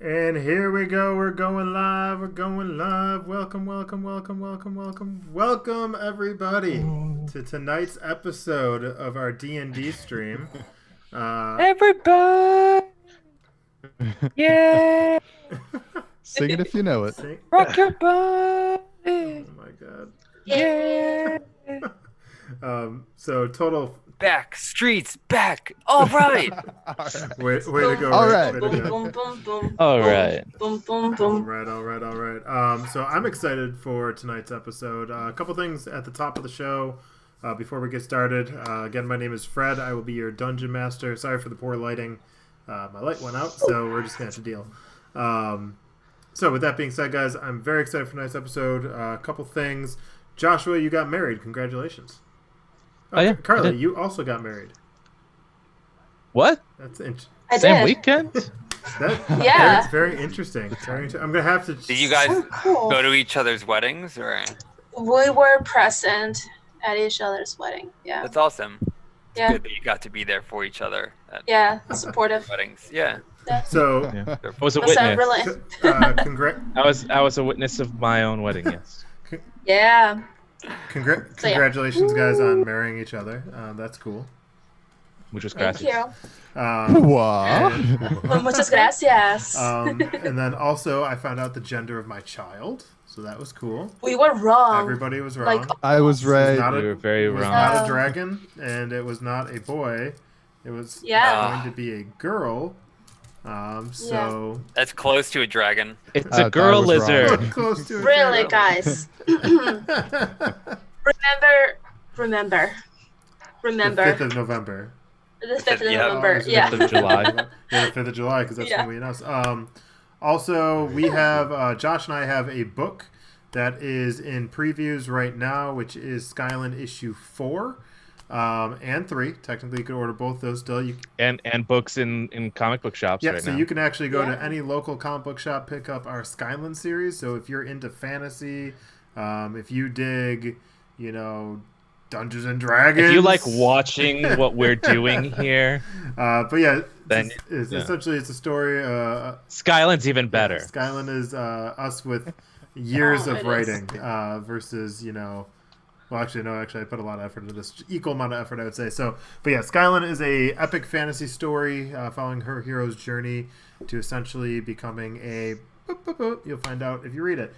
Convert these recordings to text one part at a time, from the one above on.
And here we go. We're going live. We're going live. Welcome, welcome, welcome, welcome, welcome, welcome, everybody, to tonight's episode of our D&D stream. Everybody, yeah, Sing it if you know it. rock your body, Oh my god. yeah. So total. Back streets, back. All right. Way to go. All Rick. right. Way to go. Boom, boom, boom. All right. Boom, boom, All boom. right, all right, all right. So I'm excited for tonight's episode. A couple things at the top of the show before we get started. Again, my name is Fred. I will be your dungeon master. Sorry for the poor lighting. My light went out, so we're just going to have to deal. So with that being said, guys, I'm very excited for tonight's episode. A couple things. Joshua, you got married. Congratulations. Oh, yeah, Carly, I did. you also got married. What? That's I Same did. weekend? Yeah. Very interesting. I'm going to have to... Did you guys So cool. go to each other's weddings, or We were present at each other's wedding. Yeah. that's awesome? It's Yeah. good that you got to be there for each other at Yeah. Supportive. weddings. Yeah. So, Yeah. I was a Was that witness. really? I was a witness of my own wedding. Yes. Yeah. So, yeah. Congratulations, guys, on marrying each other. That's cool. Muchas Thank gracias. you. Wow. Well, muchas gracias. And then also, I found out the gender of my child, so that was cool. We were wrong. Everybody was wrong. Like, I was It was right. not You were very it was wrong. not a Oh. dragon, and it was not a boy. It was Yeah. going to be a girl. So That's close to a dragon. It's I a girl was wrong. lizard. close to a really, dragon. guys. Remember. The 5th of November. The 5th of Yeah. November. August Yeah. 5th of July. Yeah, the 5th of July, because that's Yeah. when we announced. Also, we have, Josh and I have a book that is in previews right now, which is Skyland issue 4 and 3. Technically, you could order both those still. And books in comic book shops Yeah, right so now. you can actually go Yeah. to any local comic book shop, pick up our Skyland series. So if you're into fantasy, if you dig, Dungeons and Dragons. If you like watching what we're doing here, but yeah, Then, it's yeah. essentially it's a story. Skyland's even better. Skyland is us with years Oh, of it writing versus well, actually, no. Actually, I put a lot of effort into this. Equal amount of effort, I would say. So, but yeah, Skyland is a epic fantasy story following her hero's journey to essentially becoming a. You'll find out if you read it.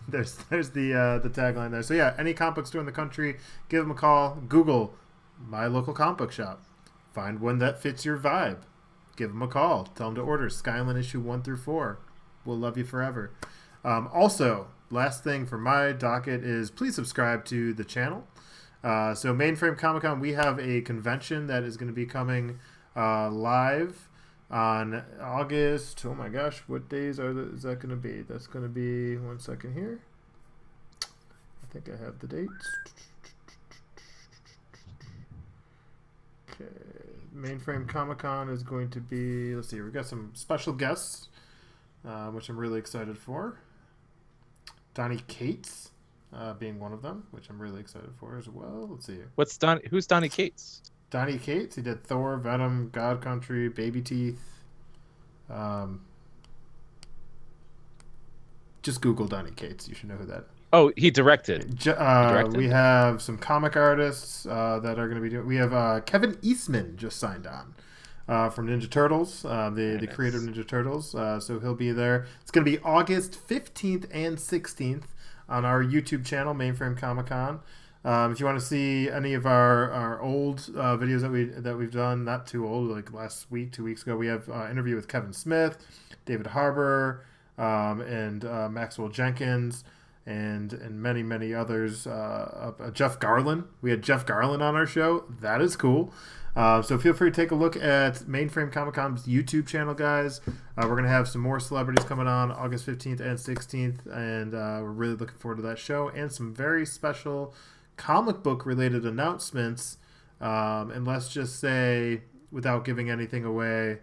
There's the tagline there. So yeah, any comic book store in the country, give them a call. Google my local comic book shop. Find one that fits your vibe. Give them a call. Tell them to order Skyland issue 1 through 4. We'll love you forever. Also, last thing for my docket is please subscribe to the channel. So Mainframe Comic Con, we have a convention that is going to be coming live on August. Oh my gosh, what days is that going to be? That's going to be, one second here. I think I have the dates. Okay. Mainframe Comic Con is going to be, let's see, we've got some special guests, which I'm really excited for. Donnie Cates being one of them, which I'm really excited for as well. Let's see here. Who's Donnie Cates? Donnie Cates, he did Thor, Venom, God Country, Baby Teeth. Just Google Donnie Cates. You should know who that is. Oh, he directed. Directed? We have some comic artists that are going to be doing. We have Kevin Eastman just signed on from Ninja Turtles, the creator of Ninja Turtles. So he'll be there. It's going to be August 15th and 16th on our YouTube channel, Mainframe Comic Con. If you want to see any of our old videos that we've done, not too old, like last week, 2 weeks ago, we have an interview with Kevin Smith, David Harbour, and Maxwell Jenkins. And many others. Jeff Garlin. We had Jeff Garlin on our show. That is cool. So feel free to take a look at Mainframe Comic Con's YouTube channel, guys. We're going to have some more celebrities coming on August 15th and 16th, and we're really looking forward to that show and some very special comic book related announcements. And let's just say, without giving anything away,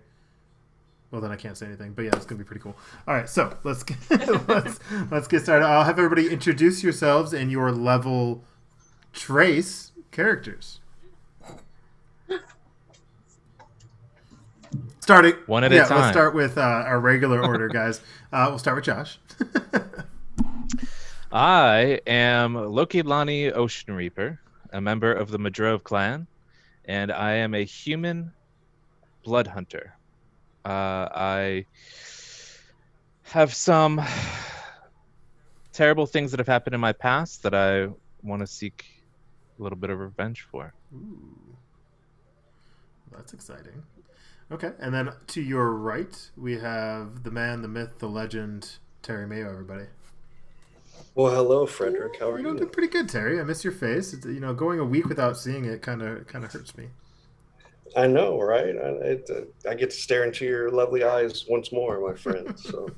well, then I can't say anything, but yeah, it's gonna be pretty cool. All right, so let's get, let's get started. I'll have everybody introduce yourselves and your level trace characters. Starting one at a time. Let's start with our regular order, guys. We'll start with Josh. I am Lokilani Ocean Reaper, a member of the Madrove clan, and I am a human blood hunter. I have some terrible things that have happened in my past that I want to seek a little bit of revenge for. Ooh. That's exciting. Okay, and then to your right, we have the man, the myth, the legend, Terry Mayo, everybody. Well, hello, Frederick. How are you? You're doing pretty good, Terry. I miss your face. It's, going a week without seeing it kind of hurts me. I know, right? I get to stare into your lovely eyes once more, my friend. So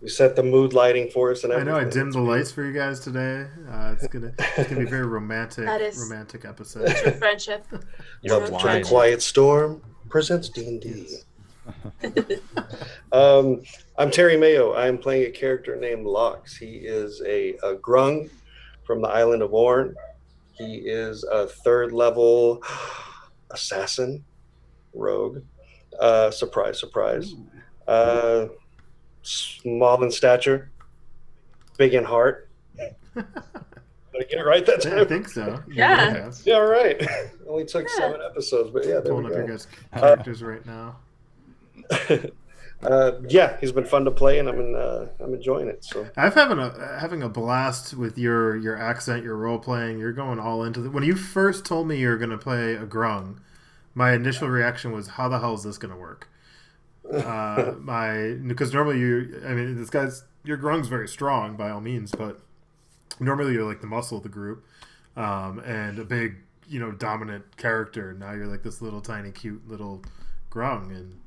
you set the mood lighting for us, and everything. I know I dimmed the lights for you guys today. It's gonna be a very romantic episode. True friendship. Love to Quiet Storm presents D&D. I'm Terry Mayo. I'm playing a character named Lox. He is a grung from the island of Orn. He is a 3rd level assassin, rogue. Surprise. Small in stature, big in heart. Did I get it right that time? I think so. Yeah. Yeah, all right. Only took 7 episodes, but yeah, there we Pulling up your go. guys' characters right now. He's been fun to play, and I'm enjoying it. So I'm having a blast with your accent, your role playing. You're going all into it. When you first told me you were going to play a grung, my initial reaction was, "How the hell is this going to work?" Because normally your grung's very strong by all means, but normally you're like the muscle of the group, and a big dominant character. Now you're like this little tiny cute little grung, and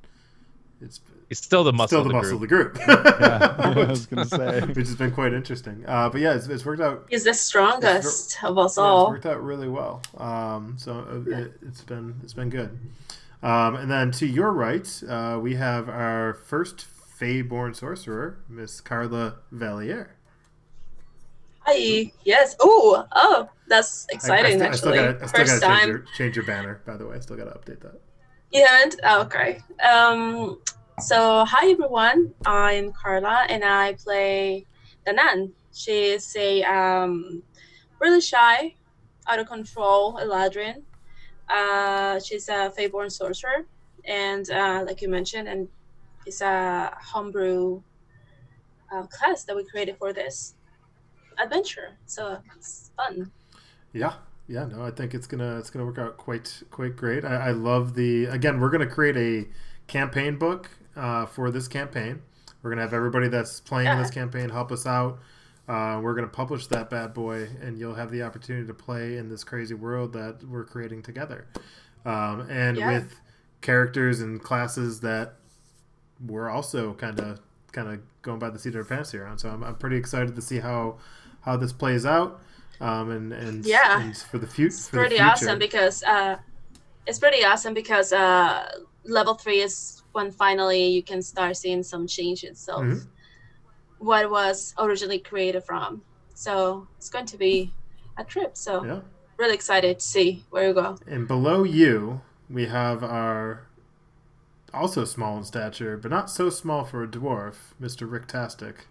He's still the muscle of the group. Yeah, I was going to say. Which has been quite interesting. But yeah, it's worked out. He's the strongest of us all. It's worked out really well. It's been good. And then to your right, we have our first Fae-born sorcerer, Miss Carla Valier. Hi. Yes. Oh, that's exciting. I still First time. gotta change your banner, by the way. I still gotta update that. You haven't? Oh, okay. So hi everyone. I'm Carla, and I play Danan. She is a really shy, out of control Eladrin. She's a Fae-born sorcerer, and like you mentioned, and it's a homebrew class that we created for this adventure. So it's fun. Yeah. No, I think it's gonna work out quite great. I love again. We're gonna create a campaign book for this campaign. We're gonna have everybody that's playing in this campaign help us out. We're gonna publish that bad boy, and you'll have the opportunity to play in this crazy world that we're creating together, with characters and classes that we're also kind of going by the seat of our pants here on. So I'm pretty excited to see how this plays out. And for the future, it's pretty awesome because level 3 is when finally you can start seeing some changes of what it was originally created from. So it's going to be a trip. So really excited to see where you go. And below you, we have our also small in stature, but not so small for a dwarf, Mr. Rick-tastic.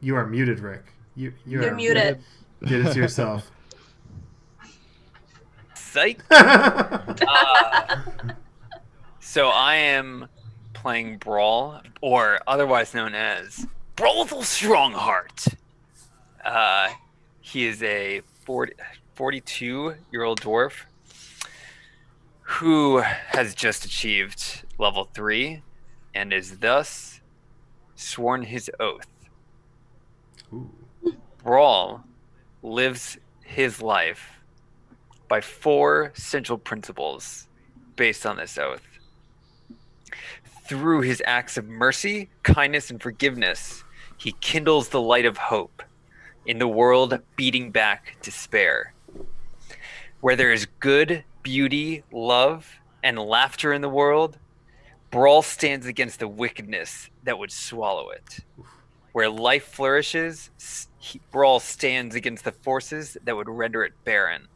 You are muted, Rick. You're muted. Did it to yourself. Psych. So I am playing Brawl, or otherwise known as Brawl the Strongheart. He is a 42-year-old dwarf who has just achieved level 3 and is thus sworn his oath. Ooh. Brawl lives his life by 4 central principles based on this oath. Through his acts of mercy, kindness, and forgiveness, he kindles the light of hope in the world beating back despair. Where there is good, beauty, love, and laughter in the world, Brawl stands against the wickedness that would swallow it. Where life flourishes, Brawl stands against the forces that would render it barren.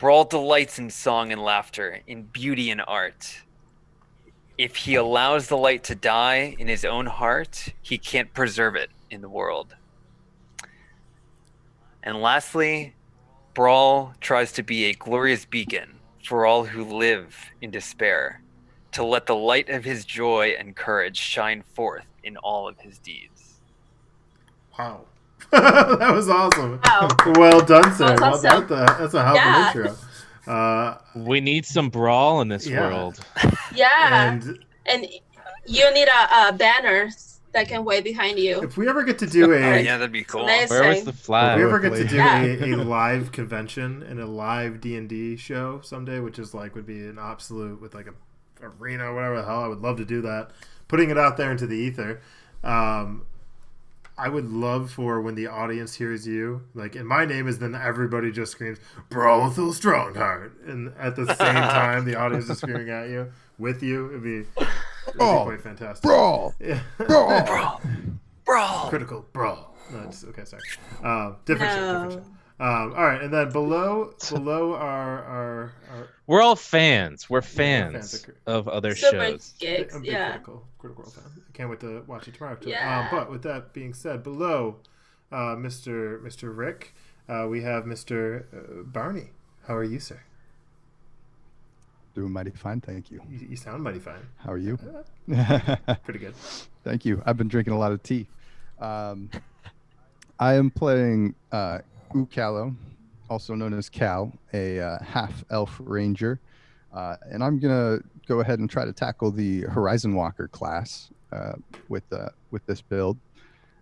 Brawl delights in song and laughter, in beauty and art. If he allows the light to die in his own heart, he can't preserve it in the world. And lastly, Brawl tries to be a glorious beacon for all who live in despair, to let the light of his joy and courage shine forth in all of his deeds. Wow. That was awesome. Wow. Well done, Sarah. That was Well awesome. done. That's a hell of an intro. We need some brawl in this Yeah. world. Yeah. And And you need a banner that can wave behind you. if we ever get to do Oh, a yeah, that'd be cool. Nice. Where was the if flag? we ever get to do Yeah. a live convention and a live D&D show someday, which is like would be an absolute with like a arena or whatever the hell, I would love to do that. Putting it out there into the ether. I would love for when the audience hears you, like, and my name is, then everybody just screams, Brothel Strongheart. And at the same time, the audience is screaming at you, with you. It'd be quite fantastic. Brawl! Yeah. Brawl! Brawl! Critical Brawl. No, okay, sorry. Different show, No. different show. All right, and then below our We're all fans. We're fans fans of other Super shows. gigs, I'm a big yeah. critical Role fan. I can't wait to watch it tomorrow. Too. Yeah. But with that being said, below Mr. Rick, we have Mr. Barney. How are you, sir? Doing mighty fine, thank you. You sound mighty fine. How are you? Pretty good. Thank you. I've been drinking a lot of tea. I am playing U-Calo, also known as Cal, a half-elf ranger. And I'm going to go ahead and try to tackle the Horizon Walker class with this build.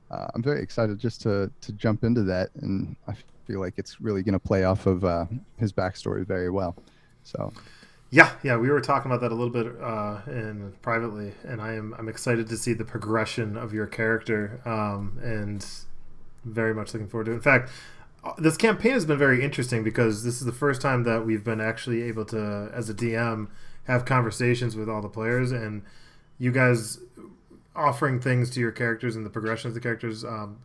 I'm very excited just to jump into that, and I feel like it's really going to play off of his backstory very well. So, Yeah, we were talking about that a little bit in privately, and I'm excited to see the progression of your character, and very much looking forward to it. In fact, this campaign has been very interesting because this is the first time that we've been actually able to, as a DM, have conversations with all the players, and you guys offering things to your characters and the progression of the characters. 4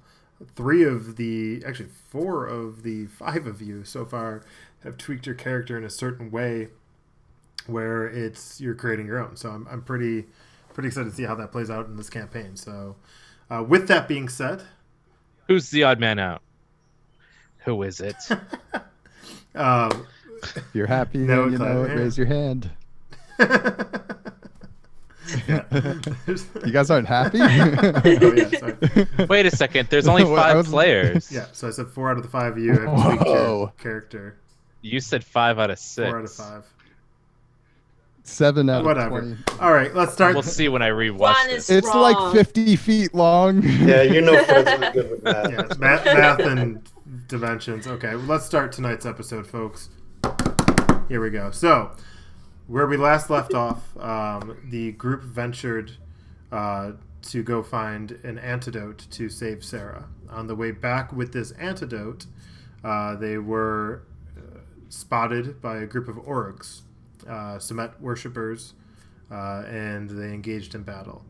of the 5 of you so far have tweaked your character in a certain way where you're creating your own. So I'm pretty excited to see how that plays out in this campaign. So with that being said, Who's the odd man out? Who is it? if you're happy, No, then you know it, yeah. raise your hand. Yeah. You guys aren't happy? Oh, yeah, sorry. Wait a second. There's only Well, I 5 was- players. Yeah, so I said 4 out of the 5 of you have tweaked your Whoa. character. You said 5 out of 6. 4 out of 5. 7 out Whatever. of 20. All right, let's start. We'll see when I rewatch One this. is It's wrong. like 50 feet long. Yeah, you know Fred's really good with math. Yeah, math and dimensions. Okay, well, let's start tonight's episode, folks. Here we go. So, where we last left off, the group ventured to go find an antidote to save Sara. On the way back with this antidote, they were spotted by a group of Orogs, Sumet worshippers, and they engaged in battle.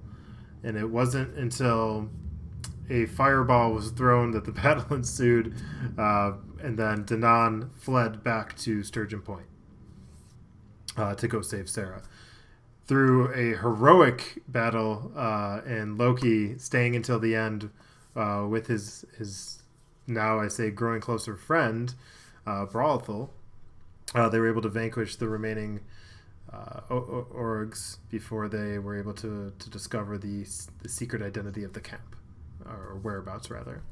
And it wasn't until a fireball was thrown that the battle ensued, and then Danan fled back to Sturgeon Point to go save Sara. Through a heroic battle, and Loki staying until the end with his now I say growing closer friend, Brawlthal, they were able to vanquish the remaining Orogs before they were able to discover the secret identity of the camp, or whereabouts rather.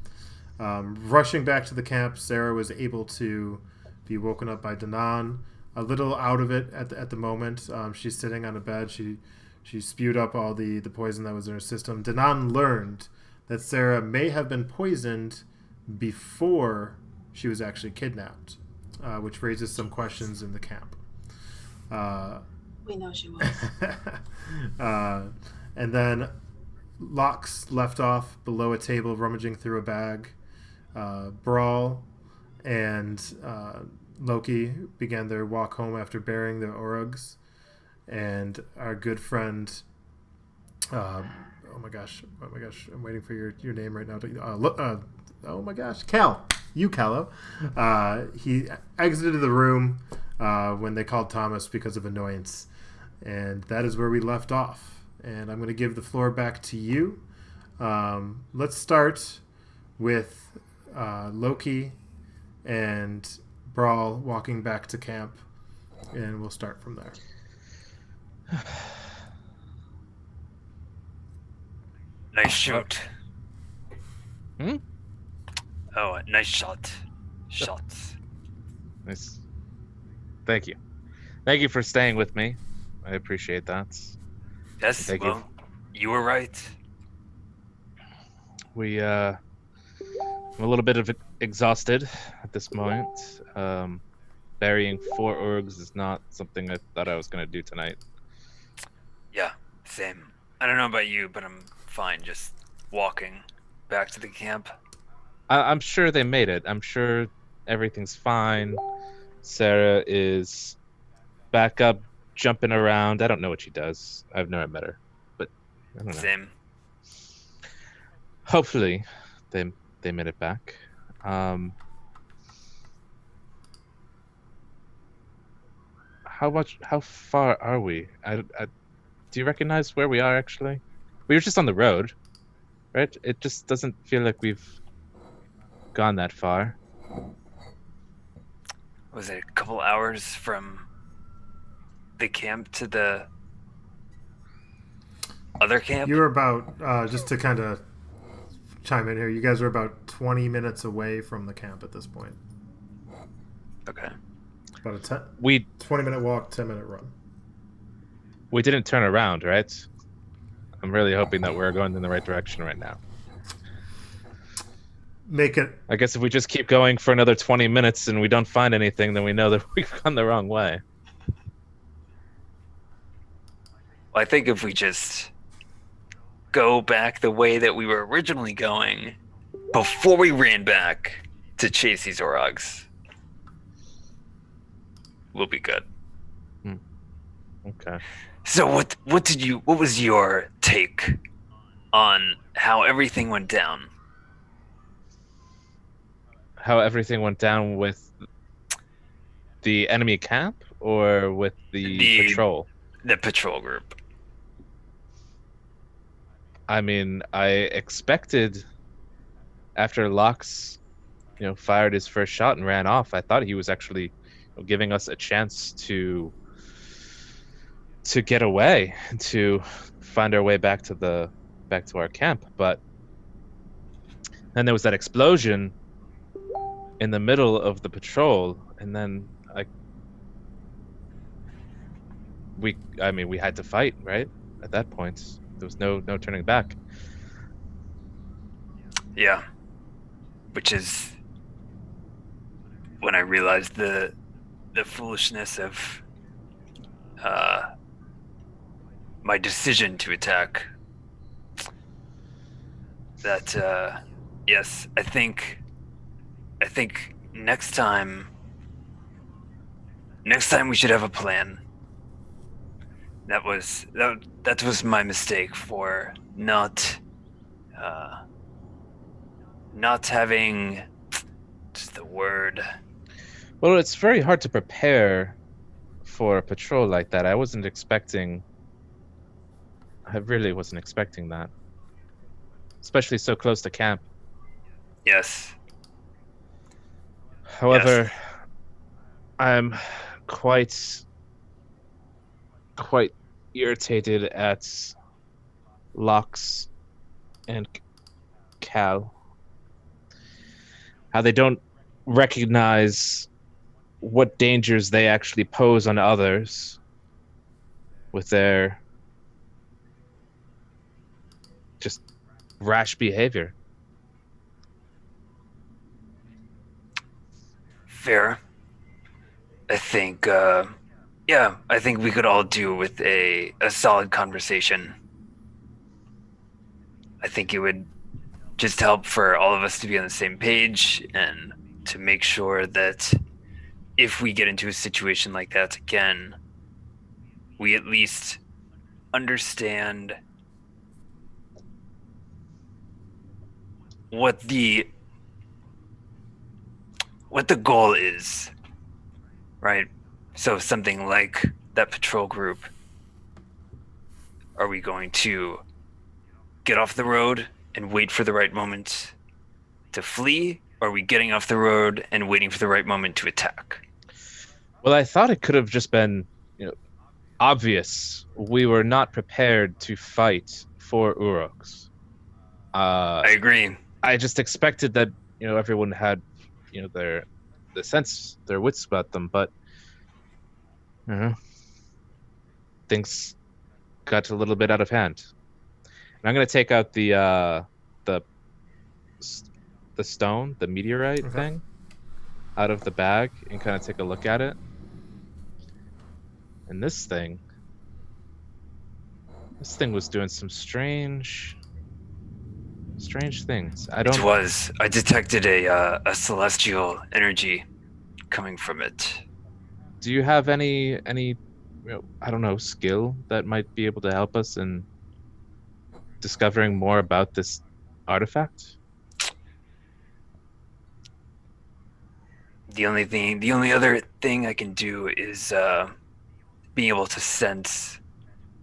Rushing back to the camp, Sara was able to be woken up by Danan, a little out of it at the moment. She's sitting on a bed. She spewed up all the poison that was in her system. Danan learned that Sara may have been poisoned before she was actually kidnapped, which raises some questions in the camp. We know she was. And then Lox left off below a table, rummaging through a bag. Brawl and Loki began their walk home after burying the Orogs. And our good friend, oh my gosh, I'm waiting for your name right now. Oh my gosh, U-Calo. He exited the room when they called Thomas because of annoyance. And that is where we left off. And I'm going to give the floor back to you. Let's start with Loki and Brawl walking back to camp, and we'll start from there. Nice shoot. Hmm? Oh, nice shot. Shots. Nice. Thank you. Thank you for staying with me. I appreciate that. Yes, Thank well, you were right. I'm a little bit exhausted at this moment. Burying 4 orgs is not something I thought I was going to do tonight. Yeah, same. I don't know about you, but I'm fine just walking back to the camp. I'm sure they made it. I'm sure everything's fine. Sara is back up, jumping around. I don't know what she does. I've never met her, but I don't know. Same. Hopefully, they made it back. How far are we? Do you recognize where we are? Actually, we were just on the road, right? It just doesn't feel like we've gone that far. Was it a couple hours from the camp to the other camp? You were about, just to kind of chime in here, you guys are about 20 minutes away from the camp at this point. Okay. About a 20-minute walk, 10-minute run. We didn't turn around, right? I'm really hoping that we're going in the right direction right now. Make it. I guess if we just keep going for another 20 minutes and we don't find anything, then we know that we've gone the wrong way. Well, I think if we just go back the way that we were originally going before we ran back to chase these Orogs, we'll be good. Okay. So what was your take on how everything went down? How everything went down with the enemy camp or with the patrol? The patrol group. I mean, I expected after Lox, fired his first shot and ran off, I thought he was actually giving us a chance to get away, to find our way back to our camp. But then there was that explosion in the middle of the patrol, and then we had to fight, right? At that point, there was no turning back. Yeah. Which is when I realized the foolishness of my decision to attack. That yes, I think next time we should have a plan. That was my mistake for not having, just the word. Well, it's very hard to prepare for a patrol like that. I really wasn't expecting that. Especially so close to camp. Yes. However, I'm quite irritated at Lox and Cal. How they don't recognize what dangers they actually pose on others with their just rash behavior. Fair. I think I think we could all do with a solid conversation. I think it would just help for all of us to be on the same page and to make sure that if we get into a situation like that again, we at least understand what the goal is, right? So something like that patrol group. Are we going to get off the road and wait for the right moment to flee? Or are we getting off the road and waiting for the right moment to attack? Well, I thought it could have just been, obvious. We were not prepared to fight for Uroks. I agree. I just expected that, everyone had, their wits about them, but things got a little bit out of hand. And I'm gonna take out the stone, the meteorite thing, out of the bag and kind of take a look at it. And this thing was doing some strange things. I detected a celestial energy coming from it. Do you have any skill that might be able to help us in discovering more about this artifact? The only other thing I can do is being able to sense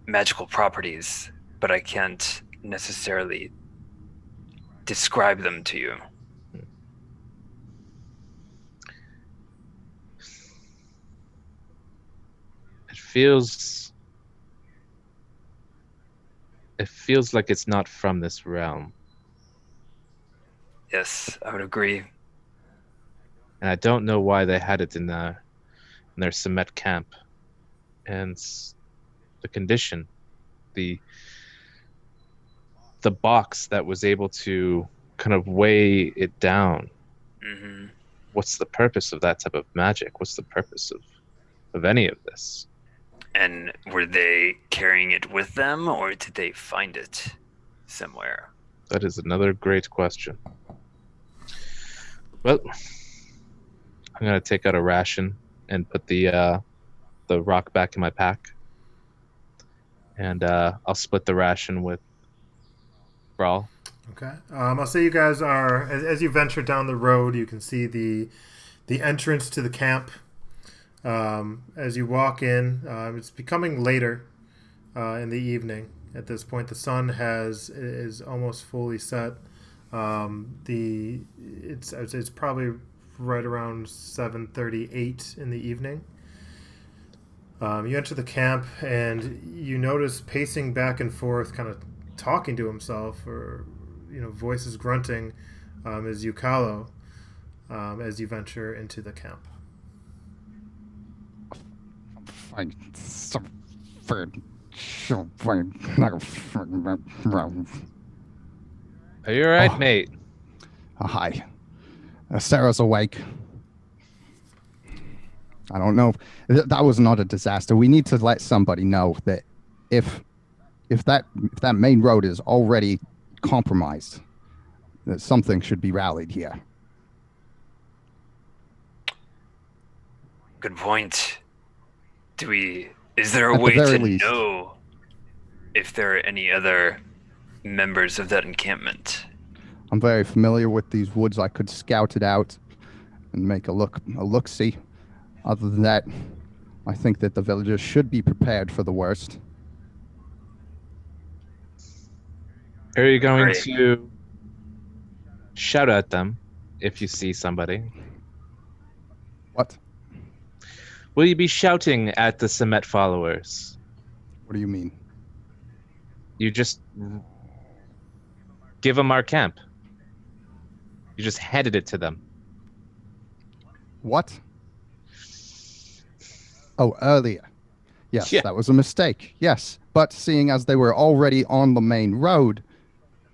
magical properties, but I can't necessarily describe them to you. It feels like it's not from this realm. Yes, I would agree. And I don't know why they had it in their Semet camp. And the condition, the box that was able to kind of weigh it down. Mm-hmm. What's the purpose of that type of magic? What's the purpose of any of this? And were they carrying it with them, or did they find it somewhere? That is another great question. Well, I'm gonna take out a ration and put the rock back in my pack, and I'll split the ration with Brawl. Okay. I'll say you guys are, as you venture down the road, you can see the entrance to the camp. As you walk in, it's becoming later in the evening. At this point, the sun is almost fully set. It's probably right around 7:38 in the evening. You enter the camp and you notice pacing back and forth, kind of talking to himself, or voices grunting, is U-Calo, as you venture into the camp. Are you alright, mate? Hi. Sarah's awake. I don't know. That was not a disaster. We need to let somebody know that if that main road is already compromised, that something should be rallied here. Good point. Is there a way to know if there are any other members of that encampment? I'm very familiar with these woods. I could scout it out and make a look-see. Other than that, I think that the villagers should be prepared for the worst. Are you going to shout at them if you see somebody? What? Will you be shouting at the Semet followers? What do you mean? You just give them our camp. You just handed it to them. What? Oh, earlier. Yes, Yeah. That was a mistake. Yes, but seeing as they were already on the main road,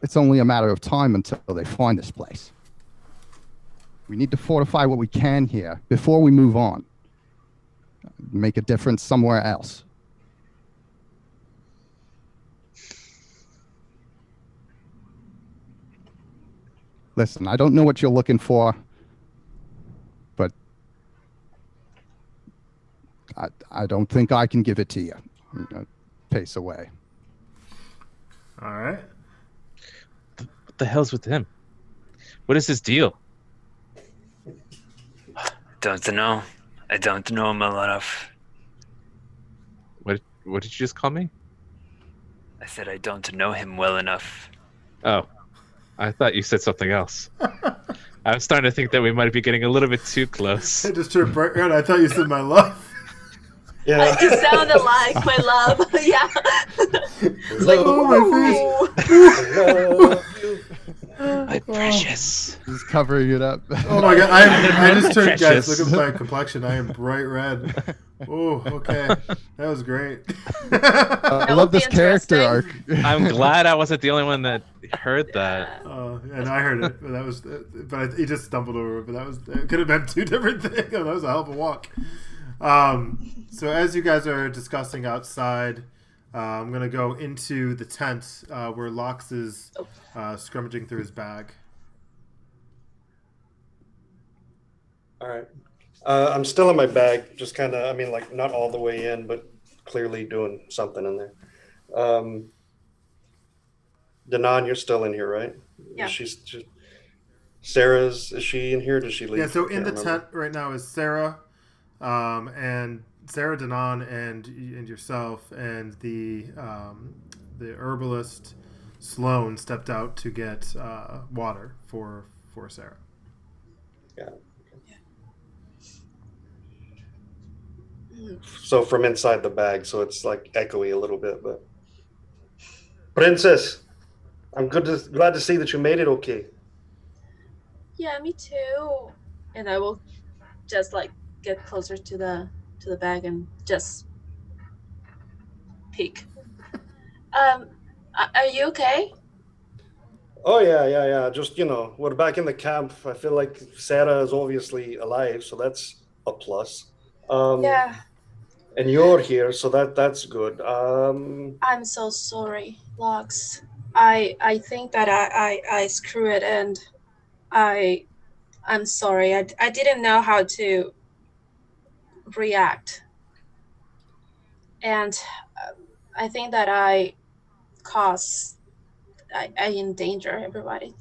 it's only a matter of time until they find this place. We need to fortify what we can here before we move on. Make a difference somewhere else. Listen, I don't know what you're looking for, but I don't think I can give it to you. I'm gonna pace away. All right. What the hell's with him? What is his deal? Don't know. I don't know him well enough. What did you just call me? I said I don't know him well enough. Oh, I thought you said something else. I was starting to think that we might be getting a little bit too close. I just turned bright red. I thought you said my love. Yeah. It sounded like my love. Yeah. It's like, Oh, my ooh. My precious. Just covering it up. Oh my god! I just turned. Guys, Precious. look at my complexion. I am bright red. Oh, okay. That was great. I That love would be this character arc. I'm glad I wasn't the only one that heard that. And I heard it, but that was. But he just stumbled over it. But that was. It could have been two different things. That was a hell of a walk. So as you guys are discussing outside, I'm gonna go into the tent where Lox is scrummaging through his bag. All right. I'm still in my bag, just kind of, I mean, like not all the way in, but clearly doing something in there. Danan, you're still in here, right? Yeah. Sarah's, is she in here? Does she leave? Yeah. So in Can't the remember. tent right now is Sara, and Sara, Danan, and yourself, and the herbalist Sloan stepped out to get water for Sara. Yeah. So from inside the bag, so it's like echoey a little bit, but Princess, I'm glad to see that you made it okay. Yeah, me too. And I will just like get closer to the bag and just peek. Are you okay? Oh yeah. Just we're back in the camp. I feel like Sara is obviously alive, so that's a plus. Yeah. And you're here, so that's good. I'm so sorry, Lox. I think that I screw it, and I'm sorry. I didn't know how to react, and I think that I endanger everybody.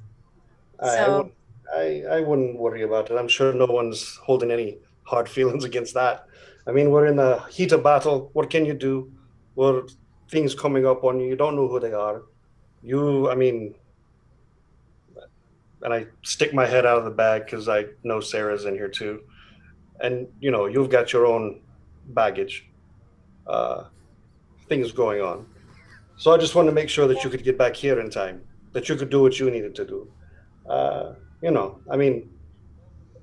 So I wouldn't worry about it. I'm sure no one's holding any hard feelings against that. I mean, we're in the heat of battle. What can you do? Well, things coming up on you. You don't know who they are. And I stick my head out of the bag because I know Sarah's in here too. And, you've got your own baggage, things going on. So I just wanted to make sure that you could get back here in time, that you could do what you needed to do. I mean,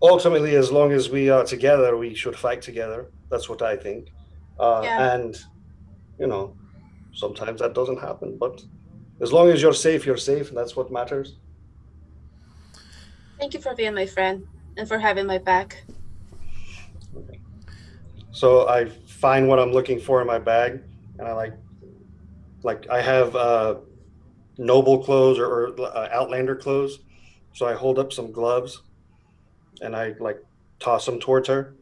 ultimately, as long as we are together, we should fight together. That's what I think. Yeah. And, sometimes that doesn't happen. But as long as you're safe, and that's what matters. Thank you for being my friend and for having my back. Okay. So I find what I'm looking for in my bag, and I I have noble clothes or outlander clothes. So I hold up some gloves, and I toss them towards her.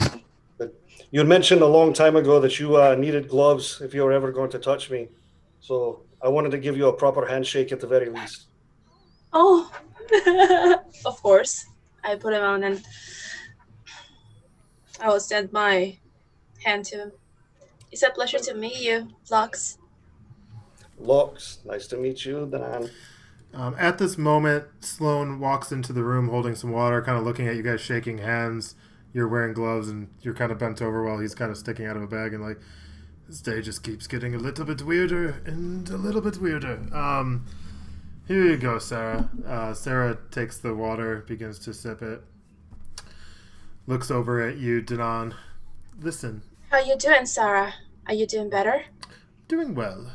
But you had mentioned a long time ago that you needed gloves if you were ever going to touch me. So I wanted to give you a proper handshake at the very least. Oh, of course. I put him on and I will extend my hand to him. It's a pleasure to meet you, Lox. Lox, nice to meet you, Dan. At this moment, Sloan walks into the room holding some water, kind of looking at you guys shaking hands. You're wearing gloves and you're kind of bent over while he's kind of sticking out of a bag and this day just keeps getting a little bit weirder and a little bit weirder. Here you go, Sara. Sara takes the water, begins to sip it. Looks over at you, Danan. Listen. How you doing, Sara? Are you doing better? Doing well.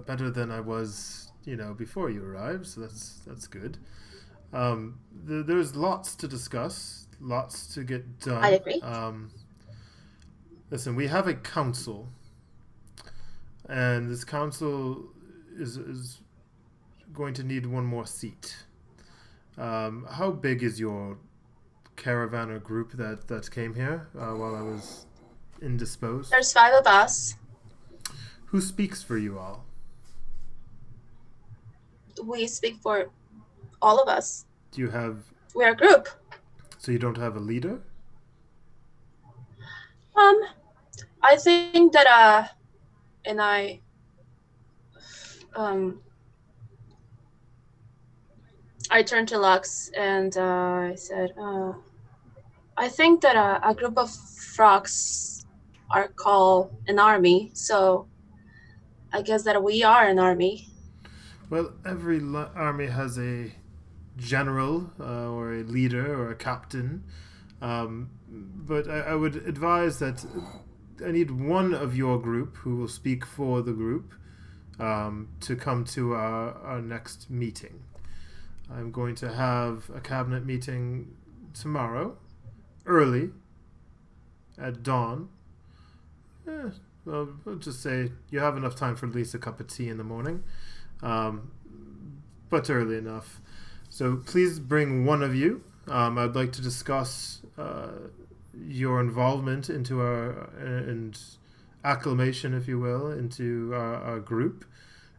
Better than I was, before you arrived, so that's good. There's lots to discuss, lots to get done. I agree. Listen, we have a council, and this council is going to need one more seat. How big is your caravan or group that came here while I was indisposed? There's 5 of us. Who speaks for you all? We speak for all of us. Do you have... We're a group. So you don't have a leader? I think that and I turned to Lux and I said, I think that a group of frogs are called an army, so I guess that we are an army. Well, every army has a general or a leader or a captain. But I would advise that I need one of your group who will speak for the group to come to our next meeting. I'm going to have a cabinet meeting tomorrow, early, at dawn. Well, we'll just say you have enough time for at least a cup of tea in the morning, but early enough. So please bring one of you. I'd like to discuss your involvement into our and acclamation, if you will, into our group,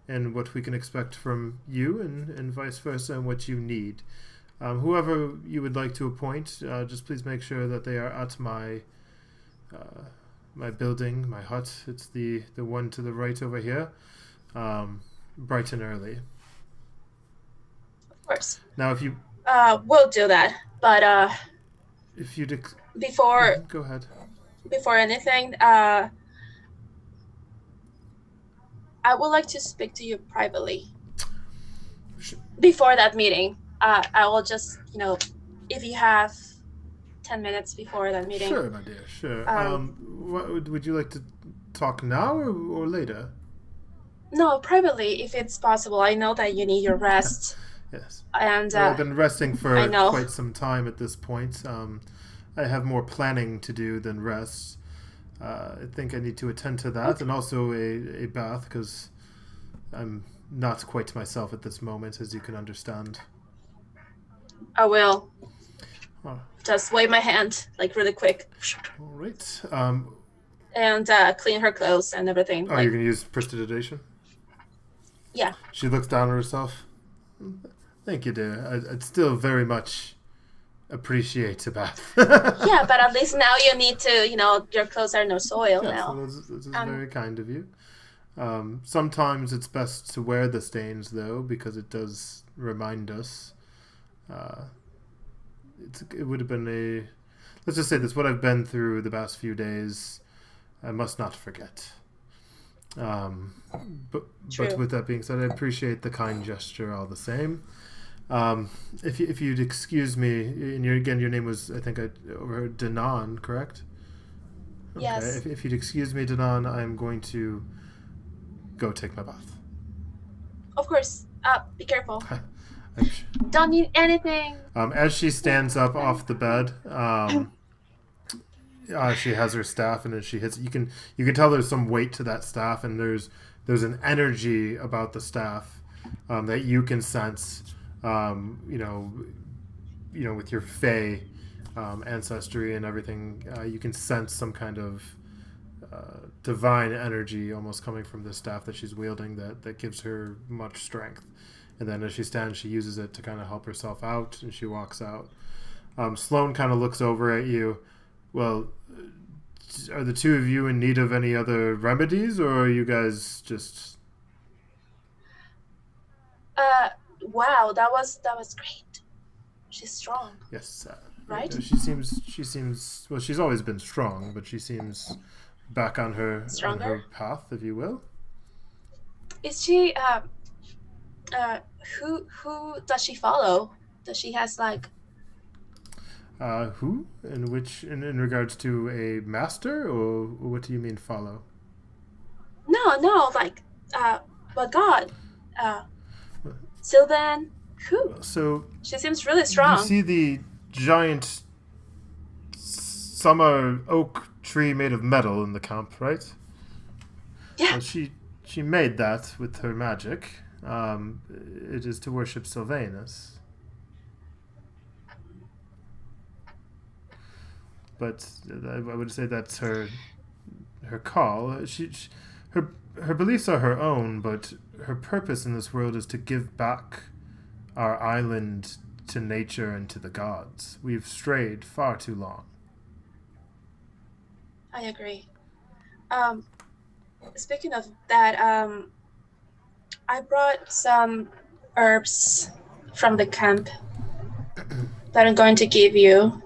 and what we can expect from you, and vice versa, and what you need. Whoever you would like to appoint, just please make sure that they are at my building, my hut. It's the one to the right over here, bright and early. Of course. Now, if you we'll do that, but if you before go ahead. Before anything, I would like to speak to you privately. Before that meeting, I will just, if you have 10 minutes before that meeting. Sure, my dear, sure. What would you like to talk now or later? No, privately, if it's possible. I know that you need your rest. Yes. And I've been resting for I know. quite some time at this point. I have more planning to do than rest. I think I need to attend to that, and also a bath, because I'm not quite myself at this moment, as you can understand. I will. Oh. Just wave my hand, like, really quick. All right. And clean her clothes and everything. Oh, you're going to use prestidigitation? Yeah. She looks down at herself. Thank you, dear. I'd still very much appreciate a bath. Yeah, but at least now you need to, your clothes are no soil now. Well, this is very kind of you. Sometimes it's best to wear the stains, though, because it does remind us. It would have been let's just say this, what I've been through the past few days, I must not forget. But with that being said, I appreciate the kind gesture all the same. If you'd excuse me, and your name was, I think I overheard, Danon, correct? Okay. Yes. If you'd excuse me, Danon, I'm going to go take my bath. Of course. Be careful. I'm Don't need anything. As she stands up off the bed, she has her staff, and as she hits it, you can tell there's some weight to that staff, and there's an energy about the staff that you can sense. With your Fey ancestry and everything, you can sense some kind of divine energy almost coming from the staff that she's wielding that gives her much strength. And then as she stands, she uses it to kind of help herself out, and she walks out. Sloane kind of looks over at you. Well, are the two of you in need of any other remedies, or are you guys just... Wow, that was great. She's strong. Yes. Right? She seems well, she's always been strong, but she seems back on her path, if you will. Is she who does she follow? Does she has like who? In regards to a master, or what do you mean follow? No, like but God. Sylvan, who? So she seems really strong. You see the giant summer oak tree made of metal in the camp, right? Yeah. Well, she made that with her magic. It is to worship Sylvanus. But I would say that's her call. Her beliefs are her own, but her purpose in this world is to give back our island to nature and to the gods. We've strayed far too long. I agree. speaking of that, I brought some herbs from the camp that I'm going to give you,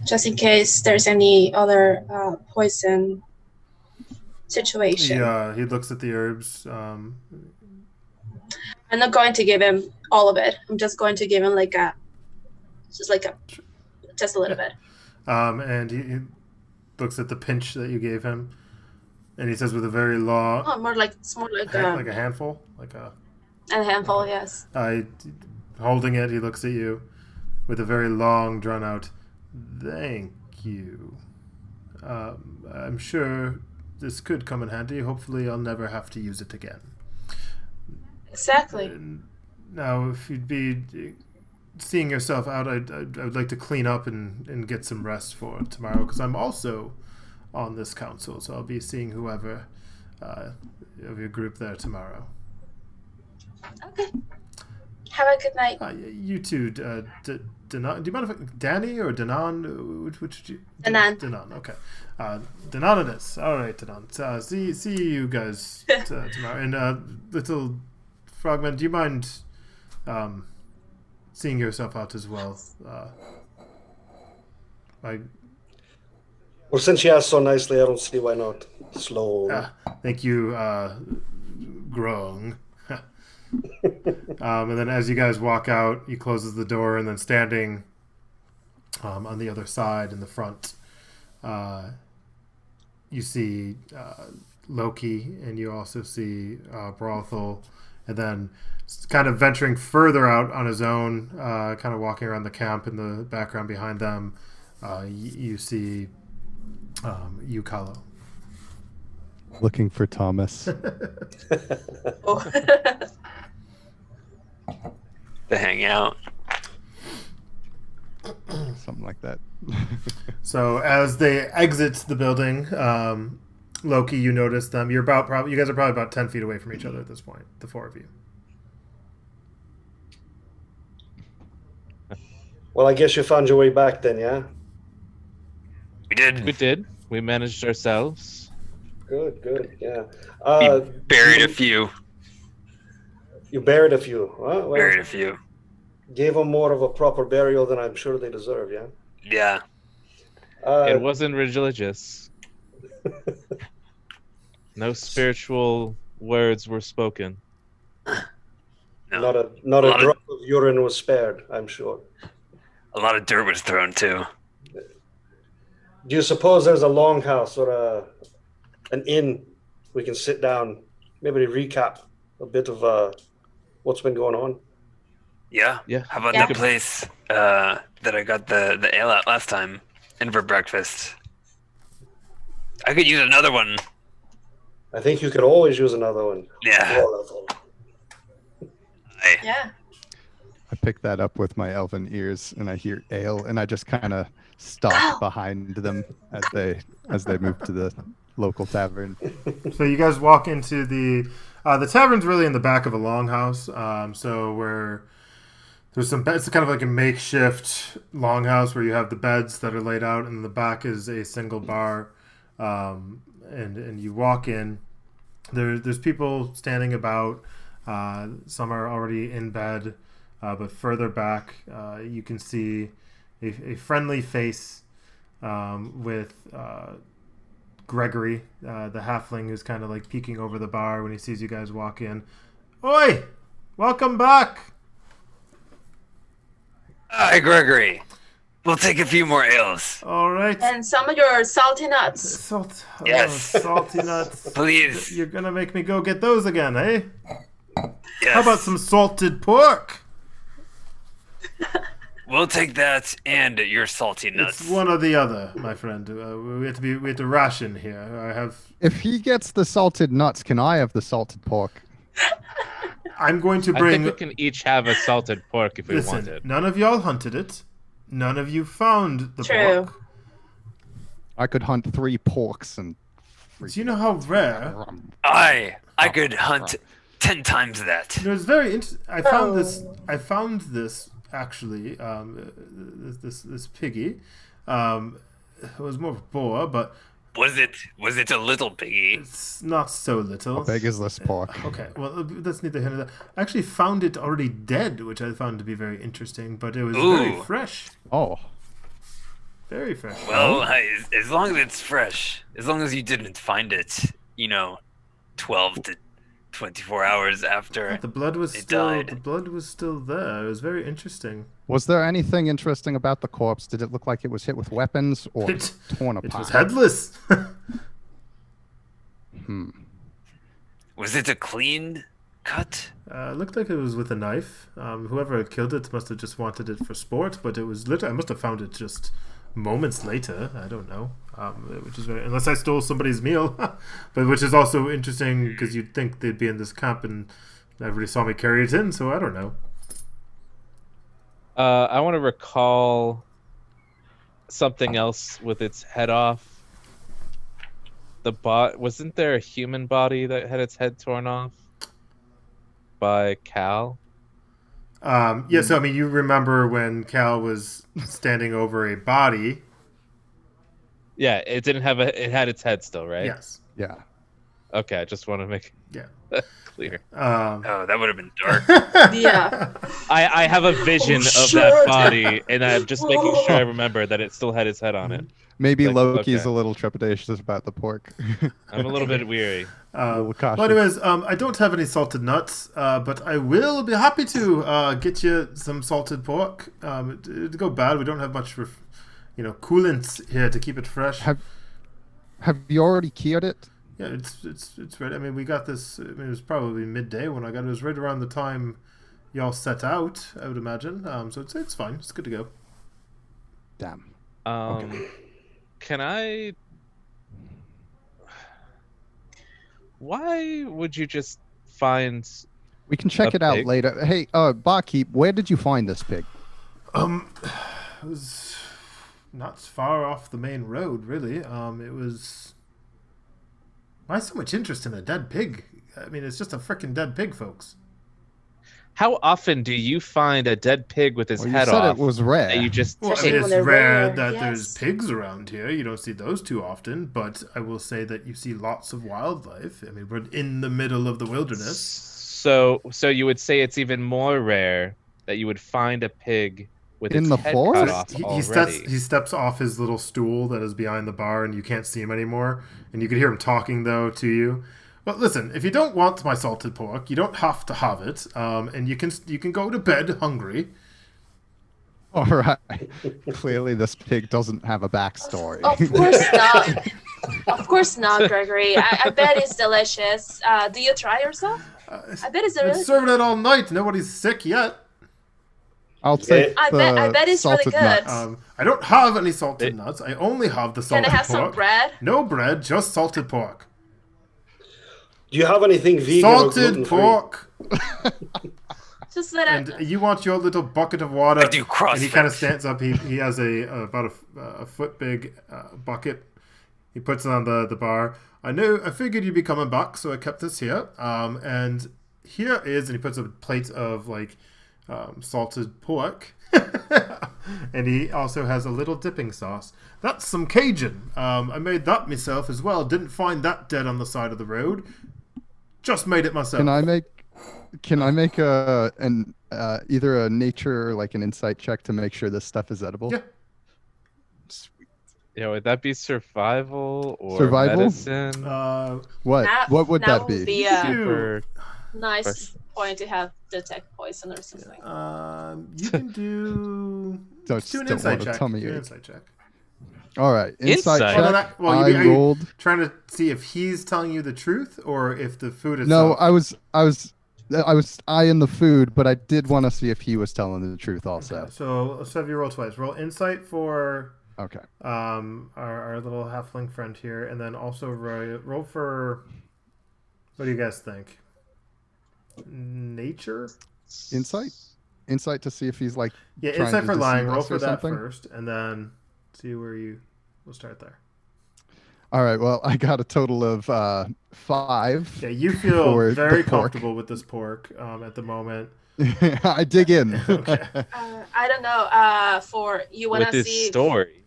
just in case there's any other poison situation. He looks at the herbs. I'm not going to give him all of it. I'm just going to give him just a little bit. And he looks at the pinch that you gave him, and he says with a very long, Oh, it's more like like a handful, like a handful. Yes. Holding it, he looks at you with a very long, drawn out, "Thank you. I'm sure this could come in handy. Hopefully, I'll never have to use it again." Exactly. Now, if you'd be seeing yourself out, I'd like to clean up and get some rest for tomorrow, because I'm also on this council, so I'll be seeing whoever of your group there tomorrow. Okay. Have a good night. You too, Danan. Do you mind if Danny or Danan? Which Danan. Danan. Okay. Danan it is. All right, Danan. See you guys tomorrow. And little Frogman, do you mind seeing yourself out as well? Well, since you asked so nicely, I don't see why not. Slowly. Thank you, Grong. And then as you guys walk out, he closes the door, and then standing on the other side in the front, you see Loki, and you also see Brothel, and then kind of venturing further out on his own, kind of walking around the camp in the background behind them, you see U-Calo. Looking for Thomas. Oh. To hang out. Something like that. So as they exit the building, Loki, you notice them. You guys are probably about 10 feet away from each other at this point, the four of you. Well, I guess you found your way back then, yeah? We did. We did. We managed ourselves. Good, yeah. We buried a few. You buried a few. Well, Buried a few. gave them more of a proper burial than I'm sure they deserve, yeah? Yeah. It wasn't religious. No spiritual words were spoken. No. Not a drop of urine was spared, I'm sure. A lot of dirt was thrown too. Do you suppose there's a longhouse or an inn we can sit down, maybe recap a bit of what's been going on? Yeah. Yeah. How about Yeah. that place that I got the ale at last time and for breakfast? I could use another one. I think you could always use another one. Yeah. Yeah. I pick that up with my elven ears, and I hear ale, and I just kind of stalk behind them as they move to the local tavern. So you guys walk into the tavern's really in the back of a longhouse. So where there's some beds, it's kind of like a makeshift longhouse where you have the beds that are laid out, and in the back is a single bar. And you walk in. There's people standing about. Some are already in bed, but further back you can see a friendly face with Gregory, the halfling, who's kind of like peeking over the bar when he sees you guys walk in. Oi! Welcome back! Hi, Gregory. We'll take a few more ales. All right. And some of your salty nuts. Yes. Salty nuts. Please. You're gonna make me go get those again, eh? Yes. How about some salted pork? We'll take that and your salty nuts. It's one or the other, my friend. We have to ration here. I have. If he gets the salted nuts, can I have the salted pork? I'm going to I bring. think we can each have a salted pork if we want Listen, it. none of y'all hunted it. None of you found the True. pork. I could hunt 3 porks and. Do you know how rare? I could hunt 10 times that. It was very interesting. I found this actually. This piggy. It was more of a boar, but Was it a little piggy? It's not so little. How big is this pork? Okay, well, that's neither here nor there. I actually found it already dead, which I found to be very interesting, but it was very fresh. Oh. Very fresh. Well, as long as it's fresh, as long as you didn't find it, 12 to 24 hours after The blood was it still died. the blood was still there. It was very interesting. Was there anything interesting about the corpse? Did it look like it was hit with weapons or torn apart? It was headless. Was it a clean cut? It looked like it was with a knife. Whoever killed it must have just wanted it for sport, but it was literally. I must have found it just moments later. I don't know. Which is very, unless I stole somebody's meal, but which is also interesting because you'd think they'd be in this camp and everybody saw me carry it in. So I don't know. I want to recall something else with its head off. Wasn't there a human body that had its head torn off by Cal? Yeah, so I mean, you remember when Cal was standing over a body? Yeah, it didn't have it had its head still, right? Yes. Yeah. Okay, I just want to make that clear. Oh, that would have been dark. Yeah. I have a vision of that body, and I'm just making sure I remember that it still had its head on it. Maybe Like, Loki's okay. a little trepidatious about the pork. I'm a little bit weary. little cautious. Well, anyways, I don't have any salted nuts, but I will be happy to get you some salted pork. It'd go bad. We don't have much, coolant here to keep it fresh. Have you already cured it? Yeah, it's ready. I mean, we got this. I mean, it was probably midday when I got it. It was right around the time y'all set out, I would imagine. So it's fine. It's good to go. Damn. Can I? Why would you just find? We can check A it out pig? later. Hey, barkeep, where did you find this pig? It was not far off the main road, really. It was. Why so much interest in a dead pig? I mean, it's just a freaking dead pig, folks. How often do you find a dead pig with his Well, head you said off? it was rare. That you just Well, I Especially mean, when it's they're rare rare, that yes. there's pigs around here. You don't see those too often, but I will say that you see lots of wildlife. I mean, we're in the middle of the wilderness. So you would say it's even more rare that you would find a pig with In its the head forest? cut off He already. steps off his little stool that is behind the bar, and you can't see him anymore. And you can hear him talking though to you. Well, listen, if you don't want my salted pork, you don't have to have it, and you can go to bed hungry. All right. Clearly, this pig doesn't have a backstory. Of course not. Of course not, Gregory. I bet it's delicious. Do you try yourself? I bet it's Been delicious. serving it all night. Nobody's sick yet. I'll take I the bet it's really salted good. nuts. I don't have any salted nuts. I only have the Can salted I have pork. some bread? No bread, just salted pork. Do you have anything vegan or Salted gluten-free? pork. Just let And it. you want your little bucket of water. I do CrossFit. And he kind of stands up. He has about a foot big bucket. He puts it on the bar. I figured you'd be coming back, so I kept this here. And here is, and he puts a plate of salted pork. And he also has a little dipping sauce. That's some Cajun. I made that myself as well. Didn't find that dead on the side of the road. Just made it myself. Can I make either a nature or like an insight check to make sure this stuff is edible? Yeah. Yeah, would that be survival or Survival? medicine? What would that be? Be a Super. nice point to have detect poison or something. You can do. Don't do an want insight a check. tummy Do an ache. insight check. All right, insight Insight? check. Well, I are you rolled. trying to see if he's telling you the truth or if the food is. No, I was eyeing the food, but I did want to see if he was telling the truth also. Okay, so let's have you roll twice. Roll insight for Okay. our little halfling friend here, and then also roll for. What do you guys think? Nature? Insight to see if he's like. Yeah, trying insight to for lying. deceive Roll us for or that something? first, and then see where you. We'll start there. All right. Well, I got a total of 5. Yeah, you feel For the very pork. comfortable with this pork at the moment. I dig in. Okay. I don't know. For you wanna With his see story.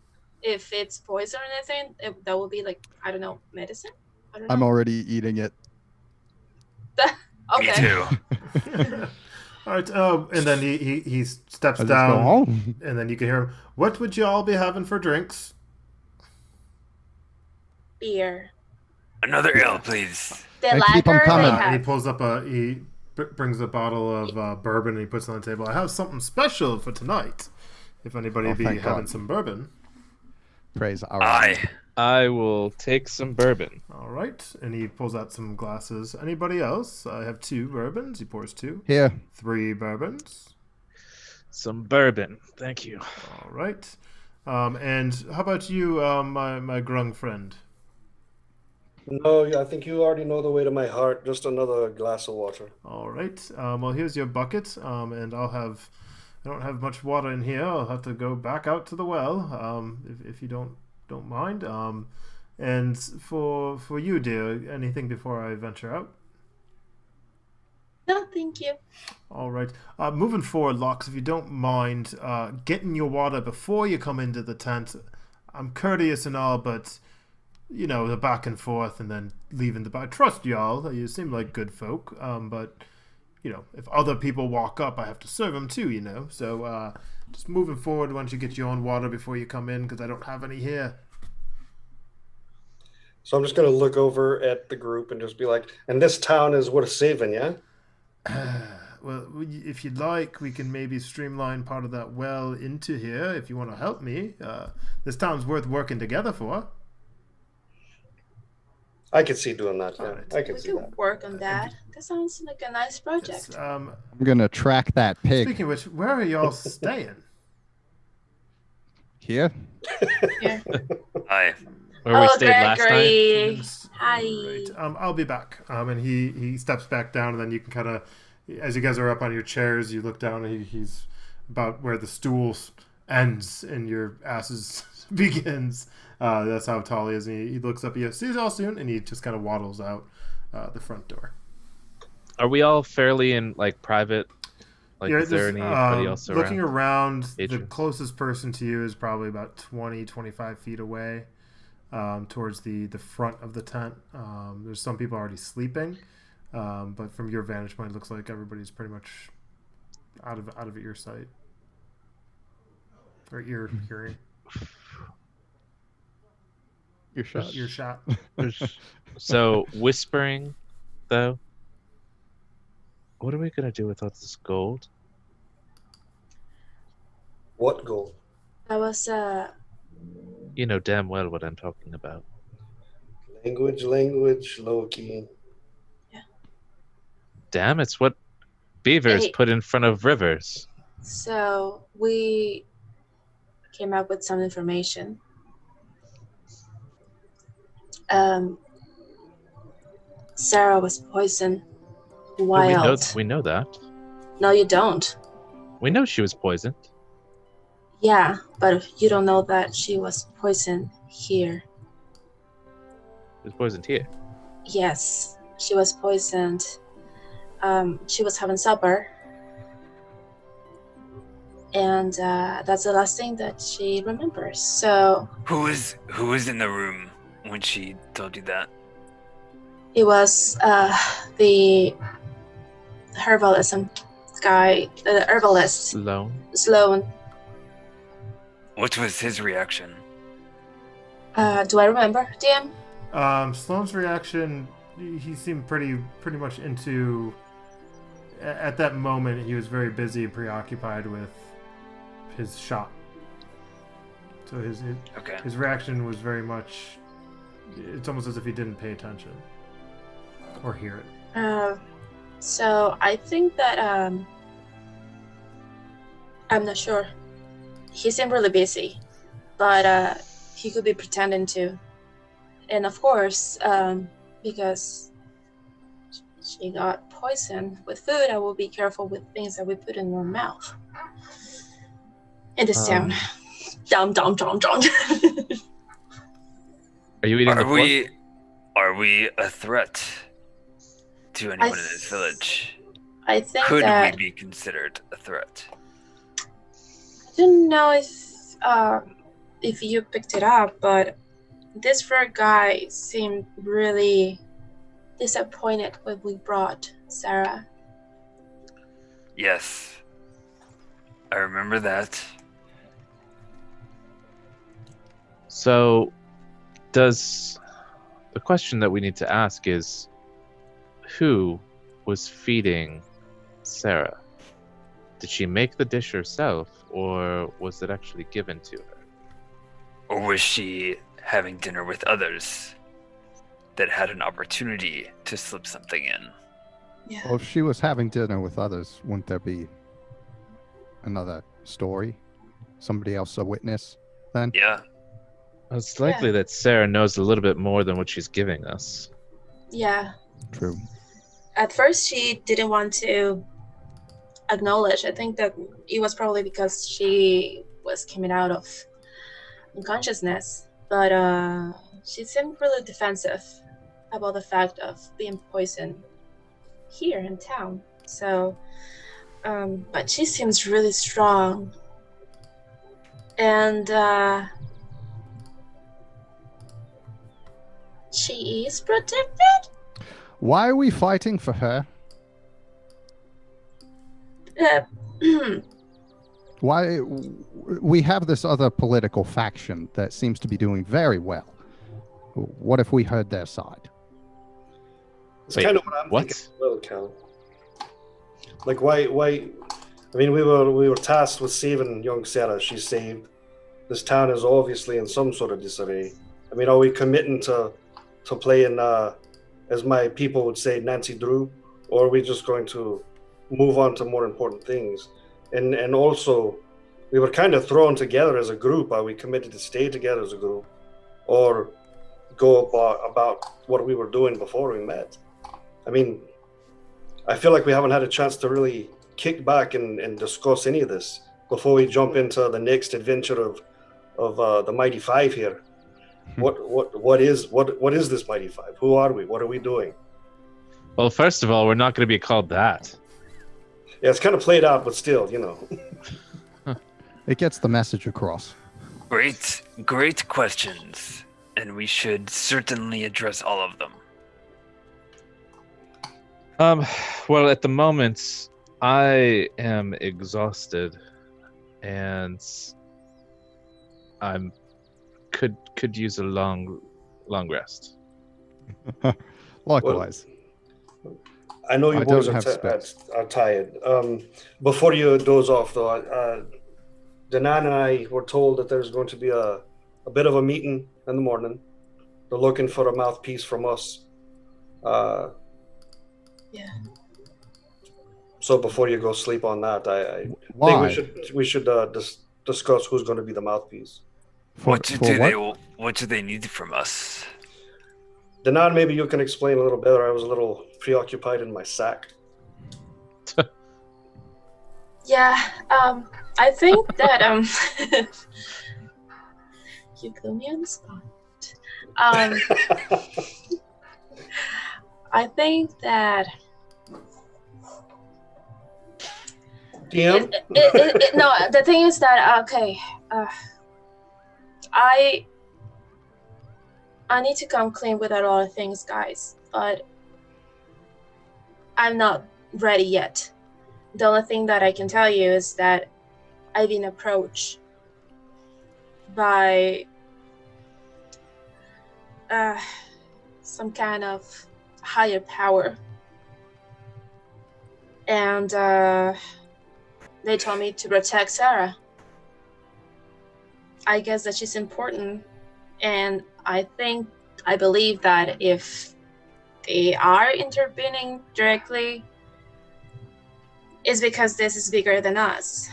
if it's poison or anything, that would be like, I don't know, medicine. I don't know. I'm already eating it. Okay. Me too. All right. And then he steps I just down, go home. and then you can hear him. What would you all be having for drinks? Beer. Another ale, please. The And keep 'em lager they coming. And he have. pulls up brings a bottle of bourbon and he puts it on the table. I have something special for tonight. If anybody be thank having God. some bourbon. Praise our Aye. I will take some bourbon. All right. And he pulls out some glasses. Anybody else? I have 2 bourbons. He pours 2. Here. 3 bourbons. Some bourbon. Thank you. All right. And how about you, my grung friend? No, I think you already know the way to my heart. Just another glass of water. All right. Well, here's your bucket. And I don't have much water in here. I'll have to go back out to the well. If you don't mind. And for you, dear, anything before I venture out? No, thank you. All right. Moving forward, Lox, if you don't mind, getting your water before you come into the tent. I'm courteous and all, but the back and forth and then leaving I trust y'all. You seem like good folk. But if other people walk up, I have to serve them too. So just moving forward, why don't you get your own water before you come in, because I don't have any here. So I'm just going to look over at the group and just be like, and this town is worth saving, yeah? Well, if you'd like, we can maybe streamline part of that well into here if you want to help me. This town's worth working together for. I could see doing that, yeah. Alright. I could We see could that. work on that. That sounds like a nice project. Yes, I'm gonna track that pig. speaking of which, where are y'all staying? Here. Here. Aye. Where we stayed last night. Gregory. Hi. Right. I'll be back. And he steps back down, and then you can kind of, as you guys are up on your chairs, you look down, and he's about where the stool ends and your asses begins. That's how tall he is. And he looks up at you, sees you all soon, and he just kind of waddles out the front door. Are we all fairly in like private? Like, Yeah, is there just, anybody else around? looking around, the Patrons? closest person to you is probably about 20-25 feet away, towards the front of the tent. There's some people already sleeping, but from your vantage point, it looks like everybody's pretty much out of ear sight or ear hearing. You're shot. Ear shot. So whispering, though. What are we gonna do with all this gold? What goal? That was You know damn well what I'm talking about. Language, Loki. Damn, it's what beavers Hey. put in front of rivers. so we came up with some information. Sara was poisoned. Wild. We know that. No, you don't. We know she was poisoned. Yeah, but you don't know that she was poisoned here. She was poisoned here. Yes, she was poisoned. She was having supper. And that's the last thing that she remembers. So Who was in the room when she told you that? it was the herbalism guy, the herbalist, Sloan. What was his reaction? Do I remember, DM? Sloane's reaction, he seemed pretty much into. At that moment, he was very busy and preoccupied with his shot. So Okay. his reaction was very much. It's almost as if he didn't pay attention or hear it. So I think that I'm not sure. He seemed really busy, but he could be pretending to. And of course, because she got poisoned with food, I will be careful with things that we put in our mouth. In this town. Dum. Are you eating the pork? Are we a threat to anyone in this village? I think Could that we be considered a threat? I don't know if if you picked it up, but this fur guy seemed really disappointed when we brought Sara. Yes, I remember that. So, the question that we need to ask is, who was feeding Sara? Did she make the dish herself, or was it actually given to her? Or was she having dinner with others that had an opportunity to slip something in? Yeah. Well, if she was having dinner with others, wouldn't there be another story? Somebody else a witness then? Yeah. It's likely that Sara knows a little bit more than what she's giving us. Yeah. True. At first, she didn't want to acknowledge. I think that it was probably because she was coming out of unconsciousness. But she seemed really defensive about the fact of being poisoned here in town. So, but she seems really strong. And she is protected? Why are we fighting for her? Why we have this other political faction that seems to be doing very well. What if we heard their side? It's Wait, kind of what I'm what? thinking as well, Cal. Like, why? I mean, we were tasked with saving young Sara. She's saved. This town is obviously in some sort of disarray. I mean, are we committing to playing, as my people would say, Nancy Drew, or are we just going to move on to more important things? And also, we were kind of thrown together as a group. Are we committed to stay together as a group, or go about what we were doing before we met? I mean, I feel like we haven't had a chance to really kick back and discuss any of this before we jump into the next adventure of the Mighty Five here. What is this Mighty Five? Who are we? What are we doing? Well, first of all, we're not going to be called that. Yeah, it's kind of played out, but still, you know. It gets the message across. Great questions, and we should certainly address all of them. Well, at the moment, I am exhausted, and I'm could use a long rest. Likewise. I know you I boys don't are, have space. are tired. Before you doze off, though, Danan and I were told that there's going to be a bit of a meeting in the morning. They're looking for a mouthpiece from us. Yeah. So before you go sleep on that, I Why? think we should discuss who's going to be the mouthpiece. What do they need from us? Danan, maybe you can explain a little better. I was a little preoccupied in my sack. Yeah, I think that you put me on the spot. I think that DM? no. The thing is that okay, I need to come clean with a lot of things, guys, but I'm not ready yet. The only thing that I can tell you is that I've been approached by some kind of higher power, and they told me to protect Sara. I guess that she's important, and I believe that if they are intervening directly, it's because this is bigger than us.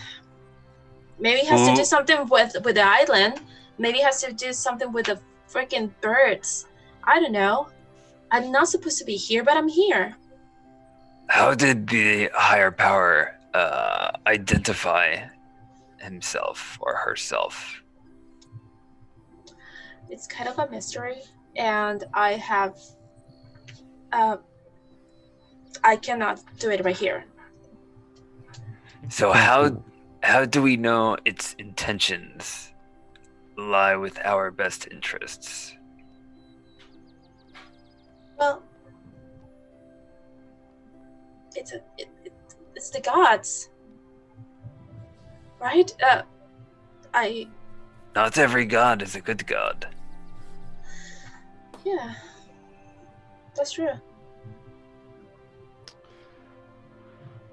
Maybe it has to do something with the island. Maybe it has to do something with the freaking birds. I don't know. I'm not supposed to be here, but I'm here. How did the higher power identify himself or herself? It's kind of a mystery, and I cannot do it right here. So how do we know its intentions? lie with our best interests. Well, it's the gods, right? Not every god is a good god. Yeah, that's true.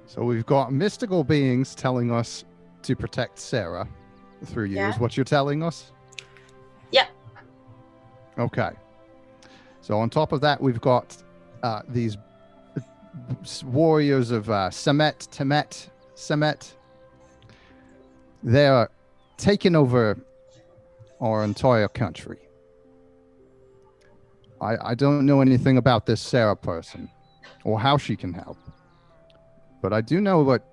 So we've got mystical beings telling us to protect Sara through you, is Yeah. what you're telling us? Yeah. Okay. So on top of that, we've got these warriors of Semet. They're taking over our entire country. I don't know anything about this Sara person or how she can help. But I do know what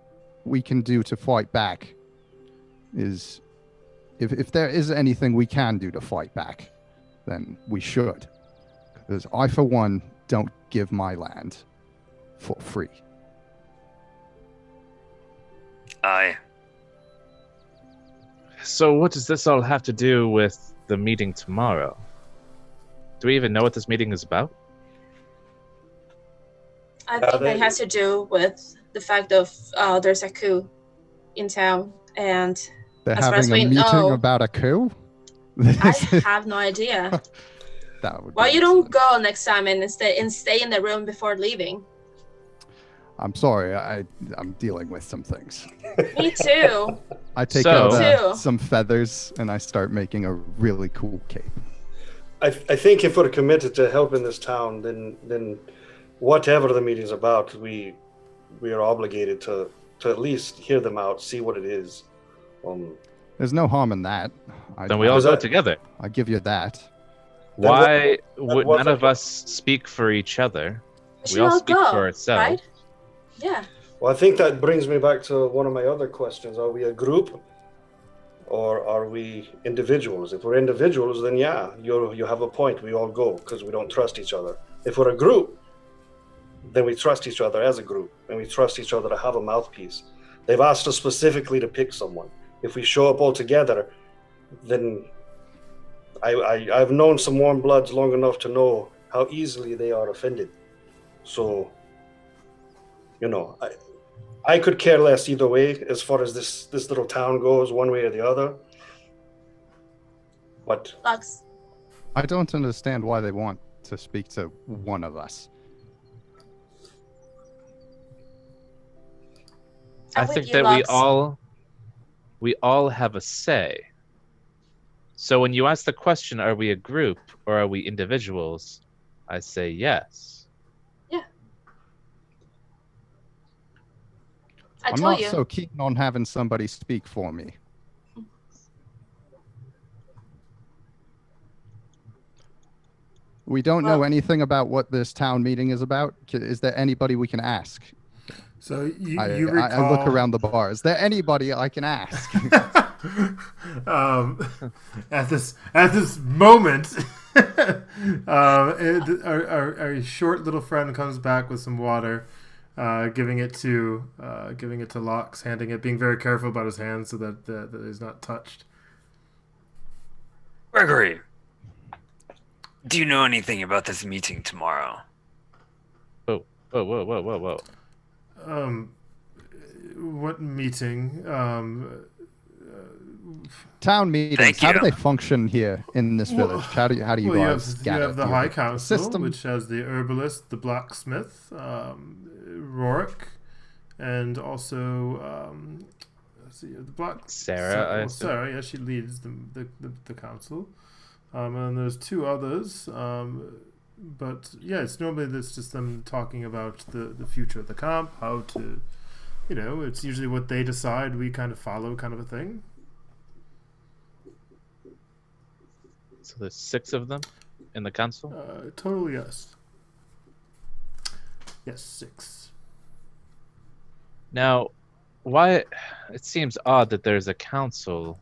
we can do to fight back is if there is anything we can do to fight back, then we should. Because I, for one, don't give my land for free. Aye. So what does this all have to do with the meeting tomorrow? Do we even know what this meeting is about? I think that has to do with the fact of there's a coup in town, and They're as far as having a we meeting know, about a coup? I have no idea. That would Why be you don't excellent. go next time and stay in the room before leaving? I'm sorry, I'm dealing with some things. Me too. I take So- out Too. some feathers and I start making a really cool cape. I think if we're committed to helping this town, then whatever the meeting's about, we are obligated to at least hear them out, see what it is. There's no harm in that. Then we all Was go that- together. I give you that. Why would wasn't- none of us speak for each other? We We should all all speak go, for ourselves. right? Yeah. Well, I think that brings me back to one of my other questions. Are we a group or are we individuals? If we're individuals, then yeah, you have a point. We all go because we don't trust each other. If we're a group, then we trust each other as a group and we trust each other to have a mouthpiece. They've asked us specifically to pick someone. If we show up all together, then I've known some warm bloods long enough to know how easily they are offended. So, I could care less either way as far as this little town goes, one way or the other. But Lux. I don't understand why they want to speak to one of us. I I'm with think you, that Lux. we all have a say. So when you ask the question, are we a group or are we individuals? I say yes. I I'm told not you. so keen on having somebody speak for me. We don't know Well- anything about what this town meeting is about. Is there anybody we can ask? So you I recall. look around the bar. Is there anybody I can ask? At this moment, our short little friend comes back with some water, giving it to Lox, handing it, being very careful about his hands so that he's not touched. Gregory, do you know anything about this meeting tomorrow? Whoa. What meeting? Town meetings. Thank How do you. they function here in this village? How do you Well, you guys have, gather? the Do you High have a Council, system? which has the herbalist, the blacksmith, Rorik, and also let's see, the black Sarah, I assume. Sara, yeah, she leads the council, and there's two others. But yeah, it's just them talking about the future of the camp, how to, it's usually what they decide, we kind of follow, kind of a thing. So there's 6 of them in the council? Total, yes. Yes, 6. Now, why it seems odd that there's a council,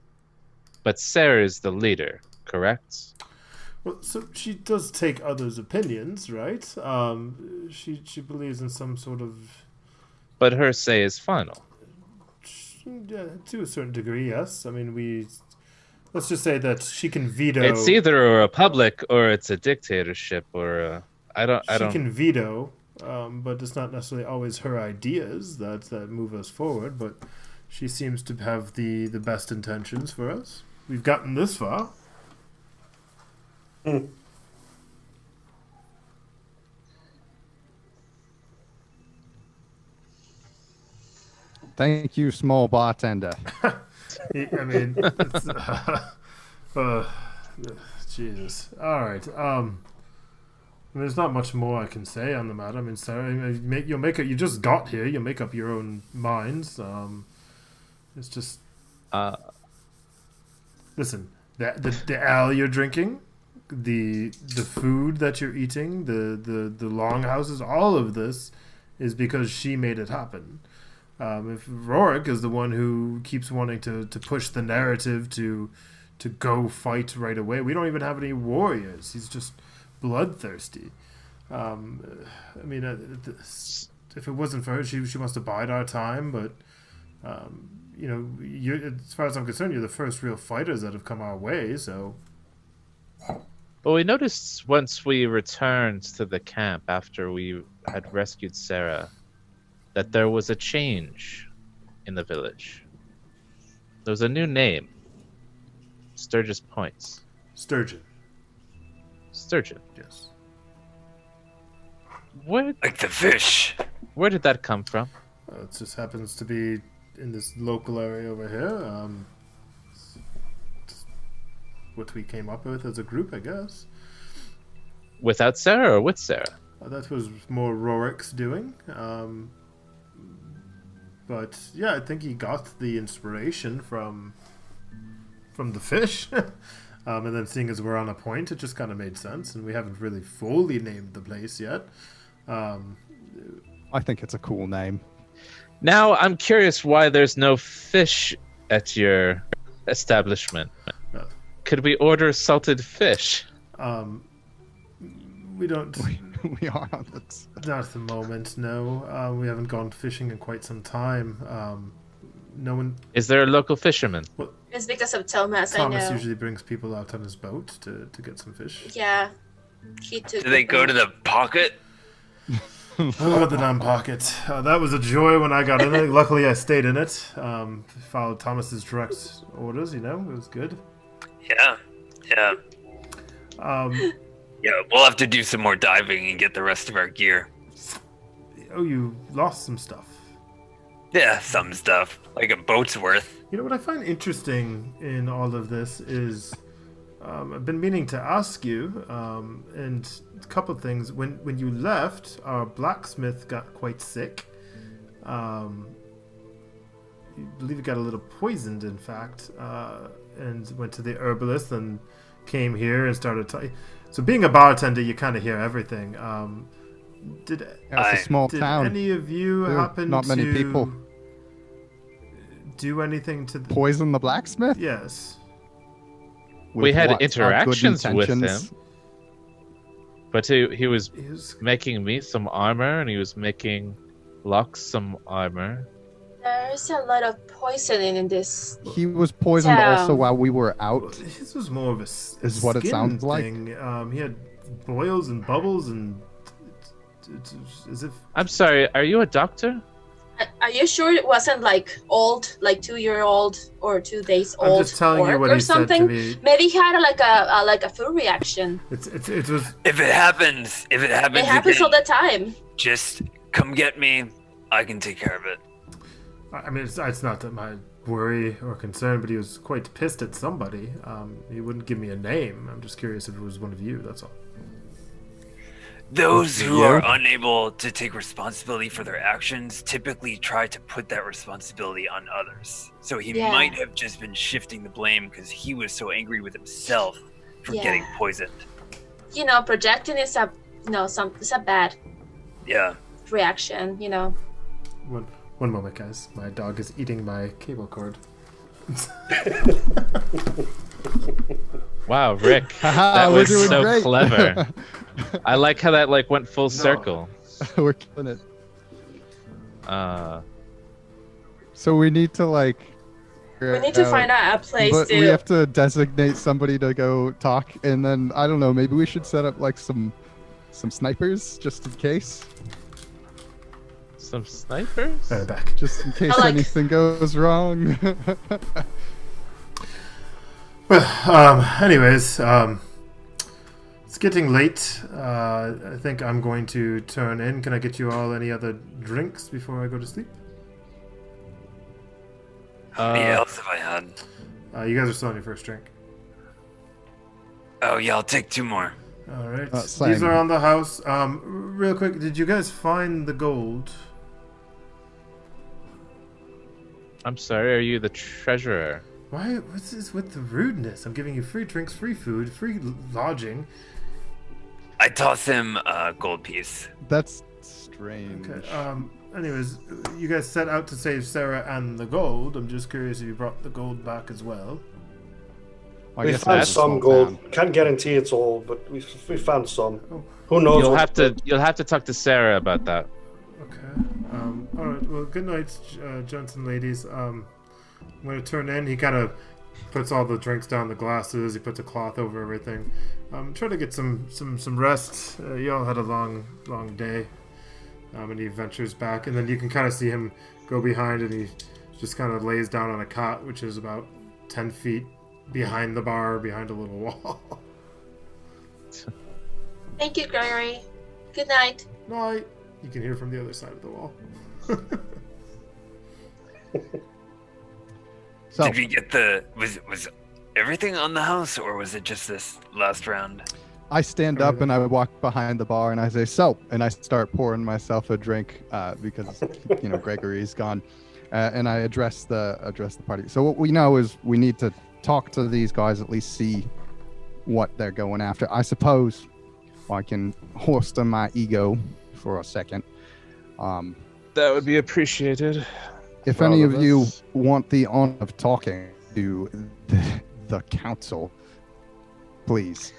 but Sara is the leader, correct? Well, so she does take others' opinions, right? She believes in some sort of, But her say is final. yeah, to a certain degree, yes. I mean, let's just say that she can veto. It's either a republic or it's a dictatorship or I don't. She can veto, but it's not necessarily always her ideas that move us forward. But she seems to have the best intentions for us. We've gotten this far. Thank you, small bartender. I mean, it's, Jesus. All right. I mean, there's not much more I can say on the matter. I mean, Sarah, you'll make it. You just got here. You make up your own minds. It's just. Listen, the ale you're drinking, the food that you're eating, the longhouses, all of this is because she made it happen. If Orog is the one who keeps wanting to push the narrative to go fight right away, we don't even have any warriors. He's just bloodthirsty. I mean, if it wasn't for her, she must have bided our time. But you know, as far as I'm concerned, you're the first real fighters that have come our way. So, well, we noticed once we returned to the camp after we had rescued Sara that there was a change in the village. There was a new name. Sturgeon Point. Sturgeon. Sturgeon. Yes. Like the fish. Where did that come from? It just happens to be in this local area over here. It's what we came up with as a group, I guess. Without Sara or with Sara? That was more Rorik's doing. But yeah, I think he got the inspiration from the fish. And then seeing as we're on a point, it just kind of made sense. And we haven't really fully named the place yet. I think it's a cool name. Now, I'm curious why there's no fish at your establishment. Could we order salted fish? We don't... We are on this. Not at the moment, no. We haven't gone fishing in quite some time. No one... Is there a local fisherman? Well, It's because of Thomas, I Thomas know. usually brings people out on his boat to get some fish. Yeah. He took Do they go to the pocket? Oh, the non-pocket. That was a joy when I got in it. Luckily, I stayed in it. Followed Thomas's direct orders, you know. It was good. Yeah. Yeah, we'll have to do some more diving and get the rest of our gear. Oh, you lost some stuff. Yeah, some stuff. Like a boat's worth. You know what I find interesting in all of this is I've been meaning to ask you, and a couple of things. When you left, our blacksmith got quite sick. I believe he got a little poisoned, in fact, and went to the herbalist and came here and started. So being a bartender, you kind of hear everything. It's a small did town. any of you happen not many to people. do anything to Poison the blacksmith? Yes. With We had what? Our good interactions with intentions? him. But he was making me some armor, and he was making Lox some armor. There's a lot of poisoning in this. He was poisoned Town. also while we were out. His was more of a Is what it skin sounds like. thing. He had boils and bubbles and it's as if I'm sorry, are you a doctor? Are you sure it wasn't like old, like 2-year-old or 2 days I'm old, just telling you pork what or he said to something? me. Maybe he had like a food reaction. It was If it happens It happens again, all the time. just come get me. I can take care of it. I mean it's not that my worry or concern, but he was quite pissed at somebody. He wouldn't give me a name. I'm just curious if it was one of you, that's all. Those who Yeah. are unable to take responsibility for their actions typically try to put that responsibility on others. So he Yeah. might have just been shifting the blame because he was so angry with himself for Yeah. getting poisoned. You know, projecting is it's a bad Yeah. reaction. You know. One moment, guys. My dog is eating my cable cord. Wow, Rick, Haha, that we're was doing so great. clever. I like how that went full circle. We're killing it. Uh, So we need to We need to find out a place But to. we have to designate somebody to go talk, and then I don't know. Maybe we should set up like some snipers just in case. Some snipers? Back. Just in case anything goes wrong. Well, anyways, it's getting late. I think I'm going to turn in. Can I get you all any other drinks before I go to sleep? How many else have I had? You guys are still on your first drink. Oh yeah, I'll take 2 more. All right. Same. These are on the house. Real quick, did you guys find the gold? I'm sorry, are you the treasurer? Why? What's this with the rudeness? I'm giving you free drinks, free food, free lodging. I toss him a gold piece. That's strange. Okay. Anyways, you guys set out to save Sara and the gold. I'm just curious if you brought the gold back as well. I We guess found that's some all gold. down. Can't guarantee it's all, but we found some. Oh. Who knows? You'll have to talk to Sara about that. Okay. All right. Well, good night, gents and ladies. I'm gonna turn in. He kind of puts all the drinks down the glasses. He puts a cloth over everything. Try to get some rest. Y'all had a long day. And he ventures back, and then you can kind of see him go behind, and he just kind of lays down on a cot, which is about 10 feet behind the bar, behind a little wall. Thank you, Gregory. Good night. Night. You can hear from the other side of the wall. So Did we get the was everything on the house, or was it just this last round? I stand up and I walk behind the bar and I say, "So," and I start pouring myself a drink because Gregory's gone, and I address the party. So what we know is we need to talk to these guys, at least see what they're going after. I suppose I can holster my ego for a second. That would be appreciated. If for any all of you us. want the honor of talking to the council, please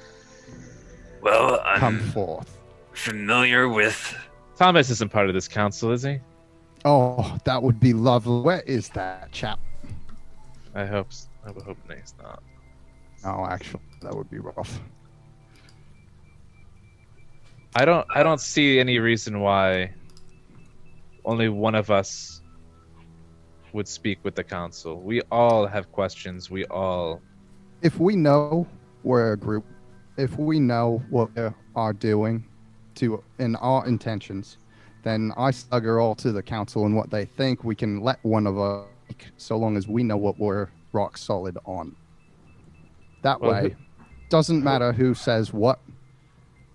Well, come I'm forth. familiar with. Thomas isn't part of this council, is he? Oh, that would be lovely. Where is that chap? I hope he's not. Oh, actually, that would be rough. I don't see any reason why only one of us would speak with the council. We all have questions. We all. If we know we're a group, if we know what they are doing in our intentions, then I stagger all to the council and what they think. We can let one of us speak so long as we know what we're rock solid on. That Well, way, doesn't matter who says what.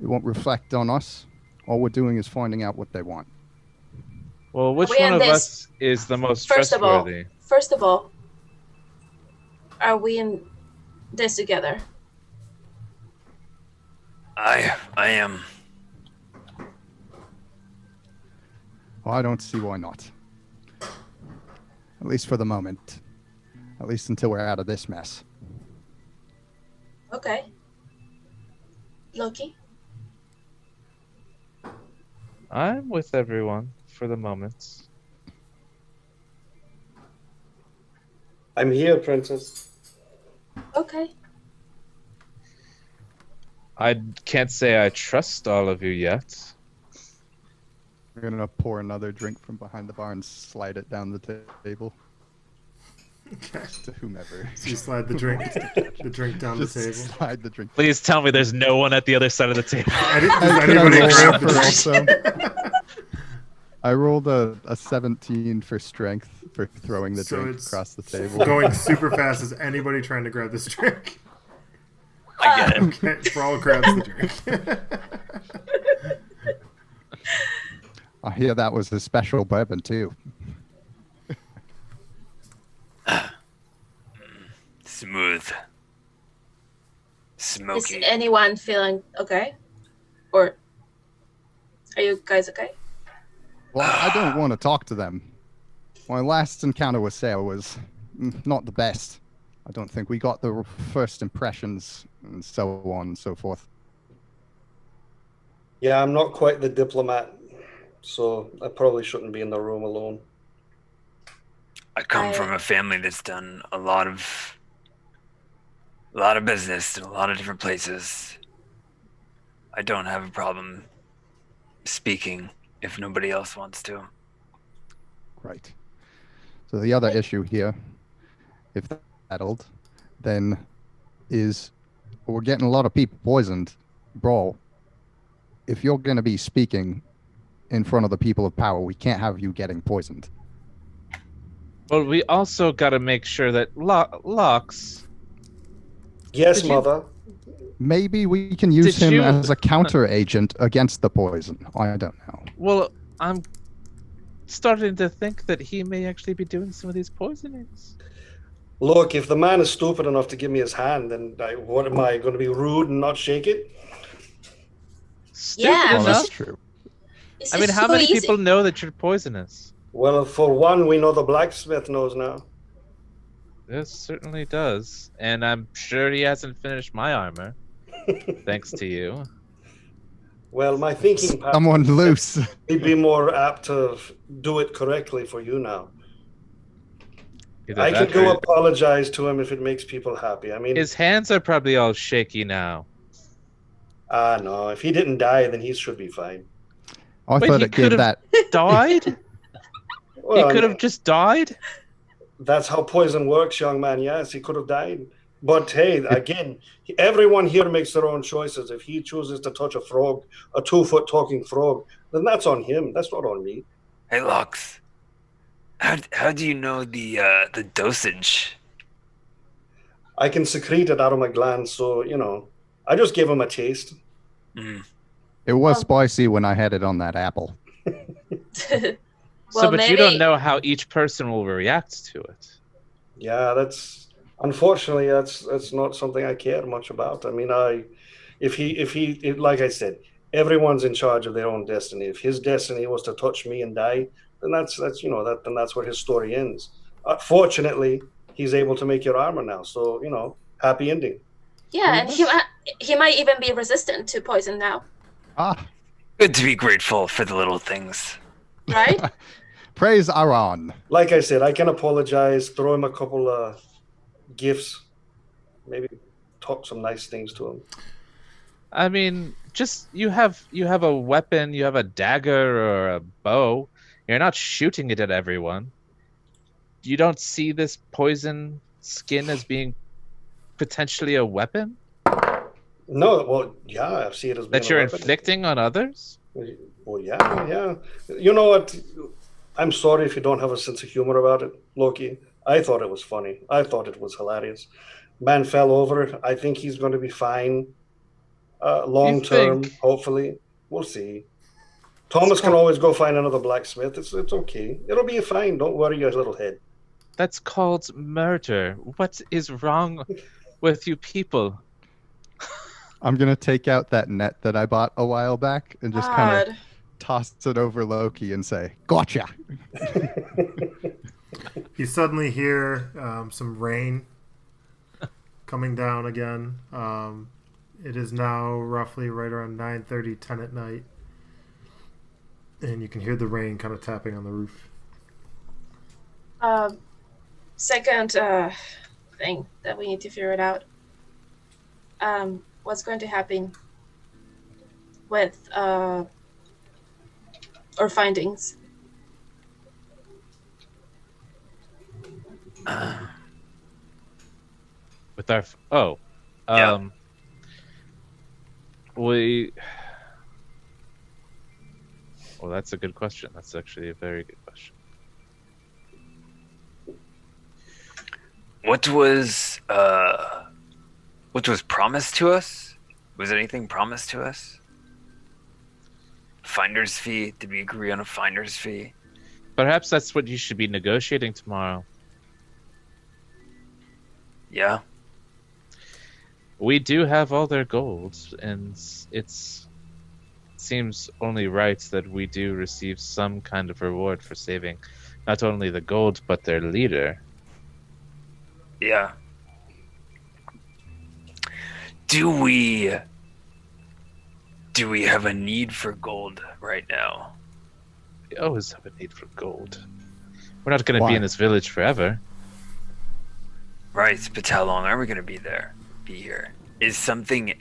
It won't reflect on us. All we're doing is finding out what they want. Well, which We one in of this- us is the most First of all, trustworthy? are we in this together? I am. Well, I don't see why not. At least for the moment. At least until we're out of this mess. Okay. Loki? I'm with everyone for the moment. I'm here, Princess. Okay. I can't say I trust all of you yet. We're gonna pour another drink from behind the bar and slide it down the table Okay. to whomever. So you slide the drink down Just the table. slide the drink. Please tell me there's no one at the other side of the table. Does Can I anybody roll grab the for drink? also? I rolled a 17 for strength for throwing the So drink it's across the table. Going super fast. Is anybody trying to grab this drink? I get it. Okay, Brawl grabs the drink. I hear that was a special bourbon too. Smooth. Is Smoky. anyone feeling okay? Or are you guys okay? Well, I don't want to talk to them. My last encounter with Sarah was not the best. I don't think we got the first impressions and so on and so forth. Yeah, I'm not quite the diplomat, so I probably shouldn't be in the room alone. I come from a family that's done a lot of business in a lot of different places. I don't have a problem speaking if nobody else wants to. Right. So the other issue here, if that's settled, then is we're getting a lot of people poisoned. Bro, if you're going to be speaking in front of the people of power, we can't have you getting poisoned. Well, we also got to make sure that Lox. Yes, mother. Maybe we can use Did him you- as a counter agent against the poison. I don't know. Well, I'm starting to think that he may actually be doing some of these poisonings. Look, if the man is stupid enough to give me his hand, then what am I going to be rude and not shake it? Stupid Yeah, Well, that's enough. true. It's I mean, just how so many easy. people know that you're poisonous? Well, for one, we know the blacksmith knows now. This certainly does, and I'm sure he hasn't finished my armor, thanks to you. Well, my thinking pattern Someone loose. would be more apt to do it correctly for you now. Either I can that go or- apologize to him if it makes people happy. I mean, His hands are probably all shaky now. no, if he didn't die, then he should be fine. I Wait, thought he it gave could've- that. Died? Well, He could have just died? that's how poison works, young man. Yes, he could have died. But hey, again, everyone here makes their own choices. If he chooses to touch a frog, a 2-foot talking frog, then that's on him. That's not on me. Hey, Lox, how do you know the dosage? I can secrete it out of my glands, so I just gave him a taste. Mm. It was Oh. spicy when I had it on that apple. But you don't maybe- know how each person will react to it. Yeah, unfortunately that's not something I care much about. I mean, like I said, everyone's in charge of their own destiny. If his destiny was to touch me and die, then that's where his story ends. Fortunately, he's able to make your armor now, so happy ending. Yeah, and he might even be resistant to poison now, Ah, Good to be grateful for the little things. right? praise Aron. Like I said, I can apologize, throw him a couple of gifts, maybe talk some nice things to him. I mean, just you have a weapon, you have a dagger or a bow. You're not shooting it at everyone. You don't see this poison skin as being potentially a weapon No, well, yeah, I see it as being that a you're weapon. inflicting on others? Well, yeah. You know what? I'm sorry if you don't have a sense of humor about it, Loki. I thought it was funny. I thought it was hilarious. Man fell over. I think he's going to be fine. Long term, think? hopefully. We'll see. Thomas can always go find another blacksmith. It's okay. It'll be fine. Don't worry your little head. That's called murder. What is wrong with you people? I'm gonna take out that net that I bought a while back and just kind of God. toss it over Loki and say, "Gotcha." You suddenly hear some rain coming down again. It is now roughly right around 9:30, 10 at night. And you can hear the rain kind of tapping on the roof. Second thing that we need to figure it out. What's going to happen with our findings? With our Yeah. we well, that's a good question. That's actually a very good question. What was promised to us? Was anything promised to us? Finder's fee? Did we agree on a finder's fee? Perhaps that's what you should be negotiating tomorrow. Yeah. We do have all their gold, and it seems only right that we do receive some kind of reward for saving not only the gold but their leader. Yeah. Do we have a need for gold right now? We always have a need for gold. We're not going to be Why? in this village forever. Right, but how long are we going to be here?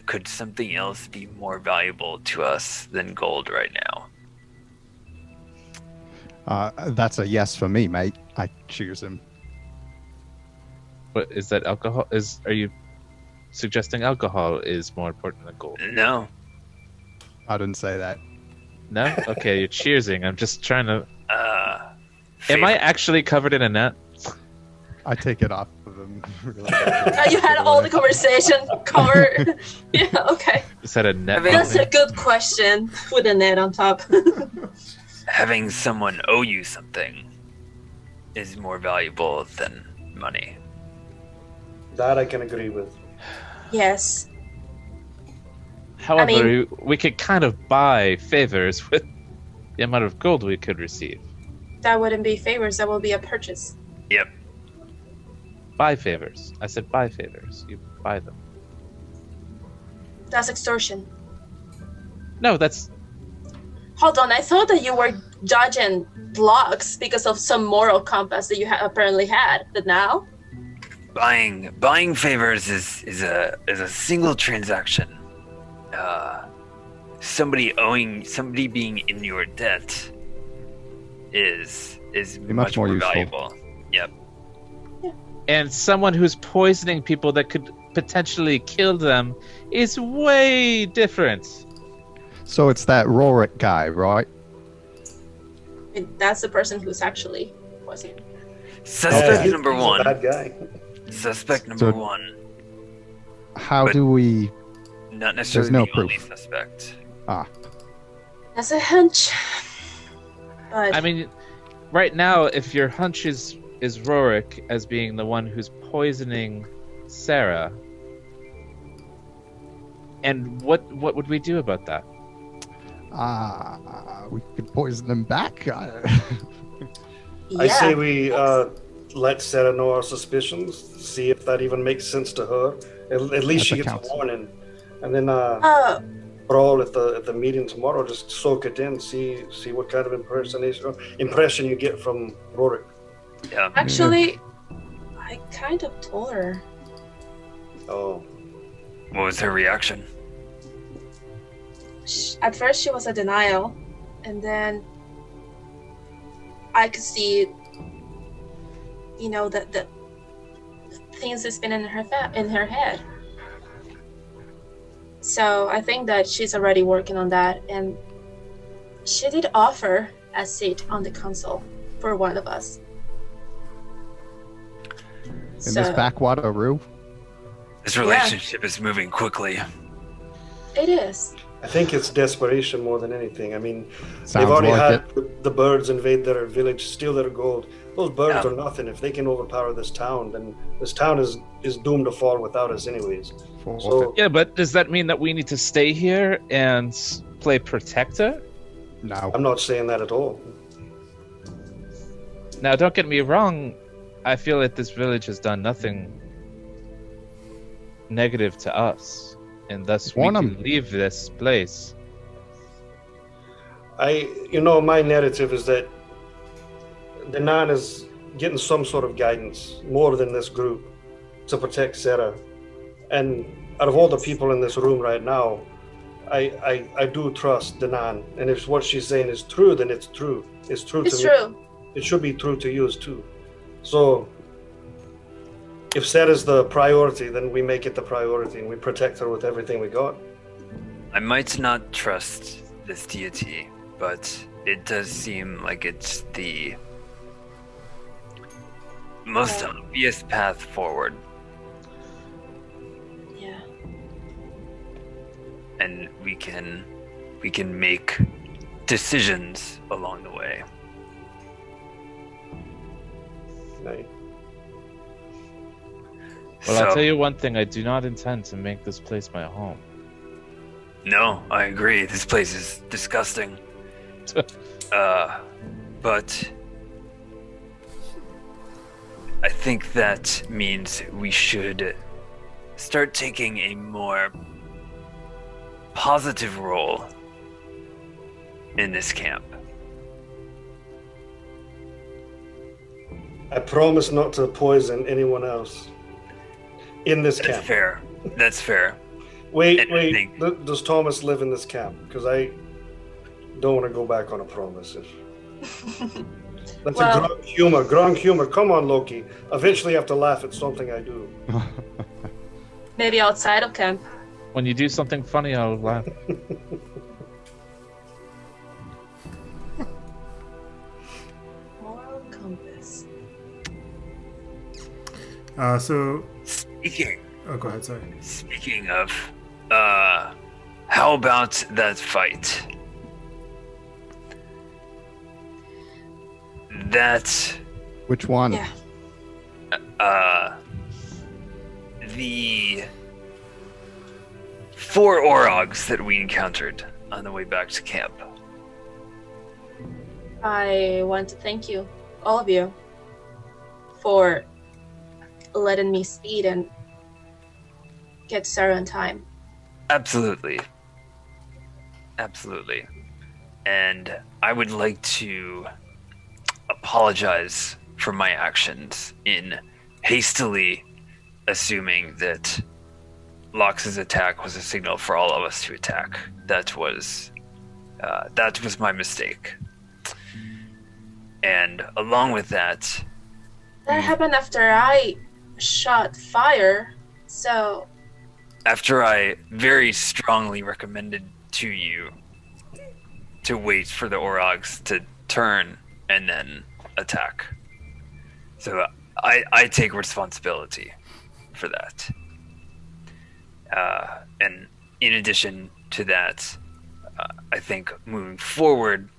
Could something else be more valuable to us than gold right now? That's a yes for me, mate. I choose him. What is that? Alcohol? Are you suggesting alcohol is more important than gold? No. I didn't say that. No? Okay, you're cheersing. I'm just trying to. Am Favor- I actually covered in a net? I take it off of him. Really You had all the conversation covered. Yeah, okay. Is that a net? I mean- That's a good question with a net on top. Having someone owe you something is more valuable than money. That I can agree with. Yes. However, we could kind of buy favors with the amount of gold we could receive. That wouldn't be favors, that would be a purchase. Yep. Buy favors. I said buy favors. You buy them. That's extortion. No, that's Hold on, I thought that you were judging blocks because of some moral compass that you apparently had, but now? Buying favors is a single transaction. Somebody being in your debt is much more useful. valuable. Yep. and someone who's poisoning people that could potentially kill them is way different. So it's that Rorik guy, right? That's the person who's actually poisoning. Suspect he's number a one. bad guy. Suspect number So- one. How But- do we? Not necessarily no the only proof. suspect. That's a hunch. But I mean, right now, if your hunch is Rorik as being the one who's poisoning Sara, and what would we do about that? We could poison them back. I say yeah. we let Sara know our suspicions, see if that even makes sense to her. At least At she the gets council. a warning. And then Oh, Brawl at the meeting tomorrow, just soak it in, see what kind of impression you get from Rorik. Yeah. actually, I kind of told her. Oh, What was her reaction? At first, she was a denial, and then I could see, the things that's been in her head. So I think that she's already working on that, and she did offer a seat on the council for one of us. In this backwater room. This relationship is moving quickly. It is. I think it's desperation more than anything. I mean, Sounds they've already like had the birds invade their village, steal their gold. Those birds Yeah. are nothing. If they can overpower this town, then this town is doomed to fall without us anyways. So Yeah, but does that mean that we need to stay here and play protector? No. I'm not saying that at all. Now, don't get me wrong. I feel that this village has done nothing negative to us, and thus we Warn can 'em. leave this place. My narrative is that the Nan is getting some sort of guidance more than this group to protect Sara. And out of all the people in this room right now, I do trust the Nan. And if what she's saying is true, then it's true. It's true It's to me. true. It should be true to you too. So if Sarah's the priority, then we make it the priority and we protect her with everything we got. I might not trust this deity, but it does seem like it's the most obvious path forward. Yeah. And we can make decisions along the way. Right? Well, So, I'll tell you one thing: I do not intend to make this place my home. no, I agree. This place is disgusting. But I think that means we should start taking a more positive role in this camp. I promise not to poison anyone else in this That's camp. fair. That's fair. Wait. And I think- Does Thomas live in this camp? Because I don't want to go back on a promise. That's Well- a grung humor. Come on, Loki. Eventually, you have to laugh at something I do. Maybe outside of camp. When you do something funny, I'll laugh. Moral compass. So, Speaking go ahead. Sorry. Speaking of, how about that fight? That, Which one? Yeah. the 4 Orogs that we encountered on the way back to camp. I want to thank you, all of you, for letting me speed and get Sara in time. Absolutely. Absolutely. And I would like to apologize for my actions in hastily assuming that Lox's attack was a signal for all of us to attack. That was my mistake. And along with that, That happened after I shot fire, so after I very strongly recommended to you to wait for the Orogs to turn and then attack. So I take responsibility for that. And in addition to that, I think moving forward,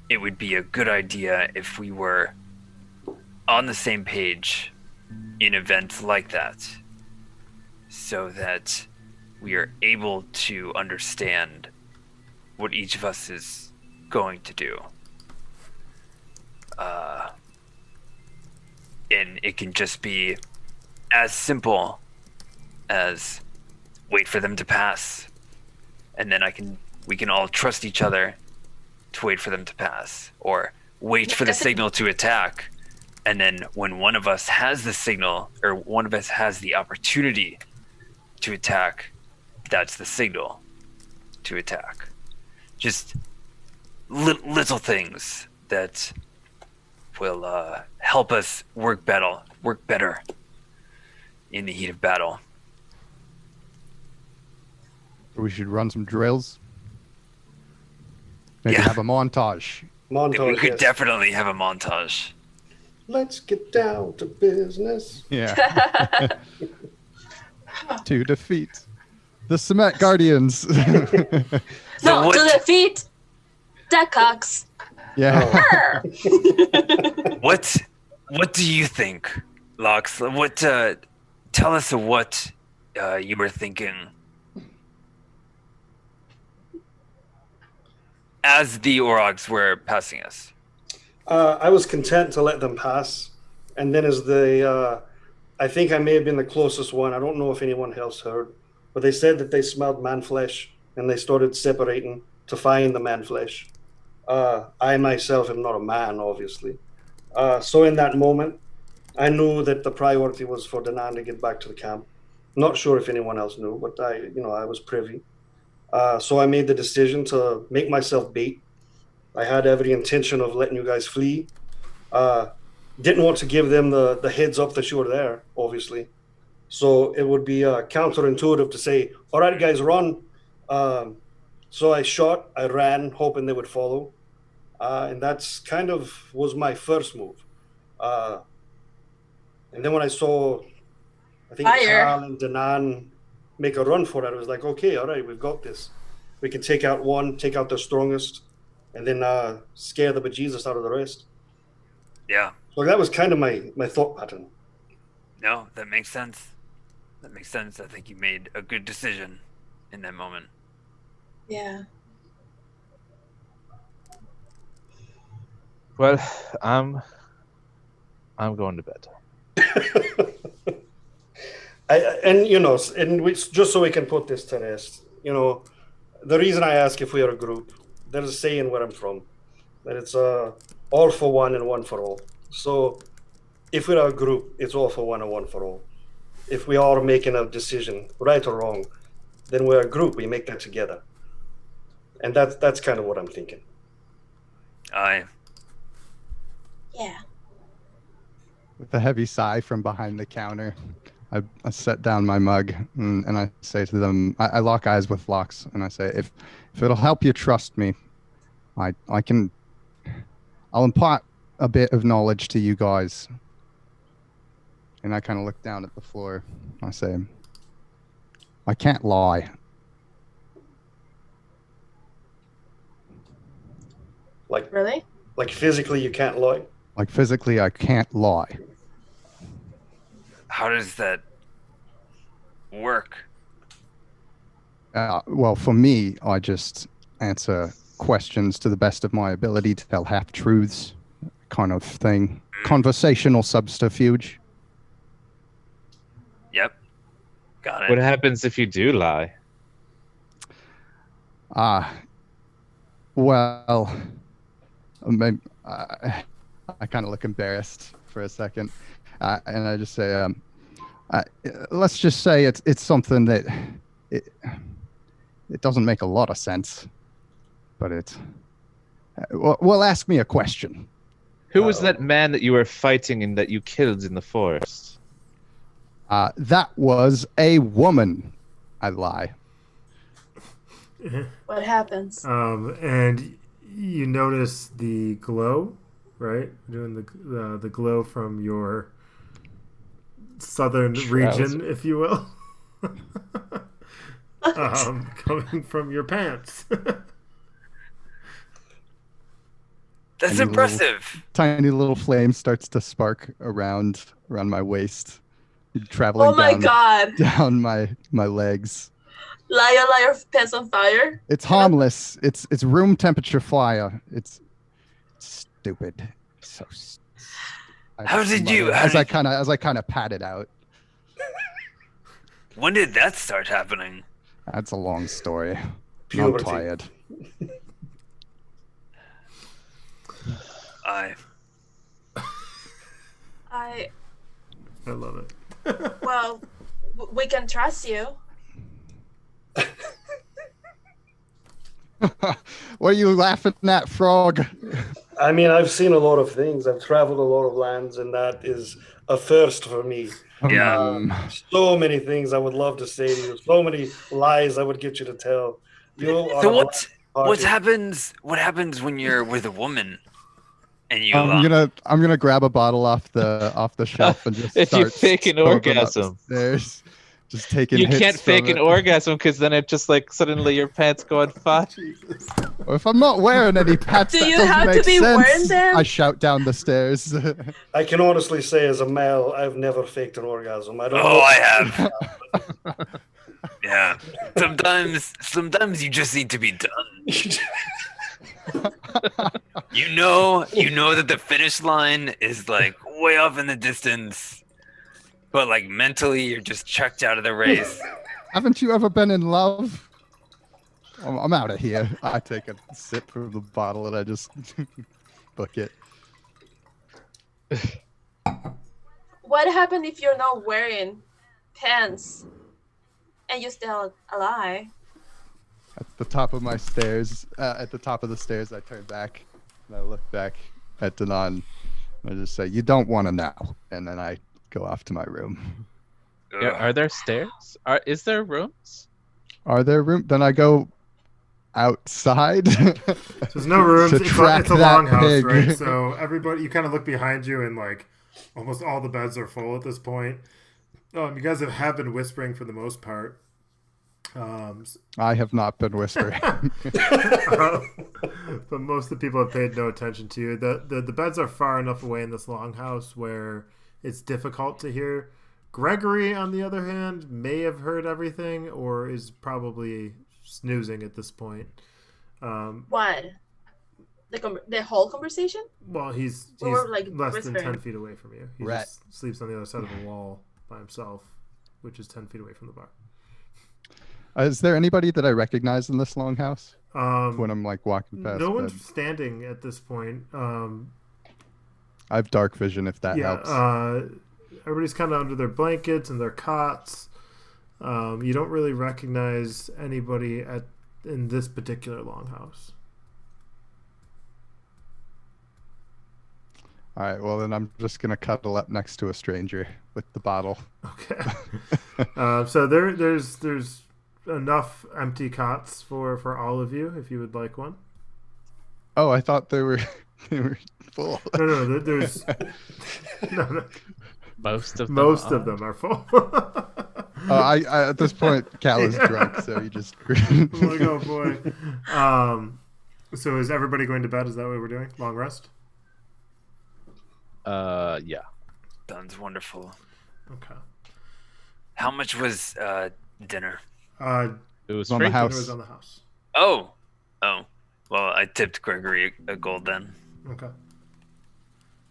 it would be a good idea if we were on the same page in events like that, so that we are able to understand what each of us is going to do. And it can just be as simple as wait for them to pass, and then we can all trust each other to wait for them to pass, or wait for the signal to attack, and then when one of us has the signal, or one of us has the opportunity to attack, that's the signal to attack. Just little things that will help us work better in the heat of battle. We should run some drills. Maybe Yeah. have a montage. Montage. We could yes. definitely have a montage. Let's get down to business. Yeah. To defeat the Cement Guardians. no, what- to defeat the cocks. Yeah. What do you think, Lox? What tell us what you were thinking as the Orogs were passing us. I was content to let them pass, and then as I think I may have been the closest one. I don't know if anyone else heard, but they said that they smelled man flesh, and they started separating to find the man flesh. I myself am not a man, obviously. So in that moment, I knew that the priority was for Danan to get back to the camp. Not sure if anyone else knew, but I was privy. So I made the decision to make myself bait. I had every intention of letting you guys flee. Didn't want to give them the heads up that you were there, obviously. So it would be counterintuitive to say, all right, guys, run. So I shot, I ran, hoping they would follow. And that's kind of was my first move. And then when I saw, I think Fire. Carl and Danan make a run for it, I was like, okay, all right, we've got this. We can take out one, take out the strongest, and then scare the bejesus out of the rest. Yeah. So that was kind of my thought pattern. No, that makes sense. That makes sense. I think you made a good decision in that moment. Yeah. Well, I'm going to bed. Just so we can put this to rest, the reason I ask if we are a group, there's a saying where I'm from, that it's all for one and one for all. So if we're a group, it's all for one and one for all. If we are making a decision, right or wrong, then we're a group. We make that together, and that's kind of what I'm thinking. Aye. Yeah. With a heavy sigh from behind the counter, I set down my mug and I say to them, I lock eyes with Lox and I say, if it'll help you trust me, I'll impart a bit of knowledge to you guys. And I kind of look down at the floor. I say, I can't lie. Like Really? physically, you can't lie. Like physically, I can't lie. How does that work? Well, for me, I just answer questions to the best of my ability to tell half-truths, kind of thing. Conversational subterfuge. Yep. Got it. What happens if you do lie? Well, maybe, I kind of look embarrassed for a second, and I just say, let's just say it's something that it doesn't make a lot of sense, but it's. Well, ask me a question. Who was that man that you were fighting and that you killed in the forest? That was a woman. I lie. What happens? And you notice the glow, right? Doing the glow from your southern region, if you will, coming from your pants. That's impressive. Tiny little flame starts to spark around my waist, traveling Oh my god! down my legs. Liar, pants on fire. It's harmless. It's room temperature fire. It's stupid. So. How did you? As I kind of pat it out. When did that start happening? That's a long story. Puberty. I'm tired. I love it. well, we can trust you. What are you laughing at, Frog? I mean, I've seen a lot of things. I've traveled a lot of lands, and that is a first for me. Yeah. So many things I would love to say to you. So many lies I would get you to tell. So what happens when you're with a woman and you? I'm gonna grab a bottle off the shelf and just if you start fake an stomping orgasm. upstairs, just taking. You hits can't from fake it. an orgasm because then it just like suddenly your pants go on fire. Or if I'm not wearing any pants, Do that you doesn't have to make be sense. wearing them? I shout down the stairs. I can honestly say, as a male, I've never faked an orgasm. I don't know. Oh, I have. Yeah. Sometimes you just need to be done. You know that the finish line is like way off in the distance, but like mentally you're just checked out of the race. Haven't you ever been in love? I'm out of here. I take a sip from the bottle and I just book it. What happened if you're not wearing pants and you're still alive? At the top of my stairs, at the top of the stairs, I turn back and I look back at Danon. I just say, "You don't want to know," and then I go off to my room. Yeah, are there stairs? Is there rooms? Are there room? Then I go outside. There's no rooms. To It's track a that longhouse, pig. right? So everybody, you kind of look behind you, and like almost all the beds are full at this point. You guys have been whispering for the most part. I have not been whispering. But most of the people have paid no attention to you. The beds are far enough away in this longhouse where it's difficult to hear. Gregory, on the other hand, may have heard everything or is probably snoozing at this point. What? The whole conversation? Well, he's Or, like, less whispering? than 10 feet away from you. He Right. just sleeps on the other side of the wall by himself, which is 10 feet away from the bar. Is there anybody that I recognize in this longhouse when Um, I'm like walking past? no one's bed? standing at this point. I have dark vision if that helps. Everybody's kind of under their blankets and their cots. You don't really recognize anybody in this particular longhouse. All right, well then I'm just gonna cuddle up next to a stranger with the bottle. Okay. So there's enough empty cots for all of you if you would like one. Oh, I thought they were full. No, there's no. Most of them are full. I at this point, Cal is drunk, so he just. I'm like, oh boy. So is everybody going to bed? Is that what we're doing? Long rest? Yeah. Sounds wonderful. Okay. How much was dinner? It was on the free. house. It was on the house. Oh. Well, I tipped Gregory a gold then. Okay.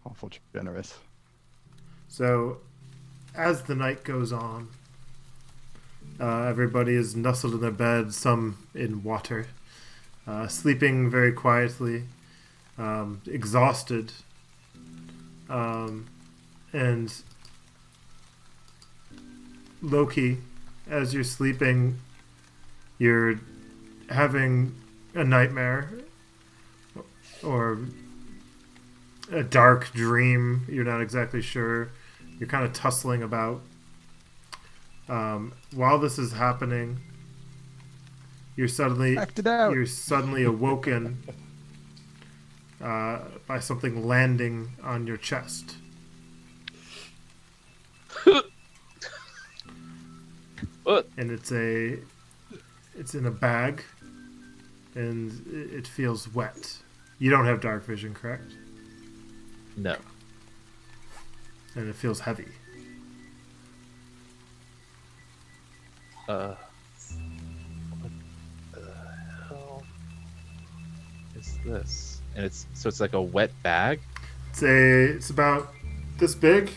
Awful generous. So, as the night goes on, everybody is nestled in their bed, some in water, sleeping very quietly, exhausted, and Loki, as you're sleeping, you're having a nightmare or a dark dream. You're not exactly sure. You're kind of tussling about. While this is happening, you're suddenly awoken by something landing on your chest. What? And it's in a bag, and it feels wet. You don't have dark vision, correct? No. And it feels heavy. What the hell is this? And it's like a wet bag? It's about this big,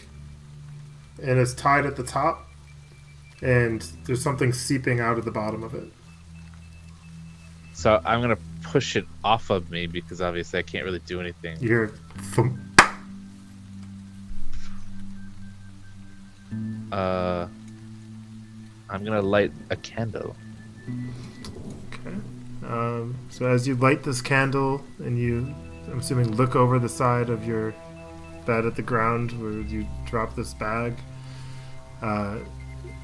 and it's tied at the top, and there's something seeping out of the bottom of it. So I'm gonna push it off of me because obviously I can't really do anything. You hear thump. I'm gonna light a candle. Okay. So as you light this candle and you, I'm assuming, look over the side of your bed at the ground where you drop this bag,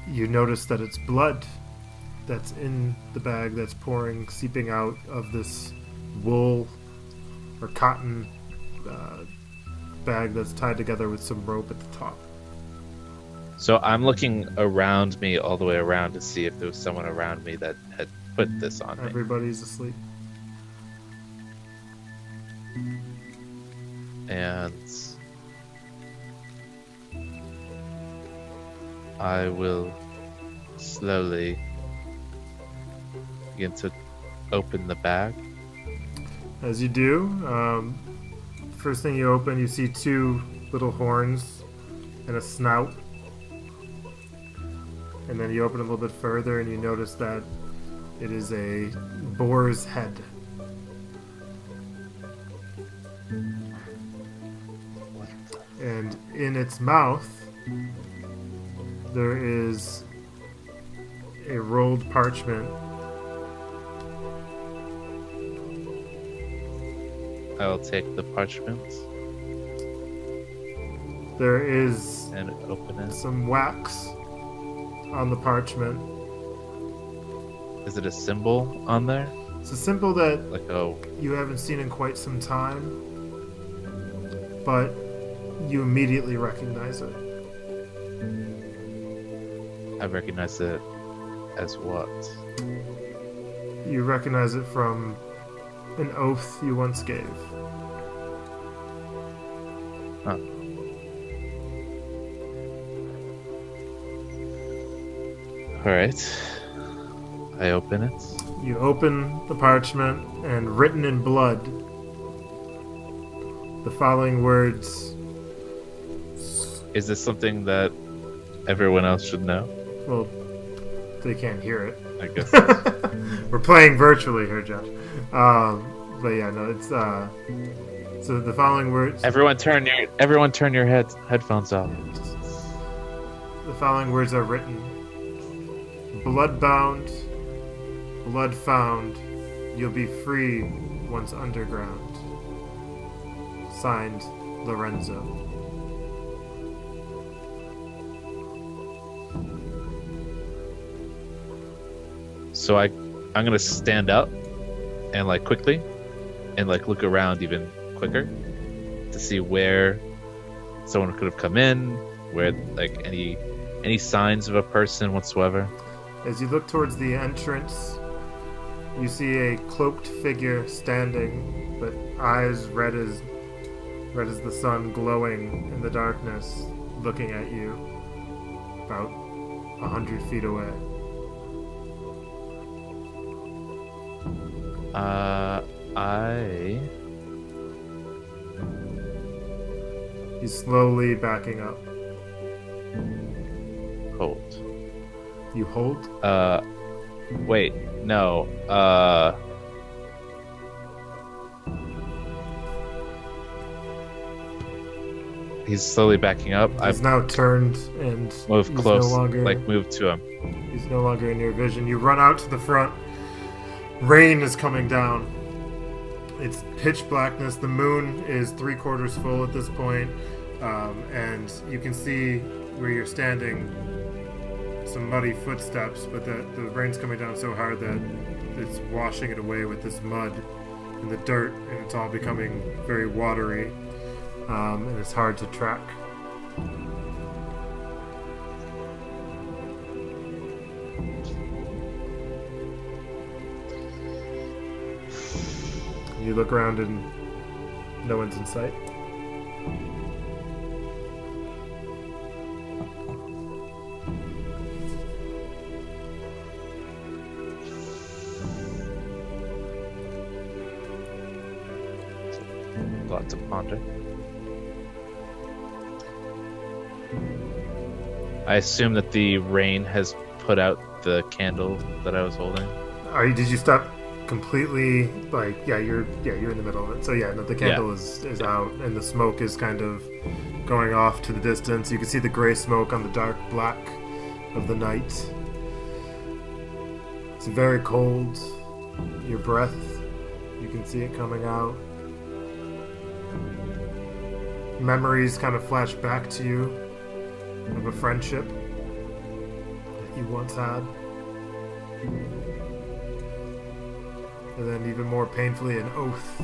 you notice that it's blood that's in the bag that's seeping out of this wool or cotton bag that's tied together with some rope at the top. So I'm looking around me all the way around to see if there was someone around me that had put this on me. Everybody's asleep. And I will slowly begin to open the bag. As you do, first thing you open, you see two little horns and a snout. And then you open a little bit further and you notice that it is a boar's head. And in its mouth, there is a rolled parchment. I will take the parchment There is and open it. some wax on the parchment. Is it a symbol on there? It's a symbol that Like a you haven't seen in quite some time, but you immediately recognize it. I recognize it as what? You recognize it from an oath you once gave. Huh. Alright. I open it. You open the parchment, and written in blood, the following words. Is this something that everyone else should know? Well, they can't hear it. I guess. We're playing virtually here, Josh. But yeah, no, it's So the following words. Everyone turn your headphones off. The following words are written. Bloodbound, blood found. You'll be free once underground. Signed, Lorenzo. So I'm gonna stand up and like quickly and like look around even quicker to see where someone could have come in, where like any signs of a person whatsoever. As you look towards the entrance, you see a cloaked figure standing, but eyes red as the sun, glowing in the darkness, looking at you about 100 feet away. He's slowly backing up. Hold. You hold? Wait, no. He's slowly backing up. He's now turned and Move he's close, no longer, like move to him. He's no longer in your vision. You run out to the front. Rain is coming down. It's pitch blackness. The moon is 3/4 full at this point, and you can see where you're standing some muddy footsteps, but the rain's coming down so hard that it's washing it away with this mud and the dirt, and it's all becoming very watery, and it's hard to track. You look around and no one's in sight. Lot to ponder. I assume that the rain has put out the candle that I was holding. Did you stop completely? Like, you're in the middle of it. So no, the candle is out, and the smoke is kind of going off to the distance. You can see the gray smoke on the dark black of the night. It's very cold. Your breath, you can see it coming out. Memories kind of flash back to you of a friendship that you once had. And then even more painfully, an oath.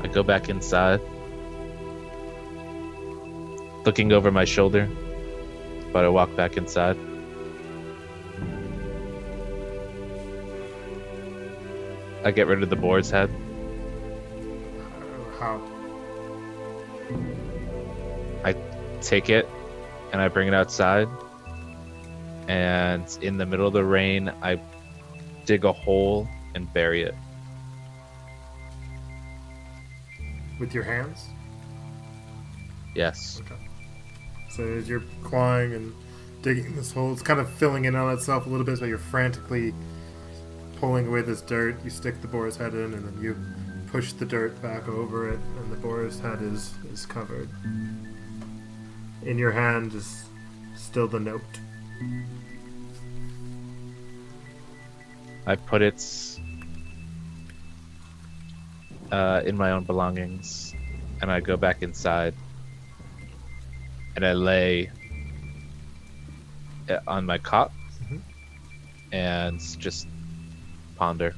I go back inside, looking over my shoulder, but I walk back inside. I get rid of the boar's head. How? I take it and I bring it outside, and in the middle of the rain, I dig a hole and bury it. With your hands? Yes. Okay. So as you're clawing and digging this hole, it's kind of filling in on itself a little bit, so you're frantically pulling away this dirt. You stick the boar's head in, and then you push the dirt back over it, and the boar's head is covered. In your hand is still the note. I put it in my own belongings, and I go back inside, and I lay on my cot and just ponder.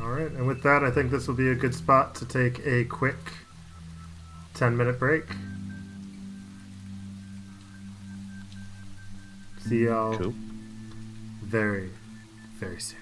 All right, and with that, I think this will be a good spot to take a quick 10-minute break. See y'all Cool. very, very soon.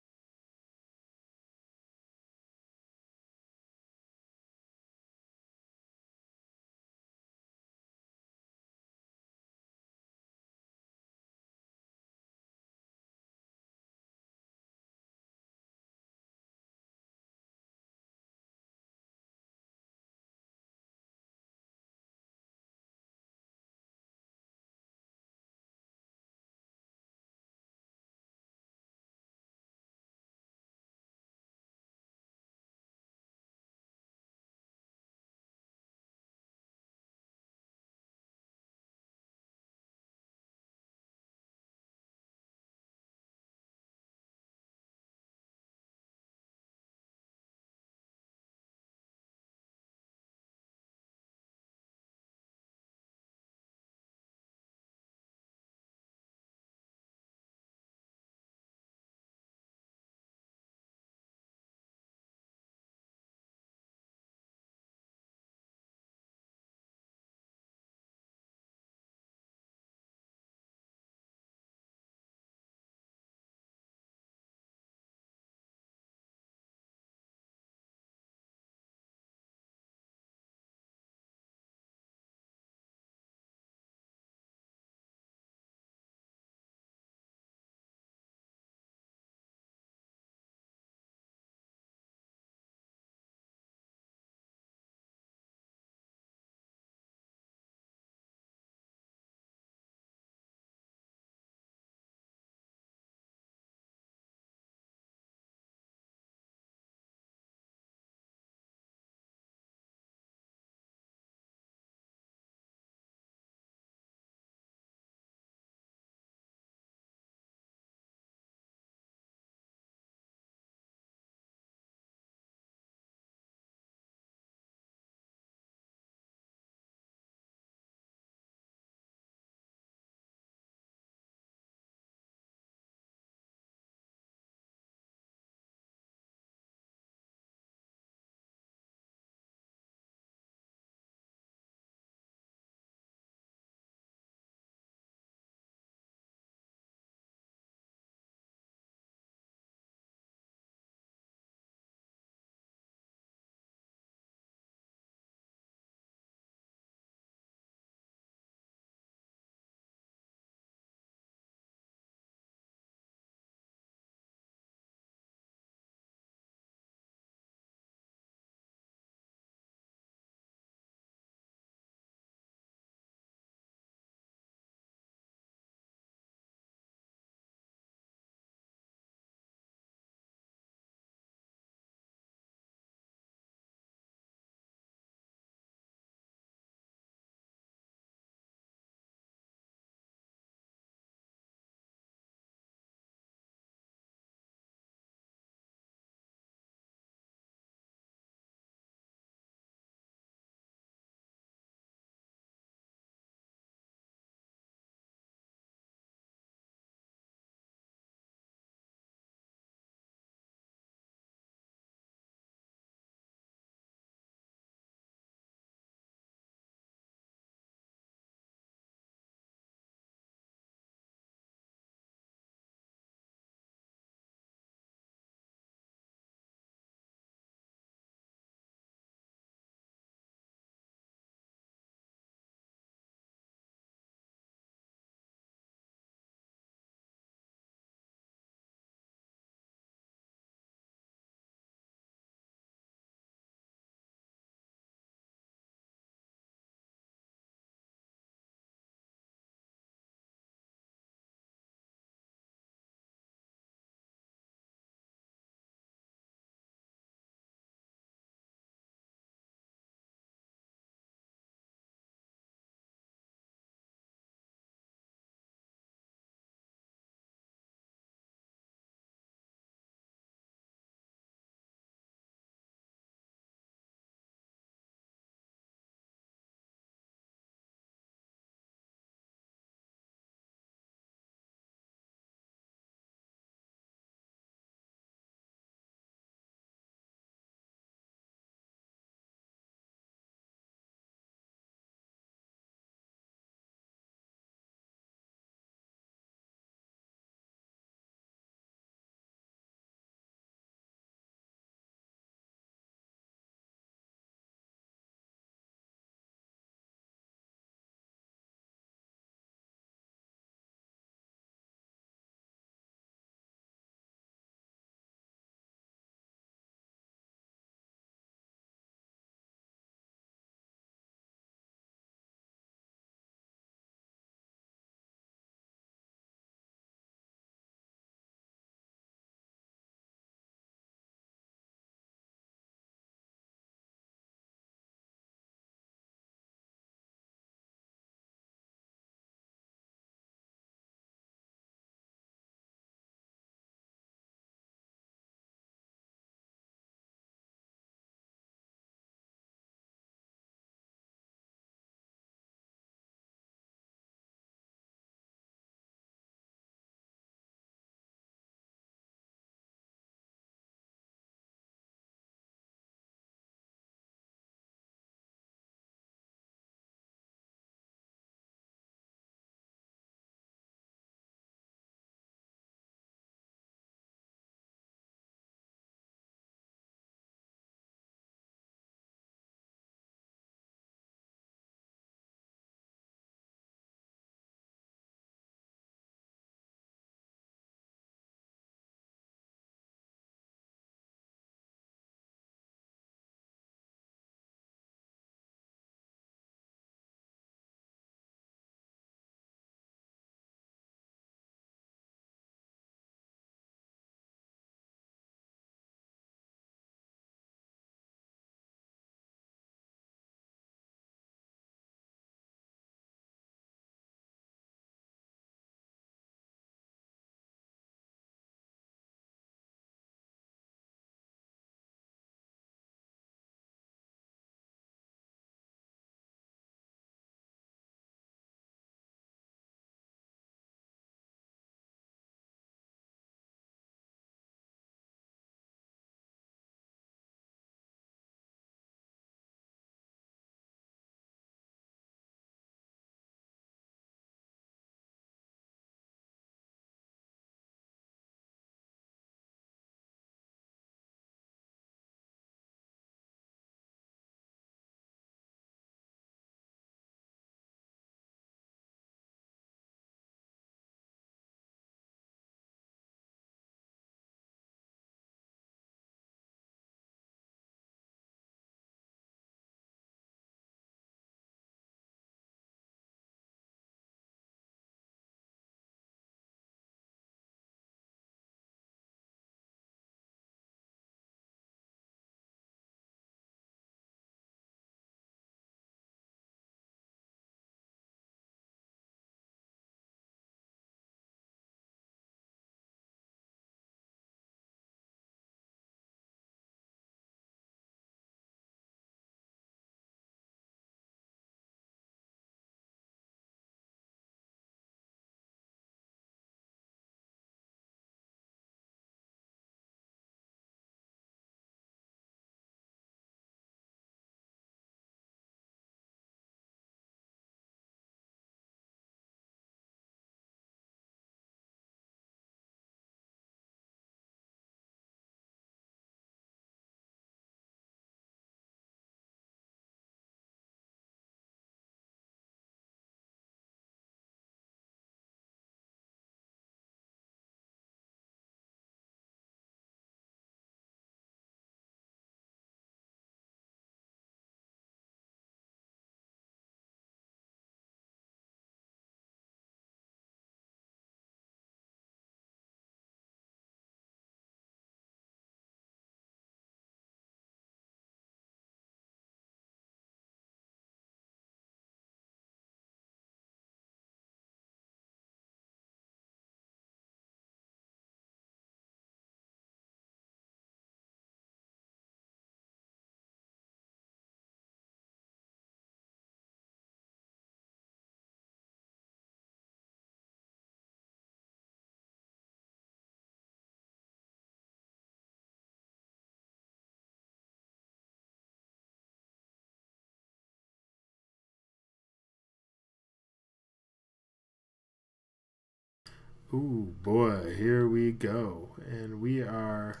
Ooh, boy, here we go. And we are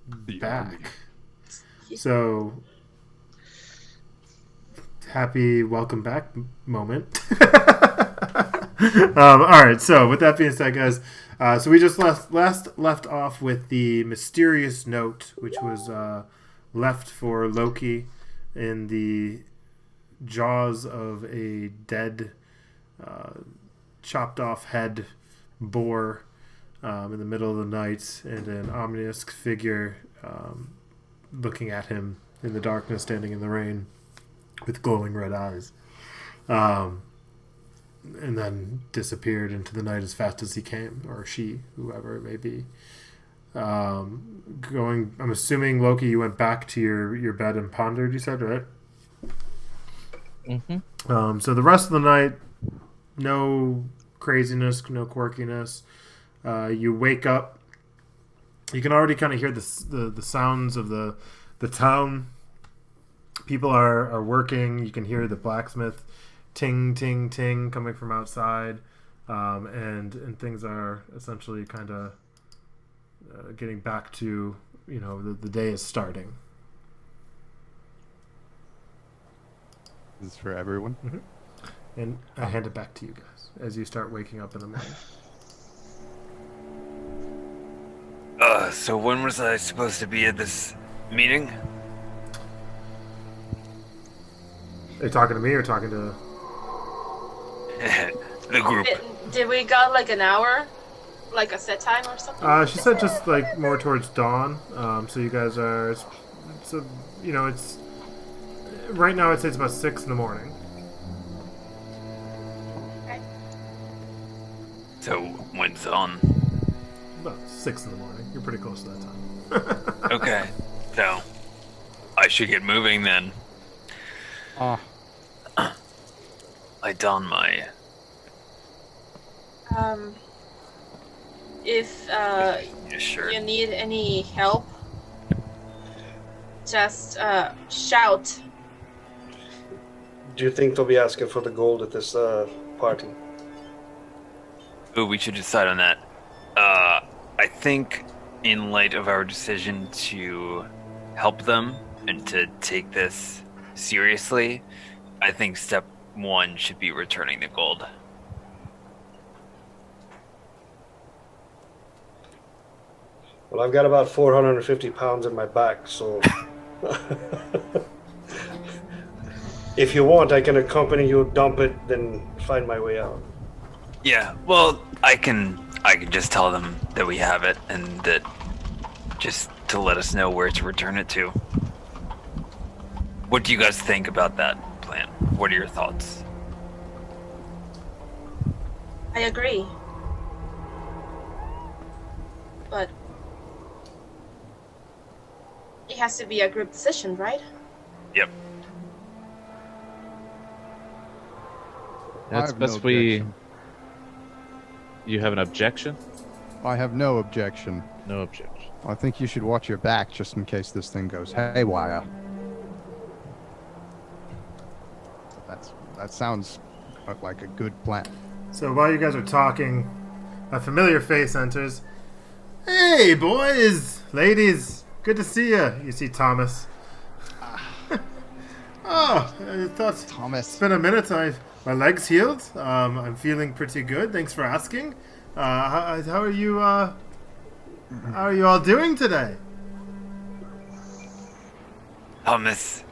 back. So, happy welcome back moment. All right, so with that being said, guys, so we just left off with the mysterious note, which was left for Loki in the jaws of a dead, chopped off head boar in the middle of the night, and an ominous figure looking at him in the darkness, standing in the rain with glowing red eyes. And then disappeared into the night as fast as he came, or she, whoever it may be. I'm assuming, Loki, you went back to your bed and pondered, you said, right? Mm-hmm. So the rest of the night, no craziness, no quirkiness. You wake up. You can already kind of hear the sounds of the town. People are working. You can hear the blacksmith ting, ting, ting coming from outside. And things are essentially kind of getting back to, the day is starting. This is for everyone. Mm-hmm. And I hand it back to you guys as you start waking up in the morning. So when was I supposed to be at this meeting? Are you talking to me or talking to... The group. Did we got like an hour? Like a set time or something? She said just like more towards dawn. So you guys are... So, it's... Right now I'd say it's about 6 in the morning. Okay. So when's on? About 6 in the morning. You're pretty close to that time. Okay. So I should get moving then. I don my... If shirt. you need any help, just shout. Do you think they'll be asking for the gold at this party? Ooh, we should decide on that. I think in light of our decision to help them and to take this seriously, I think step 1 should be returning the gold. Well, I've got about 450 pounds in my back, so if you want, I can accompany you, dump it, then find my way out. Yeah, well, I can just tell them that we have it and that just to let us know where to return it to. What do you guys think about that plan? What are your thoughts? I agree. But it has to be a group decision, right? Yep. That's best we... You have an objection? I have no objection. No objection. I think you should watch your back just in case this thing goes haywire. That sounds like a good plan. So while you guys are talking, a familiar face enters. Hey, boys, ladies, good to see you. You see Thomas. Oh, I thought Thomas. it's been a minute. My leg's healed. I'm feeling pretty good. Thanks for asking. How are you? How are you all doing today? Thomas,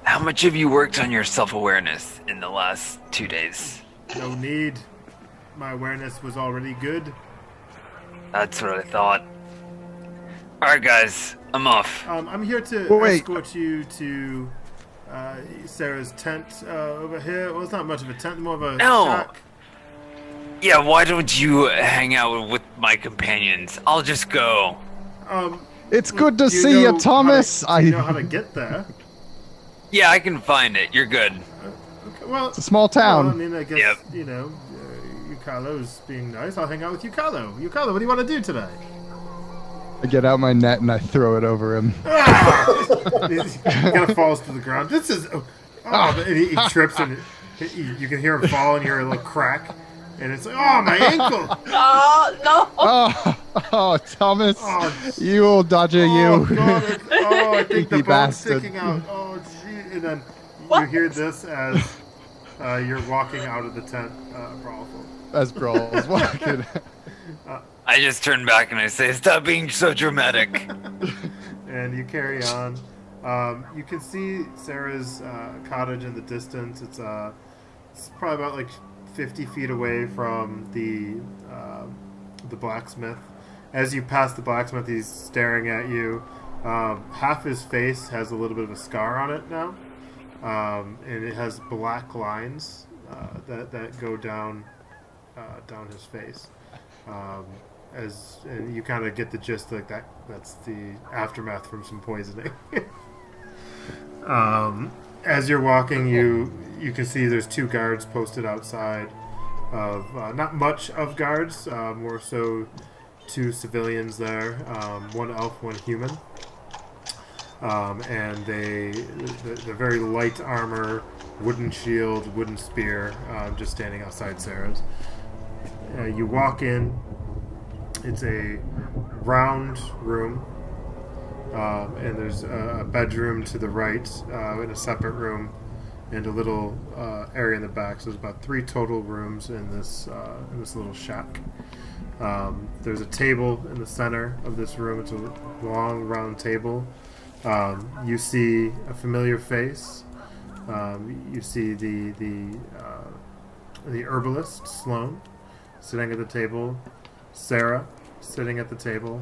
how much have you worked on your self-awareness in the last 2 days? No need. My awareness was already good. That's what I thought. Alright guys, I'm off. I'm here to Wait. escort you to Sarah's tent over here. Well, it's not much of a tent, more of a No. shack. Yeah, why don't you hang out with my companions? I'll just go. It's good to Do see know you, how Thomas. to- do you know how to get there? Yeah, I can find it. You're good. Okay, well, It's a small well, I town. mean, I guess, Yep. U-Calo's being nice. I'll hang out with U-Calo. U-Calo, what do you want to do today? I get out my net and I throw it over him. He kind of falls to the ground. This is... and he trips and you can hear him fall and you hear a little crack. And it's like, oh, my ankle! Oh no! Oh, Thomas, Oh, you old dodger, oh, you. God, I think the Cheeky bone's bastard. sticking out. Oh, gee. And then you What? hear this as you're walking out of the tent, Brothel. As Brawl's walking. I just turn back and I say, "Stop being so dramatic." And you carry on. You can see Sarah's cottage in the distance. It's probably about like 50 feet away from the blacksmith. As you pass the blacksmith, he's staring at you. Half his face has a little bit of a scar on it now, and it has black lines that go down his face. And you kind of get the gist, like that's the aftermath from some poisoning. As you're walking, you can see there's 2 guards posted outside of not much of guards, more so 2 civilians there, 1 elf, 1 human, and they're very light armor, wooden shield, wooden spear, just standing outside Sarah's. You walk in. It's a round room, and there's a bedroom to the right, and a separate room, and a little area in the back. So there's about 3 total rooms in this little shack. There's a table in the center of this room. It's a long, round table. You see a familiar face. You see the herbalist Sloan sitting at the table. Sara sitting at the table,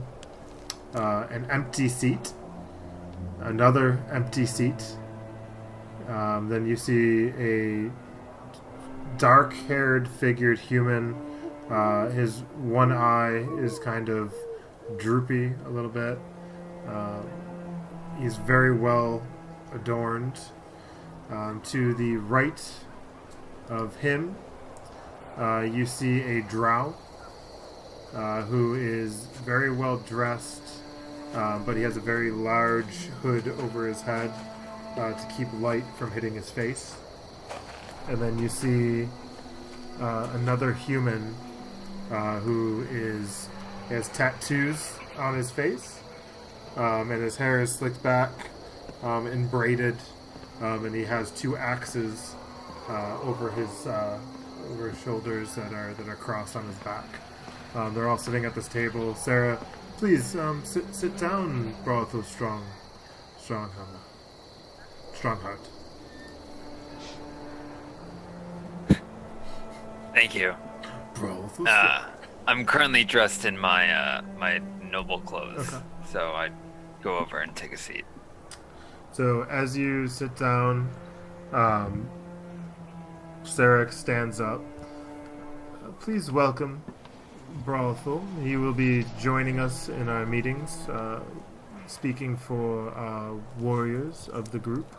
an empty seat, another empty seat. Then you see a dark-haired, figured human. His one eye is kind of droopy a little bit. He's very well adorned. To the right of him, you see a drow. Who is very well dressed, but he has a very large hood over his head to keep light from hitting his face. And then you see another human who has tattoos on his face, and his hair is slicked back and braided, and he has 2 axes over his shoulders that are crossed on his back. They're all sitting at this table. Sara, please sit down, Brothel Strong heart. Thank you. Brothel. I'm currently dressed in my my noble clothes, Okay. so I go over and take a seat. So as you sit down, Sara stands up. Please welcome Brothel. He will be joining us in our meetings, speaking for warriors of the group.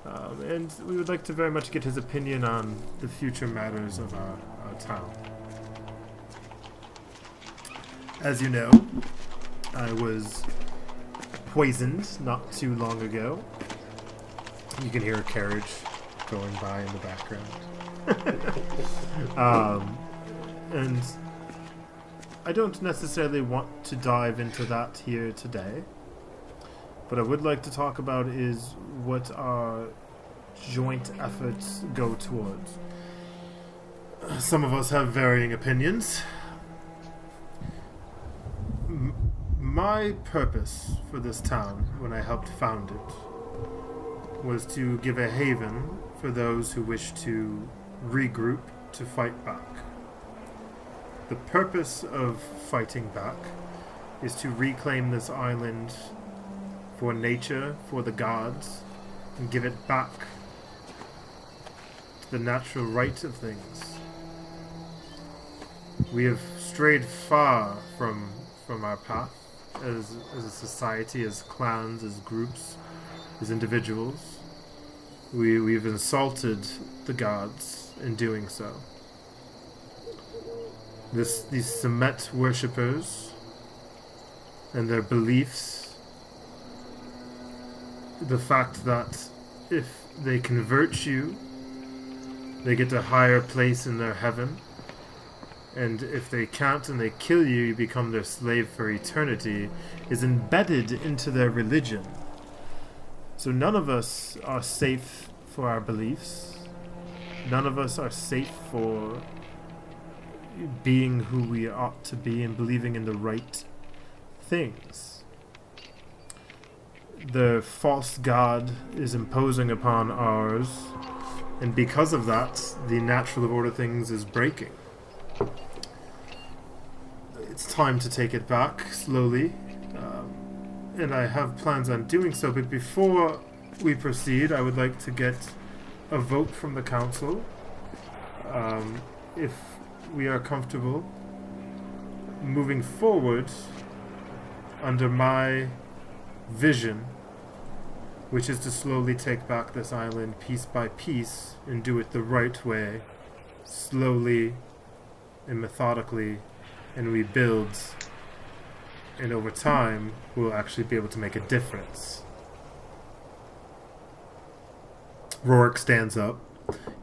And we would like to very much get his opinion on the future matters of our town. As you know, I was poisoned not too long ago. You can hear a carriage going by in the background. And I don't necessarily want to dive into that here today. What I would like to talk about is what our joint efforts go towards. Some of us have varying opinions. My purpose for this town, when I helped found it, was to give a haven for those who wish to regroup to fight back. The purpose of fighting back is to reclaim this island for nature, for the gods, and give it back to the natural right of things. We have strayed far from our path as a society, as clans, as groups, as individuals. We've insulted the gods in doing so. These Semet worshippers and their beliefs, the fact that if they convert you, they get a higher place in their heaven, and if they can't and they kill you, you become their slave for eternity, is embedded into their religion. So none of us are safe for our beliefs. None of us are safe for being who we ought to be and believing in the right things. The false god is imposing upon ours, and because of that, the natural order of things is breaking. It's time to take it back slowly, and I have plans on doing so, but before we proceed, I would like to get a vote from the council. If we are comfortable moving forward under my vision, which is to slowly take back this island piece by piece and do it the right way, slowly and methodically, and rebuild, and over time we'll actually be able to make a difference. Rourke stands up.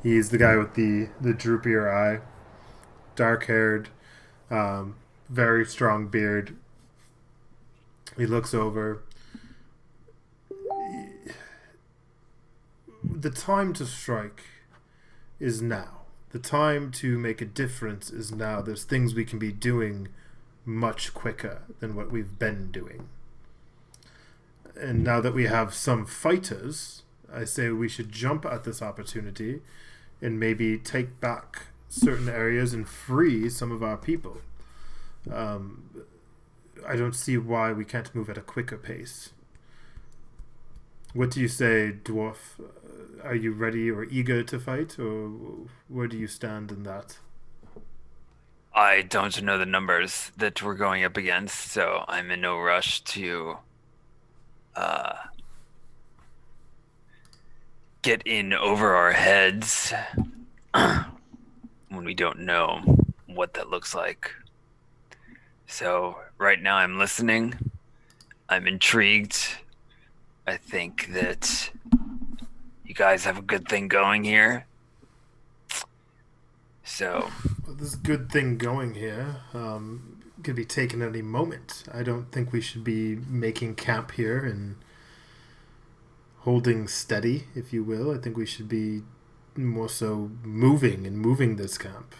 He's the guy with the droopier eye, dark-haired, very strong beard. He looks over. The time to strike is now. The time to make a difference is now. There's things we can be doing much quicker than what we've been doing. And now that we have some fighters, I say we should jump at this opportunity and maybe take back certain areas and free some of our people. I don't see why we can't move at a quicker pace. What do you say, dwarf? Are you ready or eager to fight, or where do you stand in that? I don't know the numbers that we're going up against, so I'm in no rush to get in over our heads when we don't know what that looks like. So right now I'm listening. I'm intrigued. I think that you guys have a good thing going here. So this good thing going here could be taken at any moment. I don't think we should be making camp here and holding steady, if you will. I think we should be more so moving this camp.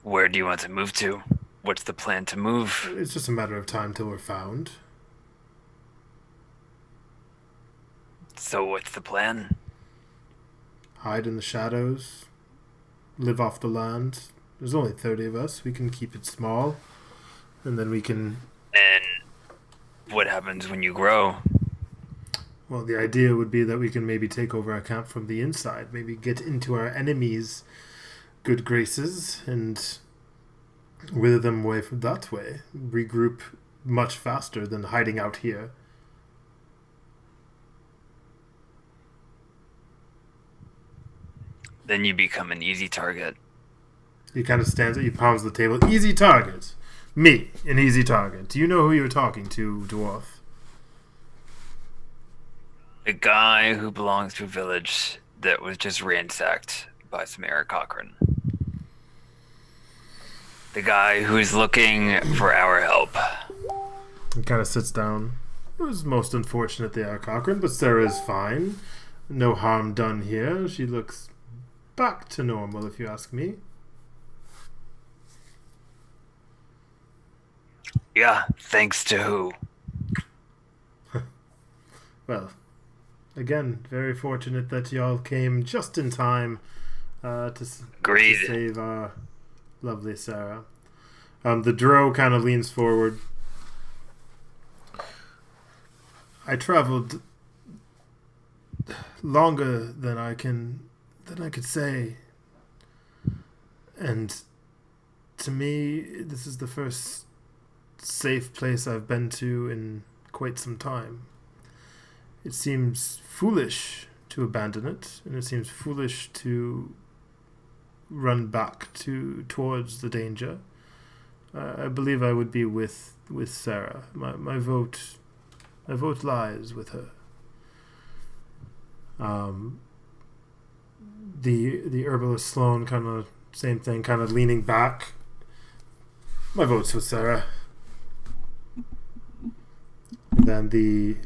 Where do you want to move to? What's the plan to move? It's just a matter of time till we're found. So what's the plan? Hide in the shadows. Live off the land. There's only 30 of us. We can keep it small. And then we can... And what happens when you grow? Well, the idea would be that we can maybe take over our camp from the inside. Maybe get into our enemies' good graces and wither them away from that way. Regroup much faster than hiding out here. Then you become an easy target. He kind of stands up, he pounds the table. Easy target. Me, an easy target. Do you know who you're talking to, dwarf? The guy who belongs to a village that was just ransacked by some Eric Cochran. The guy who's looking for our help. He kind of sits down. It was most unfortunate they are Cochran, but Sara is fine. No harm done here. She looks back to normal, if you ask me. Yeah, thanks to who? Well, again, very fortunate that y'all came just in time to save our lovely Sara. The drow kind of leans forward. I traveled longer than I could say, and to me, this is the first safe place I've been to in quite some time. It seems foolish to abandon it, and it seems foolish to run back towards the danger. I believe I would be with Sara. My vote lies with her. The herbalist Sloan kind of same thing, kind of leaning back, My vote's with Sara. And then the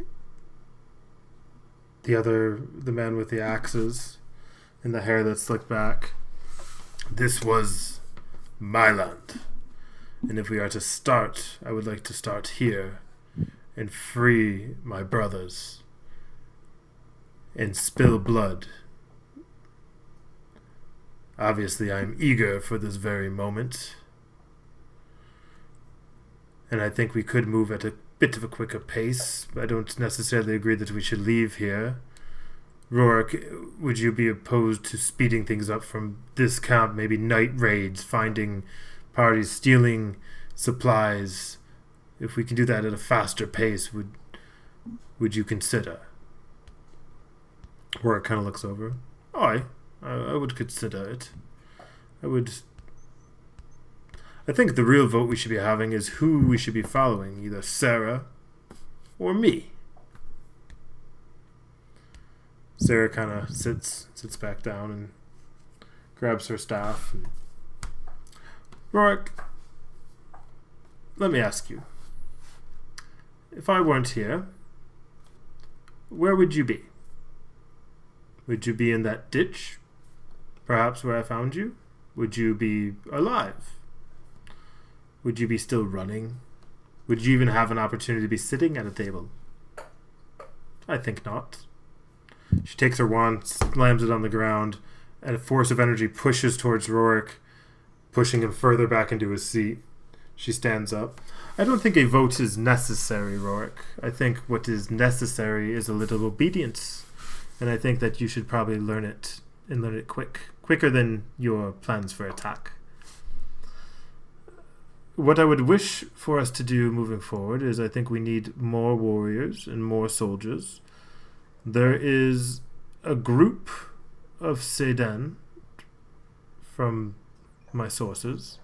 man with the axes and the hair that's slicked back. This was my land. And if we are to start, I would like to start here and free my brothers and spill blood. Obviously, I'm eager for this very moment. And I think we could move at a bit of a quicker pace. I don't necessarily agree that we should leave here. Rorik, would you be opposed to speeding things up from this camp? Maybe night raids, finding parties, stealing supplies. If we can do that at a faster pace, would you consider? Rorik kind of looks over. I would consider it. I think the real vote we should be having is who we should be following, either Sara or me. Sara kind of sits back down and grabs her staff. Rorik, let me ask you. If I weren't here, where would you be? Would you be in that ditch? Perhaps where I found you? Would you be alive? Would you be still running? Would you even have an opportunity to be sitting at a table? I think not. She takes her wand, slams it on the ground, and a force of energy pushes towards Rorik, pushing him further back into his seat. She stands up. I don't think a vote is necessary, Rorik. I think what is necessary is a little obedience. And I think that you should probably learn it, and learn it quicker than your plans for attack. What I would wish for us to do moving forward is I think we need more warriors and more soldiers. There is a group of Sedan, from my sources,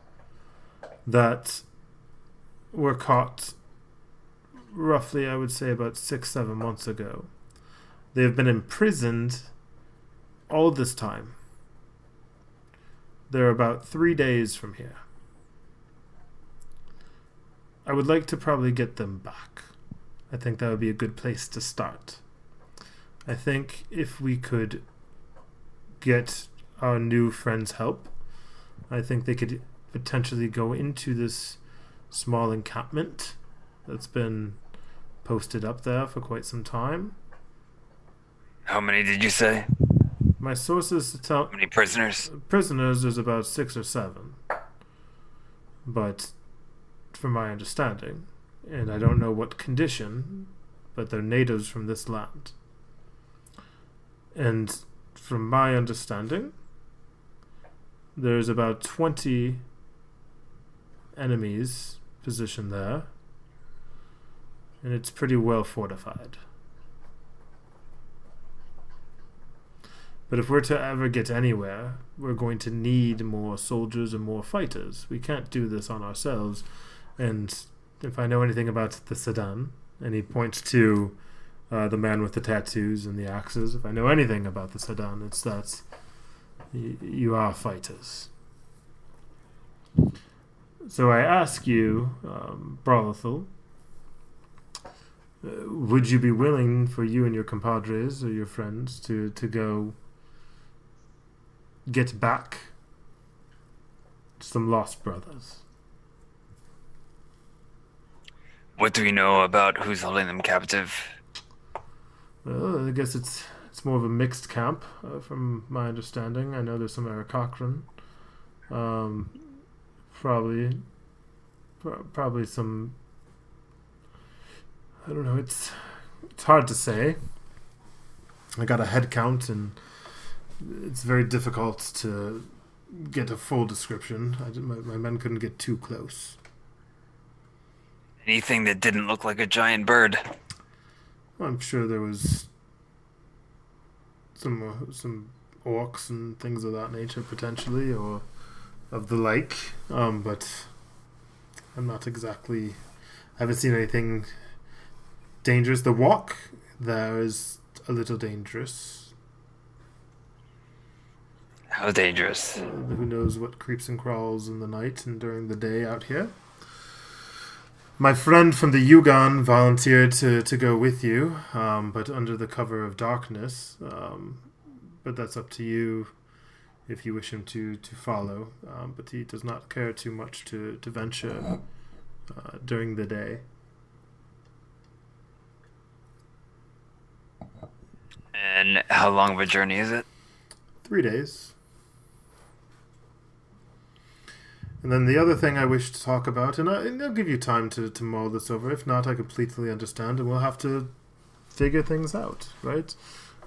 that were caught roughly, I would say, about 6-7 months ago. They have been imprisoned all this time. They're about 3 days from here. I would like to probably get them back. I think that would be a good place to start. I think if we could get our new friends' help, I think they could potentially go into this small encampment that's been posted up there for quite some time. How many did you say? My sources tell... How many prisoners? Prisoners, there's about 6 or 7. But from my understanding, and I don't know what condition, but they're natives from this land. And from my understanding, there's about 20 enemies positioned there, and it's pretty well fortified. But if we're to ever get anywhere, we're going to need more soldiers and more fighters. We can't do this on ourselves. And if I know anything about the Sedan, and he points to the man with the tattoos and the axes, if I know anything about the Sedan, it's that you are fighters. So I ask you, Brolithal, would you be willing for you and your compadres or your friends to go get back some lost brothers? What do we know about who's holding them captive? Well, I guess it's more of a mixed camp, from my understanding. I know there's some Aarakocran. Probably some... I don't know, it's hard to say. I got a head count, and it's very difficult to get a full description. My men couldn't get too close. Anything that didn't look like a giant bird? I'm sure there was some orcs and things of that nature, potentially, or of the like. But I'm not exactly... I haven't seen anything dangerous. The walk there is a little dangerous. How dangerous? Who knows what creeps and crawls in the night and during the day out here. My friend from the Yugon volunteered to go with you, but under the cover of darkness. But that's up to you if you wish him to follow. But he does not care too much to venture during the day. And how long of a journey is it? 3 days. And then the other thing I wish to talk about, and I'll give you time to mull this over. If not, I completely understand, and we'll have to figure things out, right?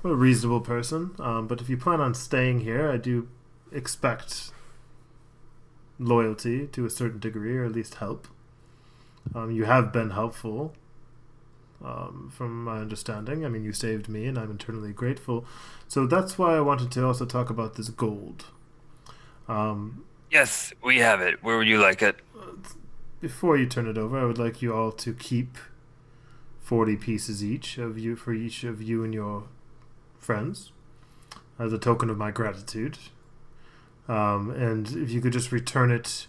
I'm a reasonable person, but if you plan on staying here, I do expect loyalty to a certain degree, or at least help. You have been helpful, from my understanding. I mean, you saved me, and I'm eternally grateful. So that's why I wanted to also talk about this gold. Yes, we have it. Where would you like it? Before you turn it over, I would like you all to keep 40 pieces each of you for each of you and your friends as a token of my gratitude. And if you could just return it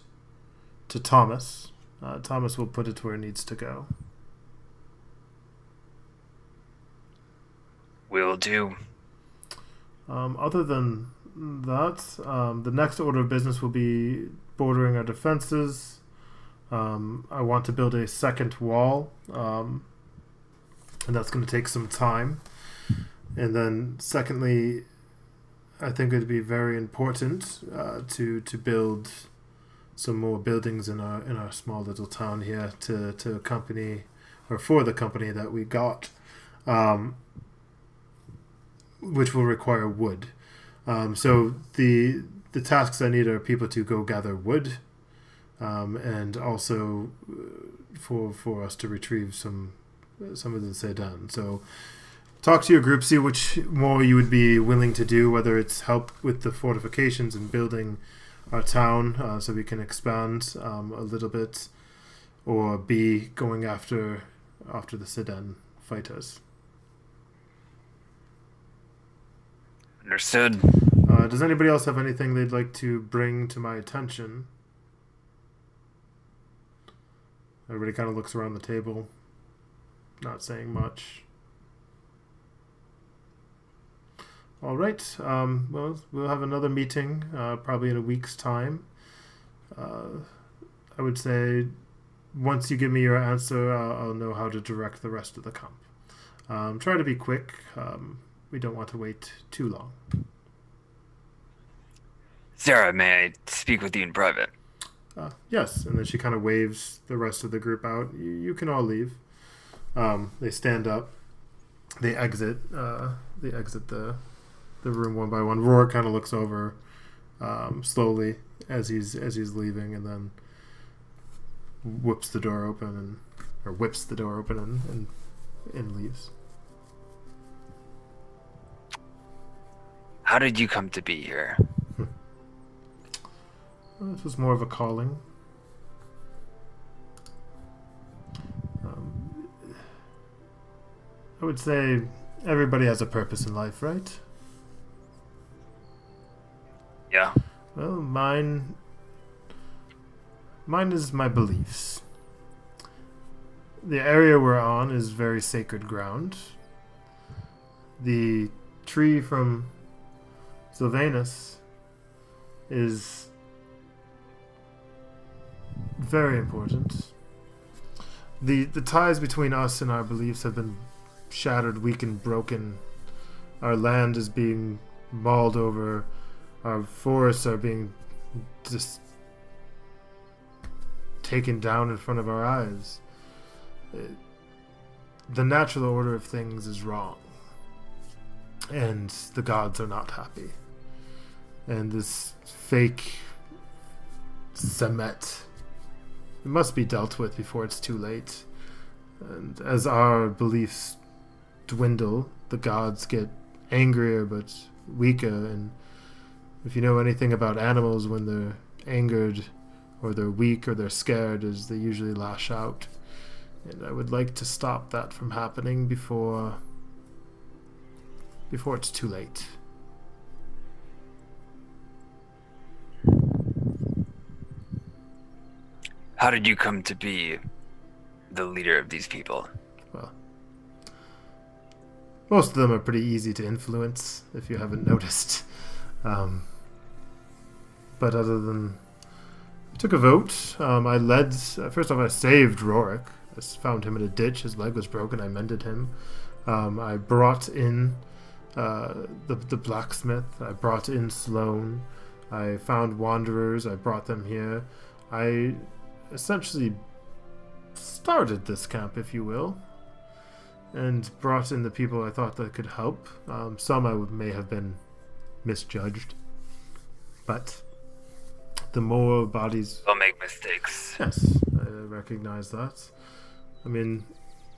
to Thomas, Thomas will put it where it needs to go. Will do. Other than that, the next order of business will be bordering our defenses. I want to build a second wall, and that's going to take some time. And then, secondly, I think it'd be very important to build some more buildings in our small little town here to accompany, or for the company that we got, which will require wood. So the tasks I need are people to go gather wood, and also for us to retrieve some of the sedan. So talk to your group, see which more you would be willing to do, whether it's help with the fortifications and building our town so we can expand a little bit, or B, going after the sedan fighters. Understood. Does anybody else have anything they'd like to bring to my attention? Everybody kind of looks around the table, not saying much. All right. Well, we'll have another meeting probably in a week's time. I would say once you give me your answer, I'll know how to direct the rest of the camp. Try to be quick. We don't want to wait too long. Sara, may I speak with you in private? Yes, and then she kind of waves the rest of the group out. You can all leave. They stand up. They exit. They exit the room one by one. Roar kind of looks over slowly as he's leaving, and then whips the door open and leaves. How did you come to be here? Well, this was more of a calling. I would say everybody has a purpose in life, right? Yeah. Well, mine is my beliefs. The area we're on is very sacred ground. The tree from Sylvanus is very important. The ties between us and our beliefs have been shattered, weakened, broken. Our land is being mauled over. Our forests are being just taken down in front of our eyes. The natural order of things is wrong. And the gods are not happy. And this fake Semet, it must be dealt with before it's too late. And as our beliefs dwindle, the gods get angrier but weaker. And if you know anything about animals, when they're angered or they're weak or they're scared, is they usually lash out. And I would like to stop that from happening before it's too late. How did you come to be the leader of these people? Well, most of them are pretty easy to influence, if you haven't noticed. But other than... I took a vote. I led... First off, I saved Rorik. I found him in a ditch. His leg was broken. I mended him. I brought in the blacksmith. I brought in Sloane. I found wanderers. I brought them here. I essentially started this camp, if you will, and brought in the people I thought that could help. Some I may have been misjudged, but the more bodies... I'll make mistakes. Yes, I recognize that. I mean,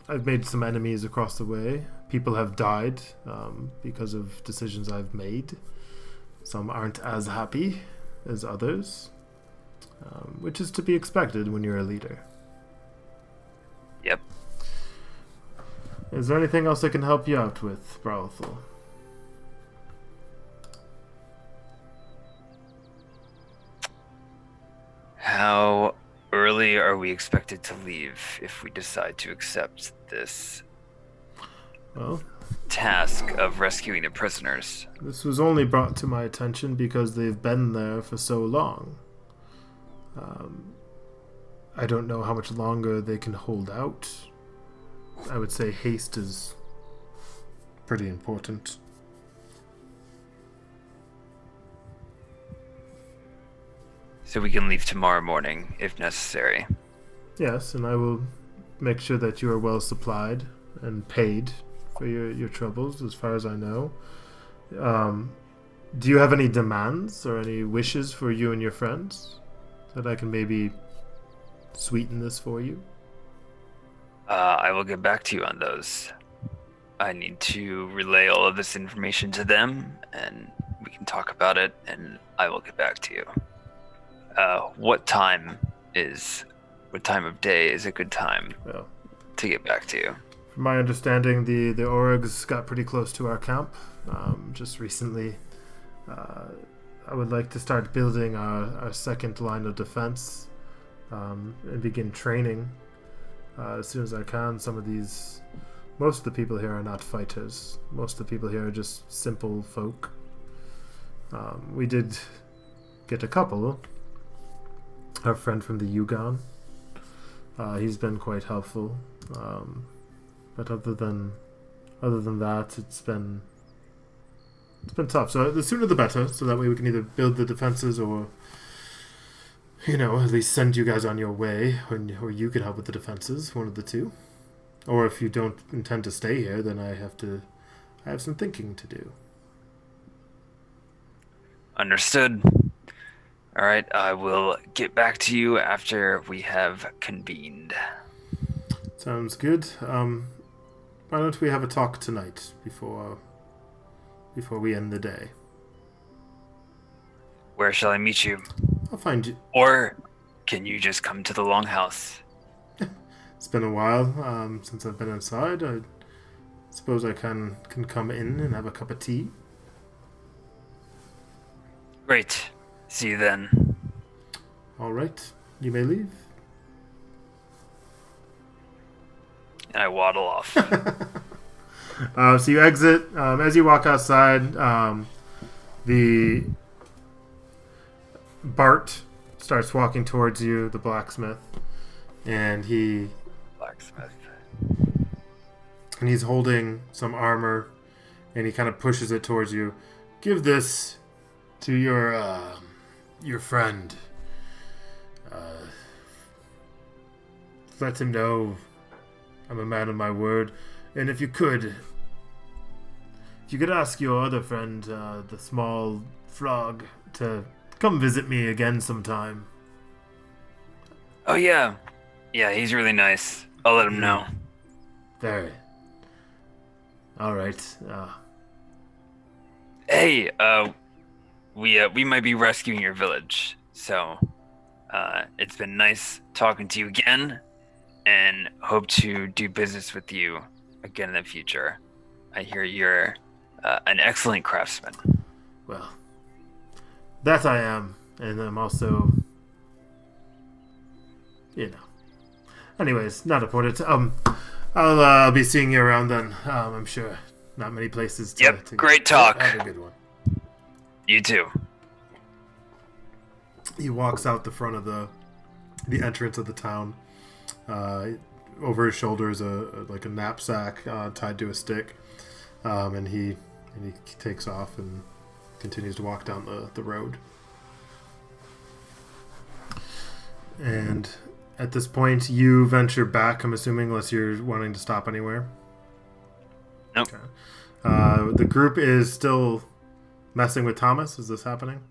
I've made some enemies across the way. People have died because of decisions I've made. Some aren't as happy as others, which is to be expected when you're a leader. Yep. Is there anything else I can help you out with, Browthel? How early are we expected to leave if we decide to accept this Well, task of rescuing the prisoners? this was only brought to my attention because they've been there for so long. I don't know how much longer they can hold out. I would say haste is pretty important. So we can leave tomorrow morning if necessary. Yes, and I will make sure that you are well supplied and paid for your troubles, as far as I know. Do you have any demands or any wishes for you and your friends that I can maybe sweeten this for you? I will get back to you on those. I need to relay all of this information to them, and we can talk about it, and I will get back to you. What time of day is a good time Well, to get back to you? from my understanding, the Orogs got pretty close to our camp just recently. I would like to start building our second line of defense and begin training as soon as I can. Most of the people here are not fighters. Most of the people here are just simple folk. We did get a couple. Our friend from the Yugon. He's been quite helpful. But other than that, it's been tough. So the sooner the better, so that way we can either build the defenses or, at least send you guys on your way, or you can help with the defenses, one of the two. Or if you don't intend to stay here, then I have some thinking to do. Understood. All right, I will get back to you after we have convened. Sounds good. Why don't we have a talk tonight before we end the day? Where shall I meet you? I'll find you. Or can you just come to the Longhouse? It's been a while since I've been inside. I suppose I can come in and have a cup of tea. Great. See you then. All right, you may leave. And I waddle off. So you exit. As you walk outside, the Bart starts walking towards you, the blacksmith, and he's holding some armor, and he kind of pushes it towards you. Give this to your friend. Let him know I'm a man of my word. And if you could ask your other friend, the small frog, to come visit me again sometime. Oh, yeah. Yeah, he's really nice. I'll let him know. Very. All right. Hey, we might be rescuing your village, so it's been nice talking to you again, and hope to do business with you again in the future. I hear you're an excellent craftsman. Well, that I am, and I'm also, Anyways, not important. I'll be seeing you around then. I'm sure not many places to... Yep, great talk. Have a good one. You too. He walks out the front of the entrance of the town. Over his shoulder is a knapsack tied to a stick, and he takes off and continues to walk down the road. And at this point, you venture back. I'm assuming, unless you're wanting to stop anywhere. Nope. Okay. The group is still messing with Thomas. Is this happening?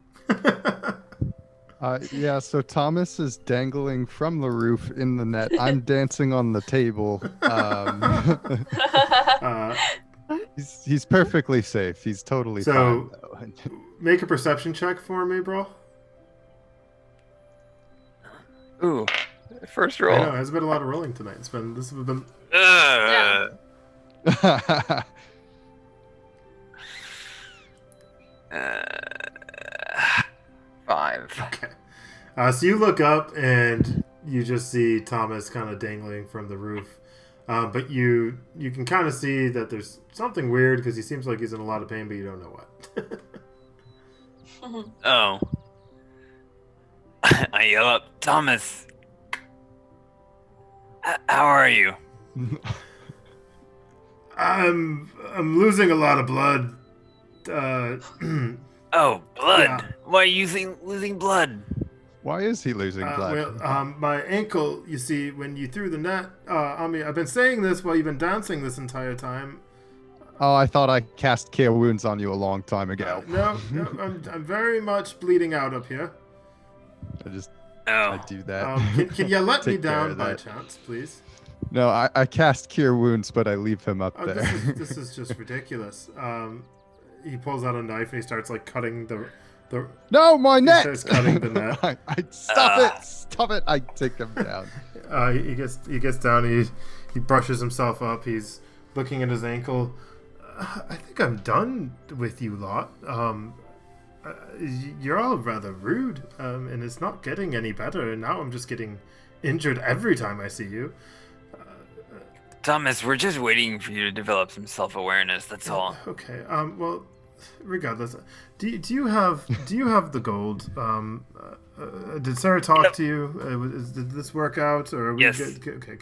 Yeah, so Thomas is dangling from the roof in the net. I'm dancing on the table. He's perfectly safe. He's totally fine. Though. Make a perception check for me, bro. Ooh, first roll. I know, it has been a lot of rolling tonight. This has been. Yeah. 5. Okay. So you look up and you just see Thomas kind of dangling from the roof. But you can kind of see that there's something weird because he seems like he's in a lot of pain, but you don't know what. Oh. I yell up, Thomas. How are you? I'm losing a lot of blood. Oh, blood. Yeah. Why are you losing blood? Why is he losing blood? My ankle, you see, when you threw the net on me, I've been saying this while you've been dancing this entire time. Oh, I thought I cast Cure Wounds on you a long time ago. No, I'm very much bleeding out up here. I do that. Can you let me Take care down of by that. chance, please? No, I cast Cure Wounds, but I leave him up there. This is just ridiculous. He pulls out a knife and he starts cutting the No, my he net! starts cutting the net. Stop it! I take him down. He gets down. He brushes himself up. He's looking at his ankle. I think I'm done with you lot. You're all rather rude, and it's not getting any better. And now I'm just getting injured every time I see you. Thomas, we're just waiting for you to develop some self-awareness. That's all. Okay. Well, regardless, do you have the gold? Did Sara talk to you? Did this work out, or are we Yes. good? Okay.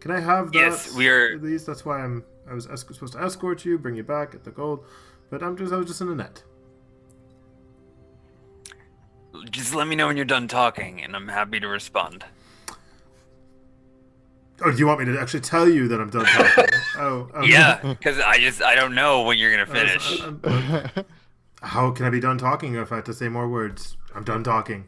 Can I have that? Yes, we are. At least that's why I was supposed to escort you, bring you back, get the gold, but I was just in a net. Just let me know when you're done talking, and I'm happy to respond. Oh, do you want me to actually tell you that I'm done talking? Okay. Yeah, because I don't know when you're gonna finish. How can I be done talking if I have to say more words? I'm done talking.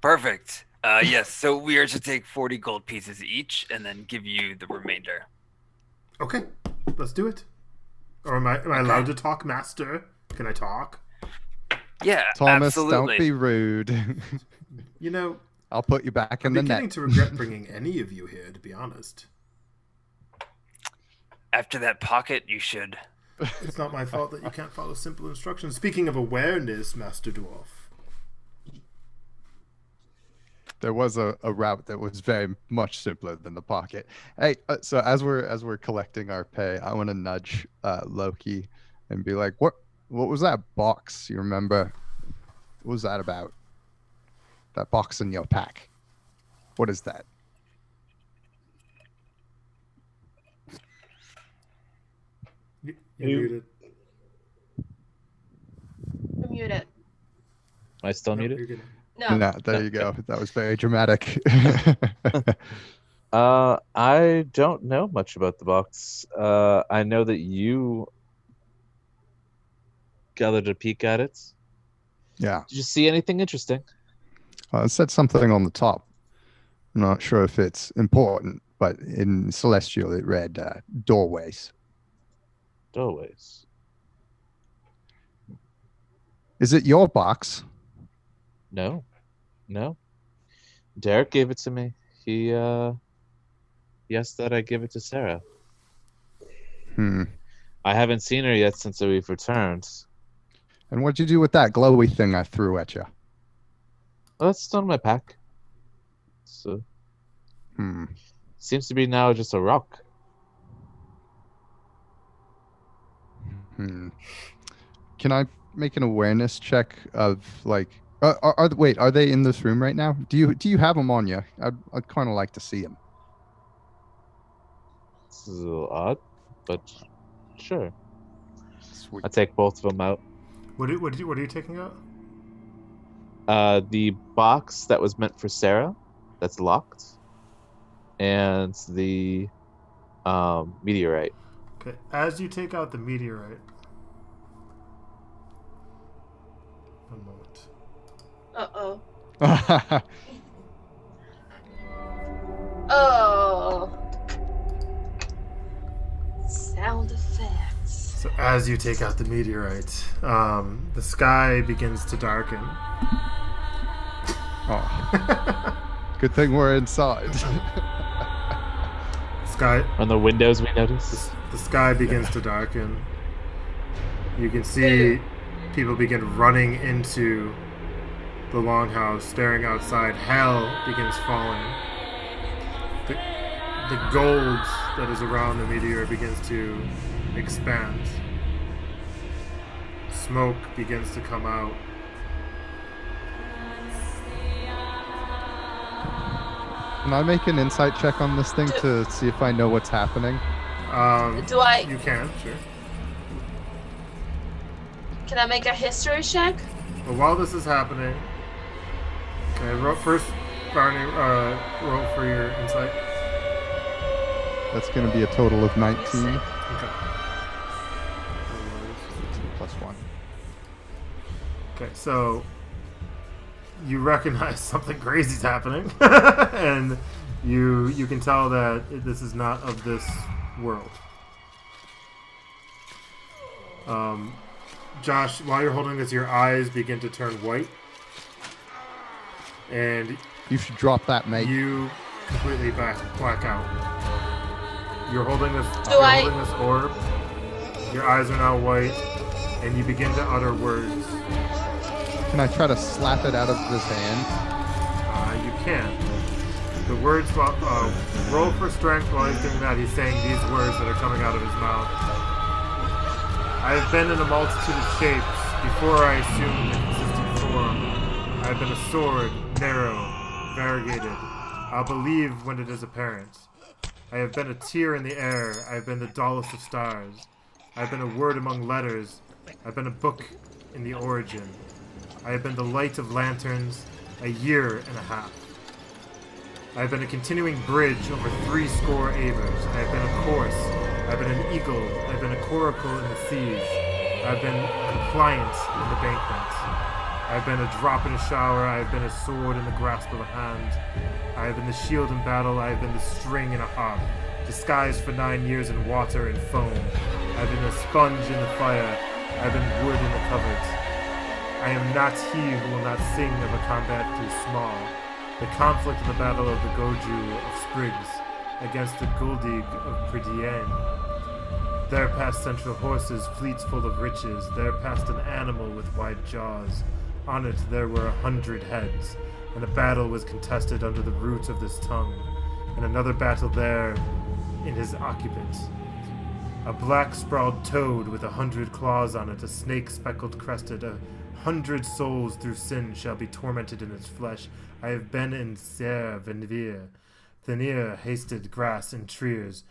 Perfect. Yes, so we are to take 40 gold pieces each, and then give you the remainder. Okay, let's do it. Or am I allowed to talk, Master? Can I talk? Yeah, Thomas, absolutely. don't be rude. You know, I'll put you back in I'm the beginning net. to regret bringing any of you here, to be honest. After that pocket, you should. It's not my fault that you can't follow simple instructions. Speaking of awareness, Master Dwarf. There was a route that was very much simpler than the pocket. Hey, so as we're collecting our pay, I want to nudge Loki and be like, what was that box? You remember? What was that about? That box in your pack. What is that? You're muted. I'm muted. Am I still No, muted? you're good. No. No, there you go. That was very dramatic. I don't know much about the box. I know that you gathered a peek at it. Yeah. Did you see anything interesting? It said something on the top. I'm not sure if it's important, but in Celestial it read doorways. Doorways. Is it your box? No. Derek gave it to me. He asked that I give it to Sara. I haven't seen her yet since we've returned. And what'd you do with that glowy thing I threw at you? Well, that's still in my pack. So Seems to be now just a rock. Can I make an awareness check of like? Are they in this room right now? Do you have them on you? I'd kind of like to see them. This is a little odd, but sure. Sweet. I'll take both of them out. What are you taking out? The box that was meant for Sara, that's locked, and the meteorite. Okay. As you take out the meteorite. One moment. Uh-oh. Oh. Sound effects. So as you take out the meteorite, the sky begins to darken. Oh. Good thing we're inside. Sky. On the windows, we notice. The sky begins to darken. You can see people begin running into the longhouse, staring outside. Hell begins falling. The gold that is around the meteor begins to expand. Smoke begins to come out. Can I make an insight check on this thing to see if I know what's happening? Do I? You can, sure. Can I make a history check? But while this is happening, first, Barney, roll for your insight. That's going to be a total of 19. Okay. Plus 1. Okay, so you recognize something crazy is happening, and you can tell that this is not of this world. Josh, while you're holding this, your eyes begin to turn white, and you should drop that, mate. You completely black out. You're holding this. Holding this orb. Your eyes are now white, and you begin to utter words. Can I try to slap it out of his hand? You can. The words. Roll for strength while he's doing that. He's saying these words that are coming out of his mouth. I have been in a multitude of shapes before I assumed a consistent form. I have been a sword, narrow, variegated. I'll believe when it is apparent. I have been a tear in the air. I have been the dullest of stars. I have been a word among letters. I have been a book in the origin. I have been the light of lanterns, a year and a half. I have been a continuing bridge over 80 acres. I have been a course. I have been an eagle. I have been a coracle in the seas. I have been compliant in the banquet. I have been a drop in a shower. I have been a sword in the grasp of a hand. I have been the shield in battle. I have been the string in a harp, disguised for 9 years in water and foam. I have been a sponge in the fire. I have been wood in the cupboard. I am not he who will not sing of a combat too small. The conflict in the battle of the Goju of Spriggs against the Guldig of Pridien. There passed central horses, fleets full of riches. There passed an animal with wide jaws. On it there were 100 heads, and a battle was contested under the root of this tongue, and another battle there in his occupant. A black sprawled toad with 100 claws on it, a snake speckled crested, 100 souls through sin shall be tormented in its flesh. I have been in Ser Venvir. Thenir hasted grass and trees.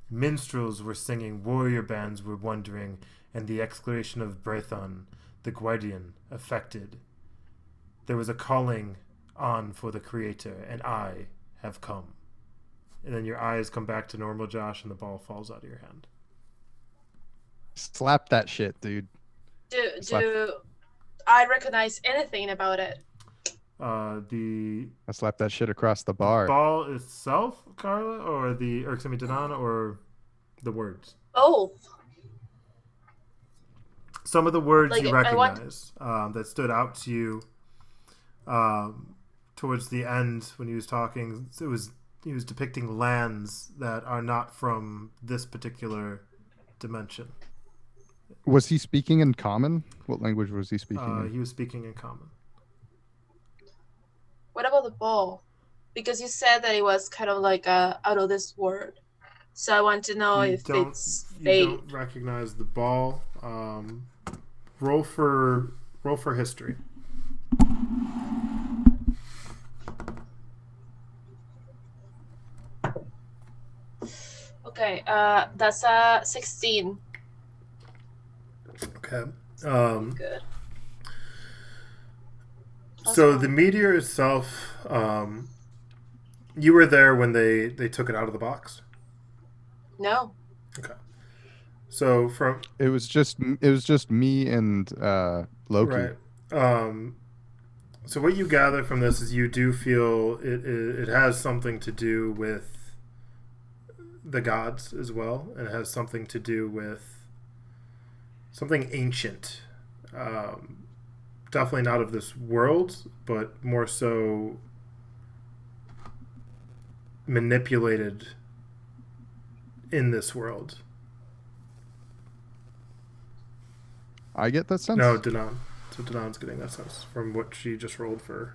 Minstrels were singing, warrior bands were wondering, and the exclamation of Brethon, the guardian, affected. There was a calling on for the Creator, and I have come. And then your eyes come back to normal, Josh, and the ball falls out of your hand. Slap that shit, dude. Do I recognize anything about it? I slapped that shit across the bar. Ball itself, Carla, or Danana, or the words? Both. Some of the words you recognize that stood out to you towards the end when he was talking. He was depicting lands that are not from this particular dimension. Was he speaking in common? What language was he speaking in? He was speaking in common. What about the ball? because you said that it was kind of like out of this world. So I want to know if it's fate. You don't recognize the ball. Roll for history. Okay, that's a 16. Okay. Good. So the meteor itself, you were there when they took it out of the box? No. Okay. So it was just me and Loki. Right. So what you gather from this is you do feel it has something to do with the gods as well, and it has something to do with something ancient. Definitely not of this world, but more so manipulated in this world. I get that sense? No, Danon. So Danon's getting that sense from what she just rolled for.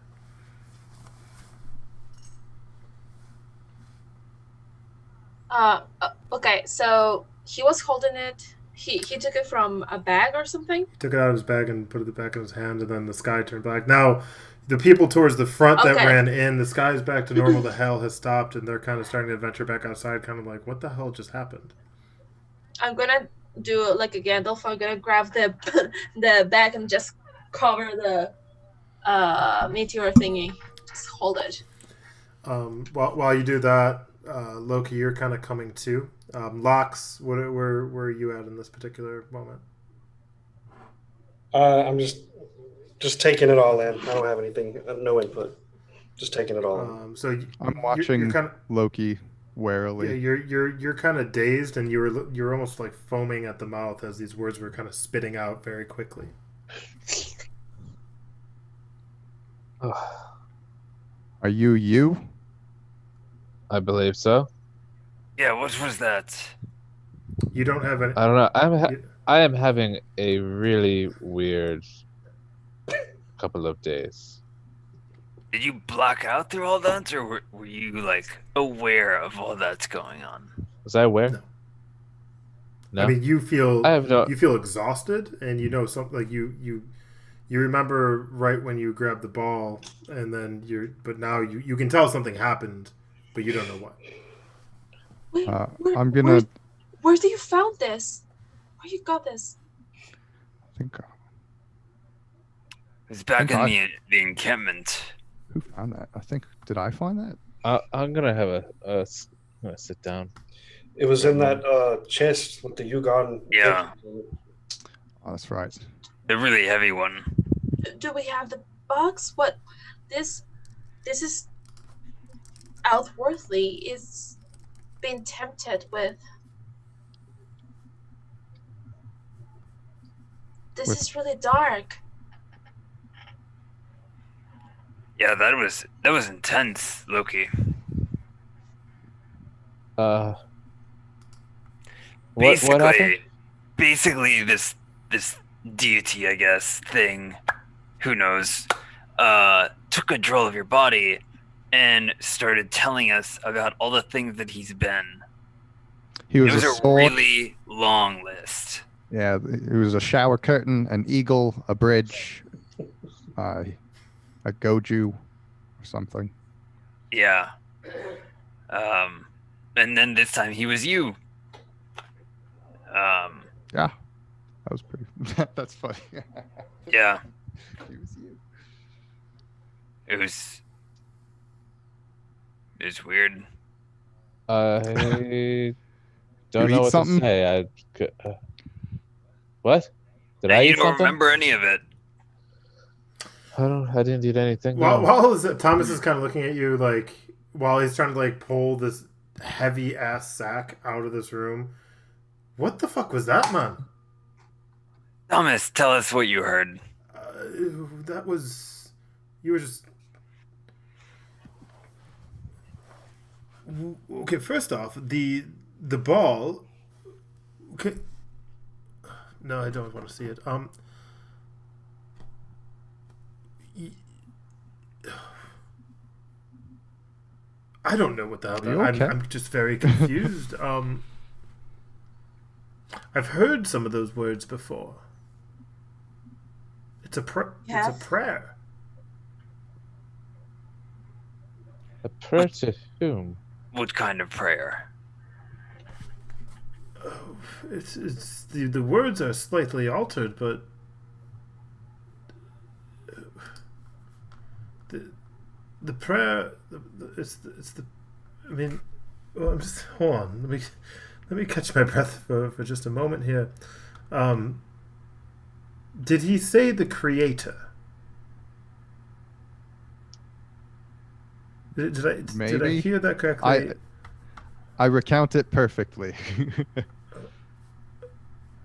Okay, so he was holding it. He took it from a bag or something? He took it out of his bag and put it back in his hand, and then the sky turned black. Now, the people towards the front that ran in, the sky is back to normal, the hell has stopped, and they're kind of starting to venture back outside, kind of like, what the hell just happened? I'm gonna do like a Gandalf. I'm gonna grab the bag and just cover the meteor thingy. Just hold it. While you do that, Loki, you're kind of coming to. Lox, where are you at in this particular moment? I'm just taking it all in. I don't have anything, no input. Just taking it all in. So I'm watching you're kinda, Loki warily. Yeah, you're kind of dazed, and you're almost like foaming at the mouth as these words were kind of spitting out very quickly. Are you? I believe so. Yeah, what was that? You don't have any. I don't know. I am having a really weird couple of days. Did you black out through all that, or were you like aware of all that's going on? Was I aware? No. No. I mean, you feel I have no. you feel exhausted, and you know something like you remember right when you grabbed the ball, and then but now you can tell something happened, but you don't know what. Wait, I'm gonna. Where do you found this? Where you got this? I think. It's back in the encampment. Who found that? Did I find that? I'm gonna have I'm gonna sit down. It was in that chest with the Yugon. Yeah. Oh, that's right. The really heavy one. Do we have the box? What? This is outworthy. It's been tempted with. This is really dark. Yeah, that was intense, Loki. What happened? Basically, this deity, I guess, thing, who knows, took control of your body and started telling us about all the things that he's been. It was a really long list. Yeah, it was a shower curtain, an eagle, a bridge, a goju, or something. Yeah. And then this time he was you. Yeah, that was pretty. That's funny. Yeah. It was you. It was weird. I don't You know eat what something? to say. What? Did I You eat don't something? remember any of it. I didn't eat anything. While No. Thomas is kind of looking at you like while he's trying to like pull this heavy ass sack out of this room. What the fuck was that, man? Thomas, tell us what you heard. That was you were just okay. First off, the ball. Okay. No, I don't want to see it. I don't know what the hell. You okay? I'm just very confused. I've heard some of those words before. It's a prayer. A prayer to whom? What kind of prayer? Oh, it's the words are slightly altered, but the prayer it's the I mean, well, I'm just hold on. Let me catch my breath for just a moment here. Did he say the creator? Did I hear that correctly? I recount it perfectly.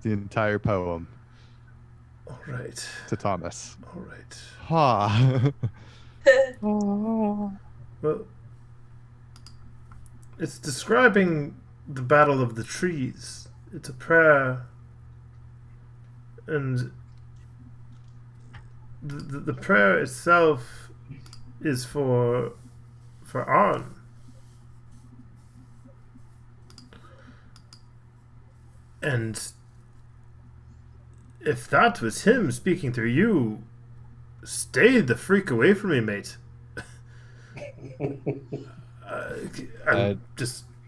The entire poem. All right. To Thomas. All right. Ha. Well, it's describing the battle of the trees. It's a prayer, and the prayer itself is for Arn. And if that was him speaking through you, stay the freak away from me, mate.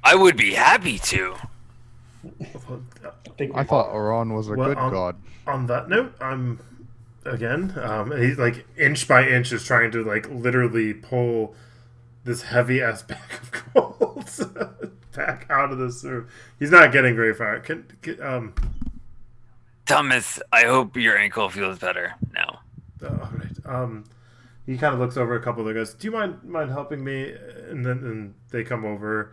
I would be happy to. I thought Oron was a good god. On that note, I'm again. He's like inch by inch is trying to like literally pull this heavy ass bag of gold back out of this room. He's not getting very far. Thomas, I hope your ankle feels better now. All right. He kind of looks over a couple of the guys. Do you mind helping me? And they come over,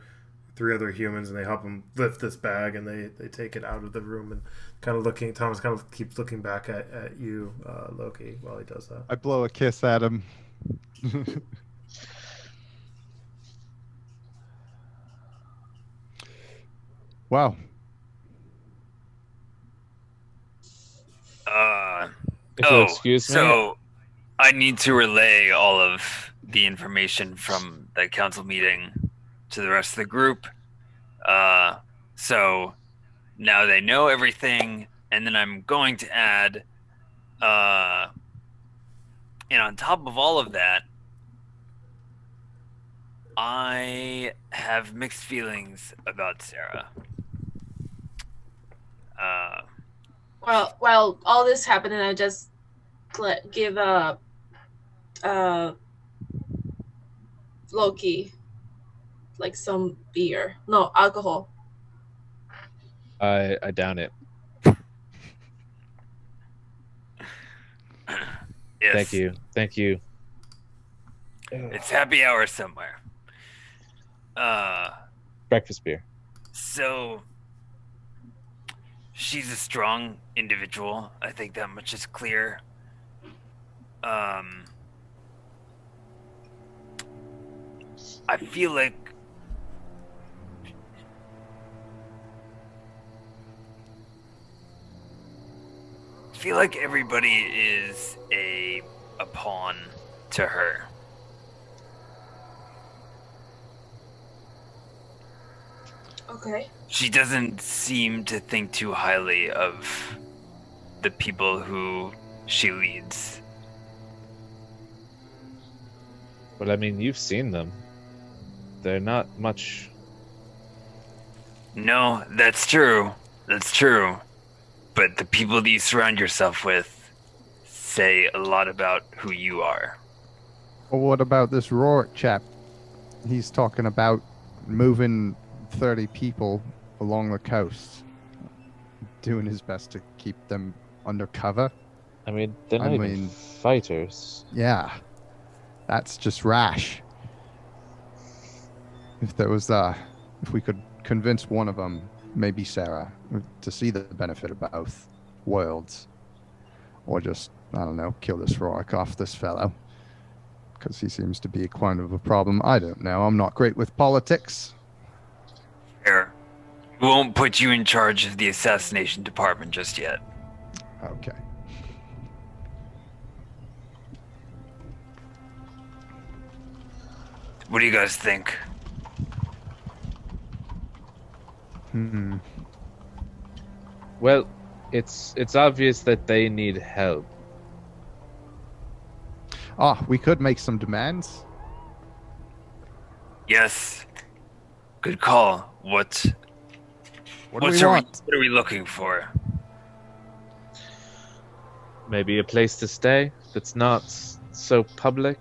3 other humans, and they help him lift this bag, and they take it out of the room and kind of looking. Thomas kind of keeps looking back at you, Loki, while he does that. I blow a kiss at him. Wow. Excuse me. So I need to relay all of the information from the council meeting to the rest of the group. So now they know everything, and then I'm going to add, and on top of all of that, I have mixed feelings about Sara. Well, while all this happening, I just give Loki like some beer. No, alcohol. I down it. Yes. Thank you. It's happy hour somewhere. Breakfast beer. So she's a strong individual. I think that much is clear. I feel like everybody is a pawn to her. Okay. She doesn't seem to think too highly of the people who she leads. But I mean, you've seen them. They're not much. No, that's true. That's true. But the people that you surround yourself with say a lot about who you are. Well, what about this Rourke chap? He's talking about moving 30 people along the coast, doing his best to keep them undercover. I mean, they're not even fighters. Yeah, that's just rash. If there was, if we could convince one of them, maybe Sara, to see the benefit of both worlds, or just, I don't know, kill this Rourke off this fellow, because he seems to be kind of a problem. I don't know. I'm not great with politics. Fair. We won't put you in charge of the assassination department just yet. Okay. What do you guys think? Hmm. Well, it's obvious that they need help. Ah, we could make some demands. Yes. Good call. What do What we want? are we looking for? Maybe a place to stay that's not so public.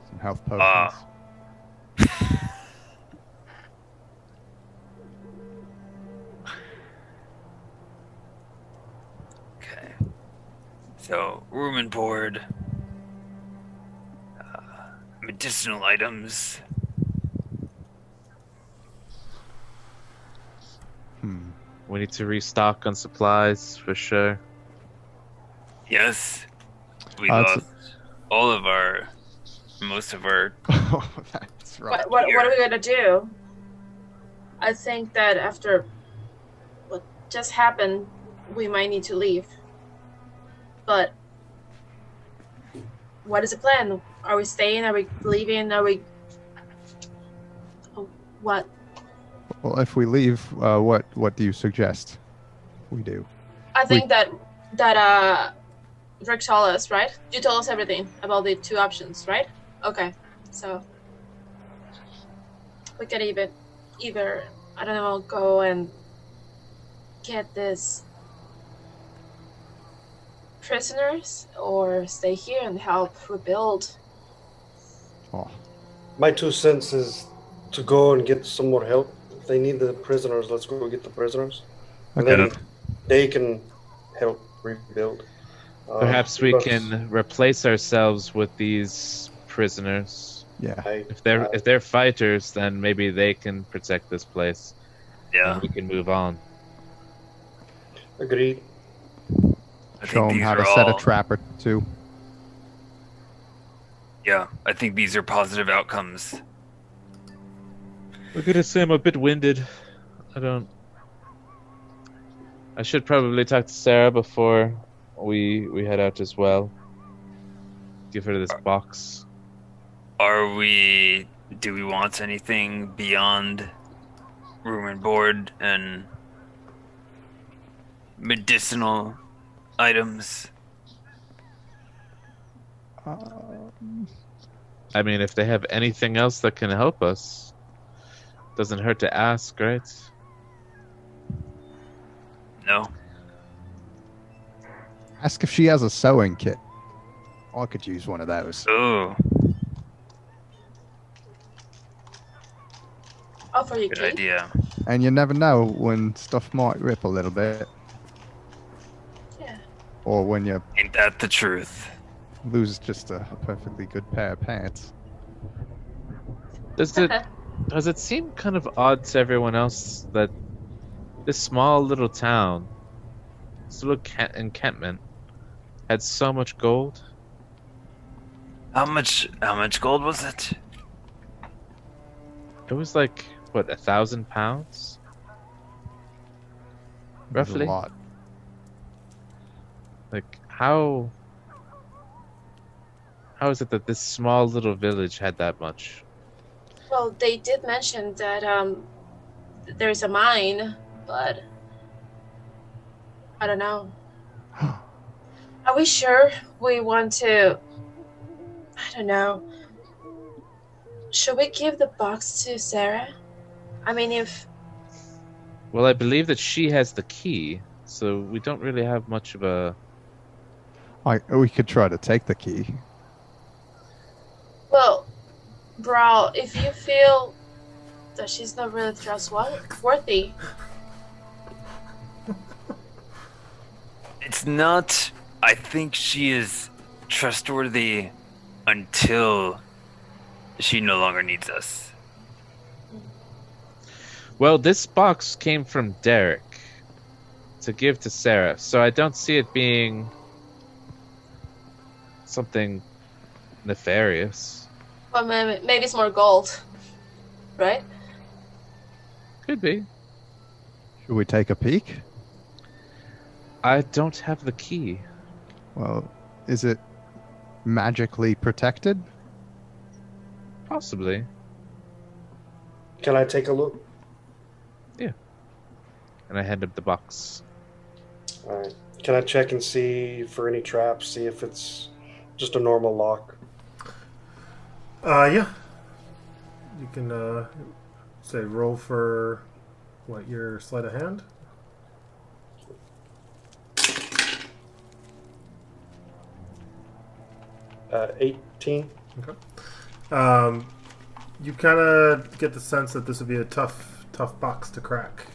Some health potions. Okay. So, room and board, medicinal items. Hmm. We need to restock on supplies for sure. Yes. We That's- lost most of our. Oh, that's right. What are we gonna do? I think that after what just happened, we might need to leave. But what is the plan? Are we staying? Are we leaving? Are we? What? Well, if we leave, what do you suggest we do? I think that Rick told us, right? You told us everything about the two options, right? Okay, so we can either I don't know, go and get this prisoners or stay here and help rebuild. Oh, My 2 cents is to go and get some more help. If they need the prisoners, let's go get the prisoners. And okay. then they can help rebuild. Perhaps we because can replace ourselves with these prisoners. Yeah. If they're fighters, then maybe they can protect this place. Yeah. And we can move on. Agreed. I Show think them these how to are set a all- trap or two. Yeah, I think these are positive outcomes. We're gonna say I'm a bit winded. I should probably talk to Sarah before we head out as well. Give her this box. Do we want anything beyond room and board and medicinal items? I mean, if they have anything else that can help us, doesn't hurt to ask, right? No. Ask if she has a sewing kit. I could use one of those. Oh, Oh, for you, good Kate. idea. And you never know when stuff might rip a little bit, Yeah. or when you Ain't that the truth? lose just a perfectly good pair of pants. Does it seem kind of odd to everyone else that this small little town, this little encampment, had so much gold? How much gold was it? It was like, what, 1,000 pounds? There's Roughly? a lot. Like, how is it that this small little village had that much? Well, they did mention that there's a mine, but I don't know. Are we sure we want to? I don't know. Should we give the box to Sara? I mean, if Well, I believe that she has the key, so we don't really have much of a... We could try to take the key. well, Brawl, if you feel that she's not really trustworthy, It's not. I think she is trustworthy until she no longer needs us. Well, this box came from Derek to give to Sarah, so I don't see it being something nefarious. well, maybe it's more gold, right? Could be. Should we take a peek? I don't have the key. Well, is it magically protected? Possibly. Can I take a look? and I hand him the box. All right. Can I check and see for any traps? See if it's just a normal lock. Yeah. You can say roll for what, your sleight of hand? Uh, 18. Okay. You kind of get the sense that this would be a tough box to crack.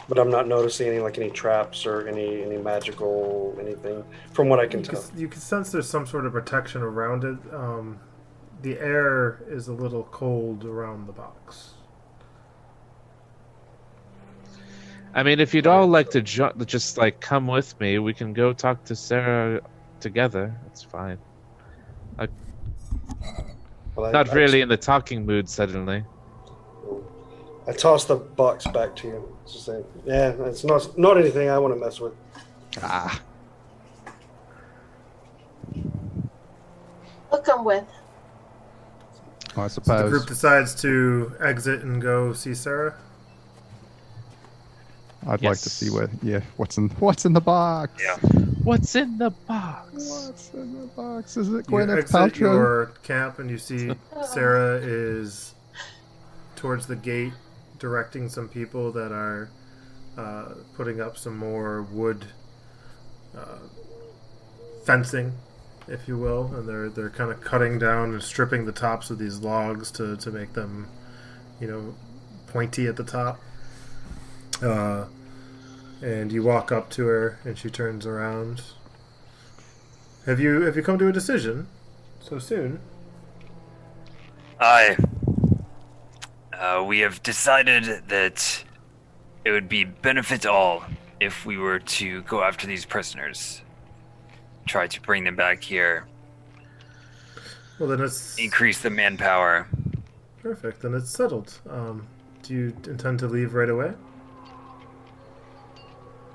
But I'm not noticing any traps or any magical anything from what I can tell. You can sense there's some sort of protection around it. The air is a little cold around the box. I mean, if you'd all like to just like come with me, we can go talk to Sara together. That's fine. Well, Not really in the talking mood suddenly. I toss the box back to you. Just saying, yeah, it's not anything I want to mess with. Ah. I'll come with. I So the suppose. group decides to exit and go see Sara. I'd like Yes. to see what's in the box. Yeah. What's in the box? What's in the box? Is it You Gwyneth exit Paltrow? your camp and you see Sara is towards the gate directing some people that are putting up some more wood fencing, if you will, and they're kind of cutting down and stripping the tops of these logs to make them, pointy at the top. And you walk up to her and she turns around. Have you come to a decision so soon? We have decided that it would be benefit all if we were to go after these prisoners. Try to bring them back here. Well, then it's Increase the manpower. perfect. Then it's settled. Do you intend to leave right away?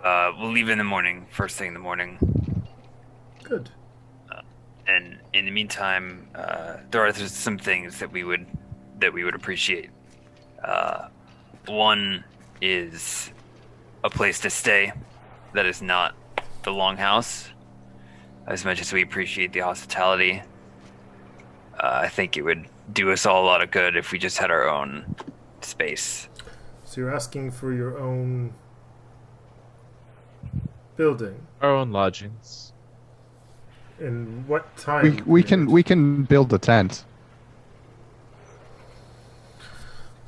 We'll leave in the morning, first thing in the morning. Good. And in the meantime, there are some things that we would appreciate. One is a place to stay that is not the longhouse. As much as we appreciate the hospitality, I think it would do us all a lot of good if we just had our own space. So you're asking for your own building. Our own lodgings. In what time? We period? can build a tent.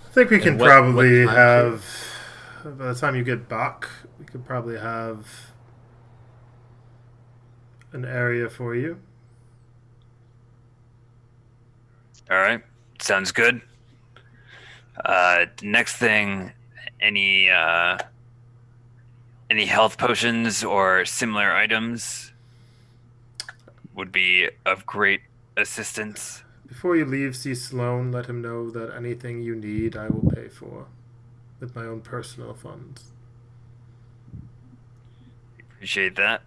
I think we can And what probably time have. By the time you get back, we could probably have an area for you. All right, sounds good. Next thing, any health potions or similar items would be of great assistance. Before you leave, see Sloan. Let him know that anything you need, I will pay for with my own personal funds. Appreciate that.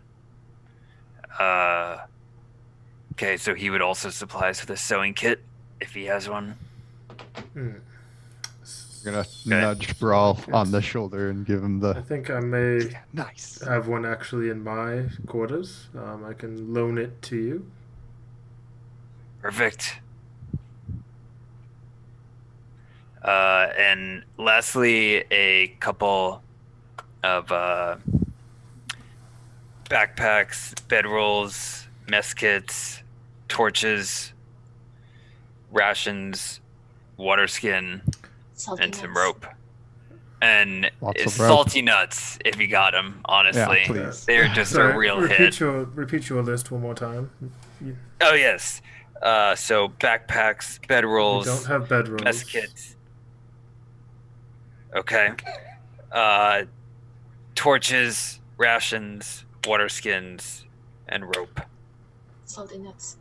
Okay, so he would also supply us with a sewing kit if he has one. Hmm. We're gonna nudge Brawl on the shoulder and give him I the think I may nice. have one actually in my quarters. I can loan it to you. Perfect. And lastly, a couple of backpacks, bedrolls, mess kits, torches, rations, water skin, Salty and some nuts. Oh, rope. And Lots of rope. salty nuts, if you got them, honestly. Yeah, please. They're just Sorry, a real repeat hit. Repeat your list one more time. Oh, yes. So backpacks, We bedrolls, don't have bedrolls. mess kits. Okay. Torches, rations, water skins, and rope. Salty nuts.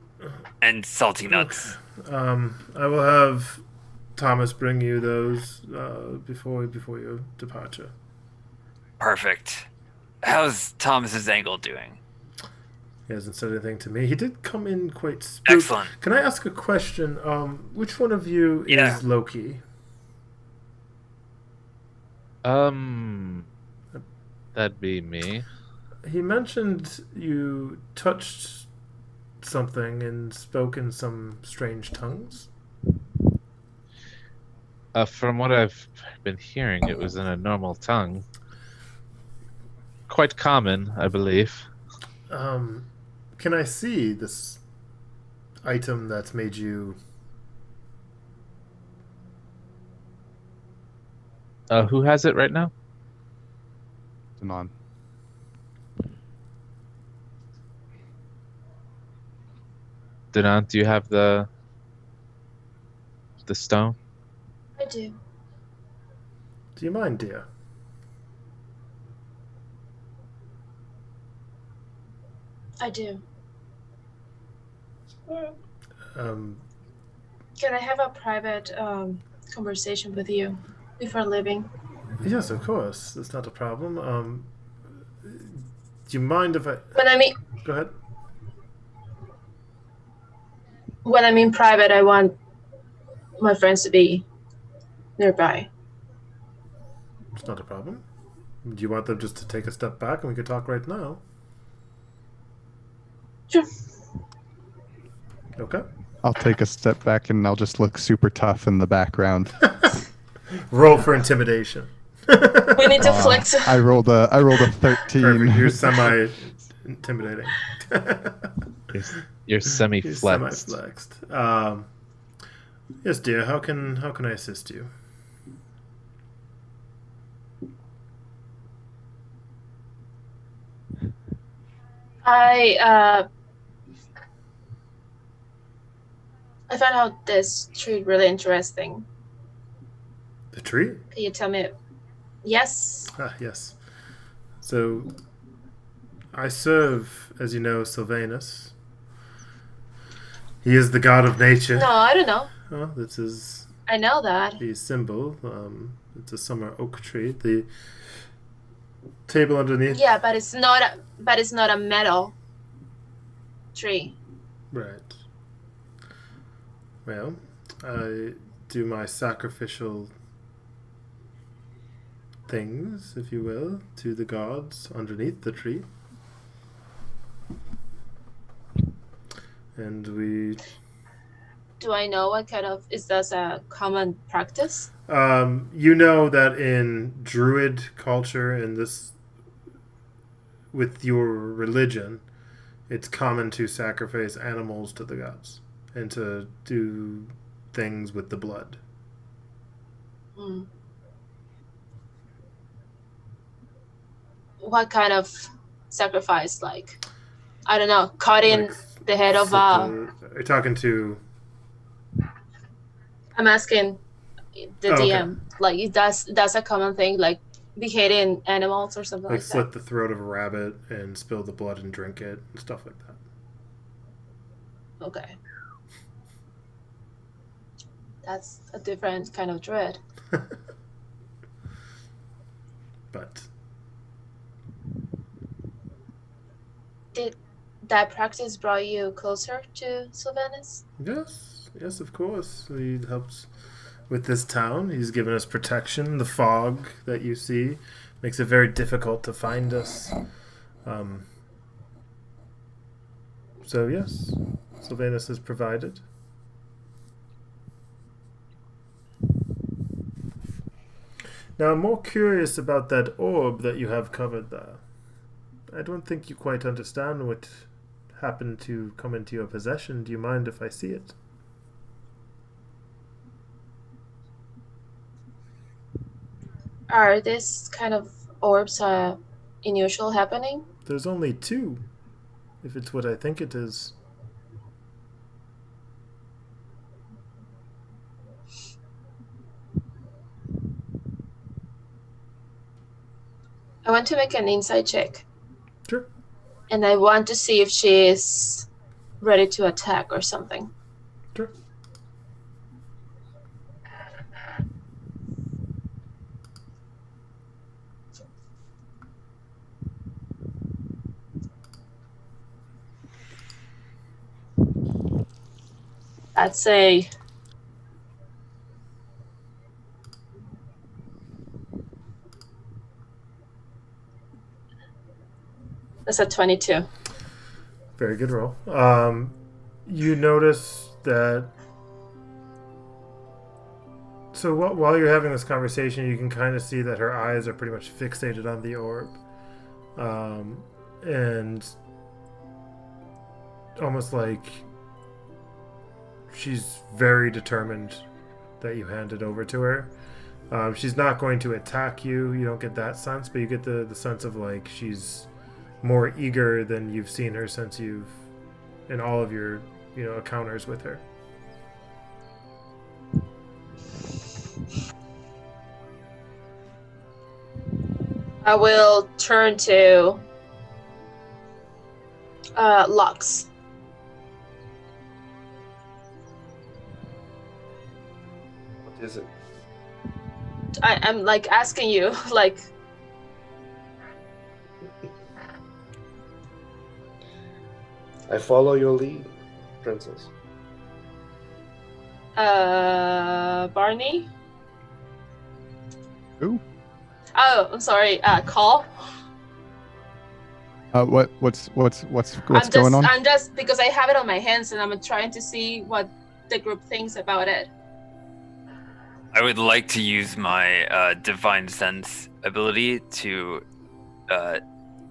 And salty nuts. I will have Thomas bring you those before your departure. Perfect. How's Thomas's ankle doing? He hasn't said anything to me. He did come in quite spooked. Excellent. Can I ask a question? Which one of you Yeah. is Loki? That'd be me. He mentioned you touched something and spoke in some strange tongues. From what I've been hearing, it was in a normal tongue. Quite common, I believe. Can I see this item that's made you... Who has it right now? Danon. Danon, do you have the stone? I do. Do you mind, dear? I do. Um, Can I have a private conversation with you before leaving? yes, of course. That's not a problem. Do you mind if I... When I mean Go ahead. private, I want my friends to be nearby. It's not a problem. Do you want them just to take a step back and we could talk right now? Sure. Okay. I'll take a step back and I'll just look super tough in the background. Roll for intimidation. We need to flex. I rolled a 13. Perfect. You're semi-intimidating. You're semi-flexed. Semi-flexed. Yes, dear. How can I assist you? I found out this tree really interesting. The tree? Can you tell me? Yes. Ah, yes. So, I serve, as you know, Sylvanus. He is the god of nature. No, I don't know. Oh, this is I know that. the symbol. It's a summer oak tree. The table underneath. Yeah, but it's not. But it's not a metal tree. Right. Well, I do my sacrificial things, if you will, to the gods underneath the tree. And we... Do I know what kind of... Is that a common practice? You know that in Druid culture, in this... with your religion, it's common to sacrifice animals to the gods and to do things with the blood. Mm. What kind of sacrifice? Like, I don't know, cutting Like, the head of a... Are you talking to... I'm asking the okay. DM. Like, that's a common thing, like beheading animals or something Like like slit that. the throat of a rabbit and spill the blood and drink it and stuff like that. Okay. That's a different kind of dread. But Did that practice brought you closer to Sylvanus? yes, of course. He helps with this town. He's given us protection. The fog that you see makes it very difficult to find us. So yes, Sylvanus has provided. Now I'm more curious about that orb that you have covered there. I don't think you quite understand what happened to come into your possession. Do you mind if I see it? Are this kind of orbs unusual happening? There's only two, if it's what I think it is. I want to make an insight check. Sure. And I want to see if she is ready to attack or something. Sure. That's a... That's a 22. Very good roll. You notice that. So while you're having this conversation, you can kind of see that her eyes are pretty much fixated on the orb, and almost like she's very determined that you hand it over to her. She's not going to attack you. You don't get that sense, but you get the sense of like she's more eager than you've seen her since you've in all of your encounters with her. I will turn to Lox. What is it? I'm like asking you, like. I follow your lead, princess. Barney? Who? Oh, I'm sorry. Call. What's going on? I'm just because I have it on my hands and I'm trying to see what the group thinks about it. I would like to use my divine sense ability to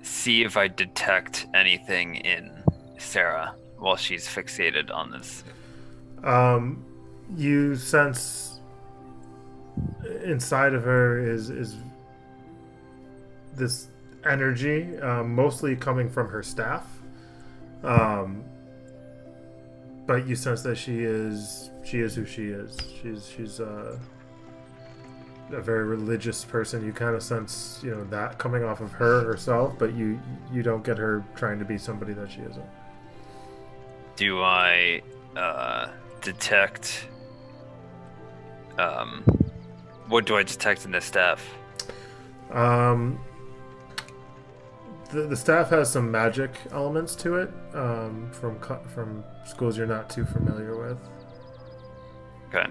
see if I detect anything in Sara while she's fixated on this. You sense inside of her is this energy, mostly coming from her staff. But you sense that she is who she is. She's a very religious person. You kind of sense that coming off of her herself, but you don't get her trying to be somebody that she isn't. Do I detect? What do I detect in the staff? The staff has some magic elements to it, from schools you're not too familiar with. Okay.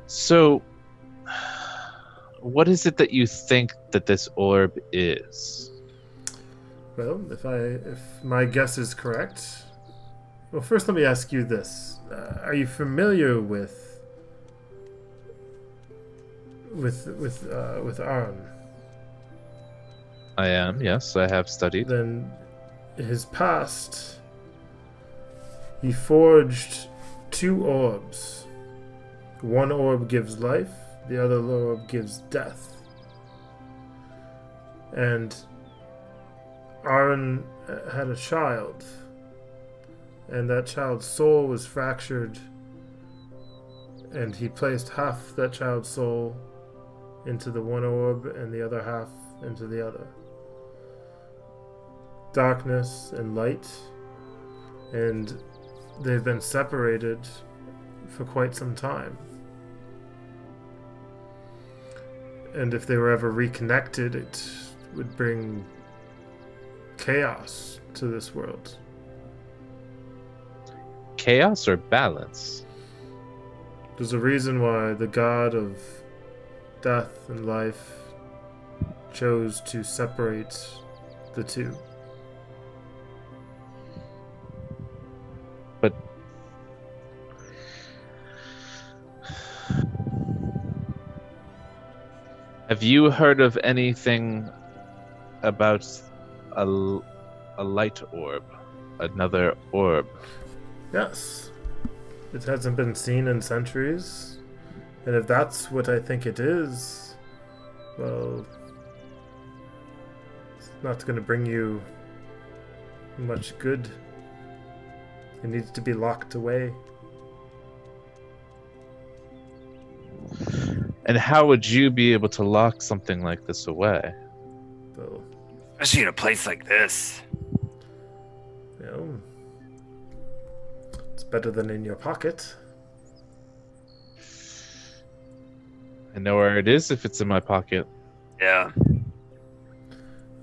So, what is it that you think that this orb is? Well, if my guess is correct, well, first let me ask you this: are you familiar with Arn? I am, yes, I have studied. Then his past, he forged 2 orbs. One orb gives life, the other orb gives death. And Arn had a child, and that child's soul was fractured, and he placed half that child's soul into the one orb and the other half into the other. Darkness and light, and they've been separated for quite some time. And if they were ever reconnected, it would bring chaos to this world. Chaos or balance? There's a reason why the god of death and life chose to separate the two. But have you heard of anything about a light orb? Another orb? Yes. It hasn't been seen in centuries. And if that's what I think it is, well, it's not going to bring you much good. It needs to be locked away. And how would you be able to lock something like this away? Well, Especially in a place like this. It's better than in your pocket. I know where it is if it's in my pocket. Yeah.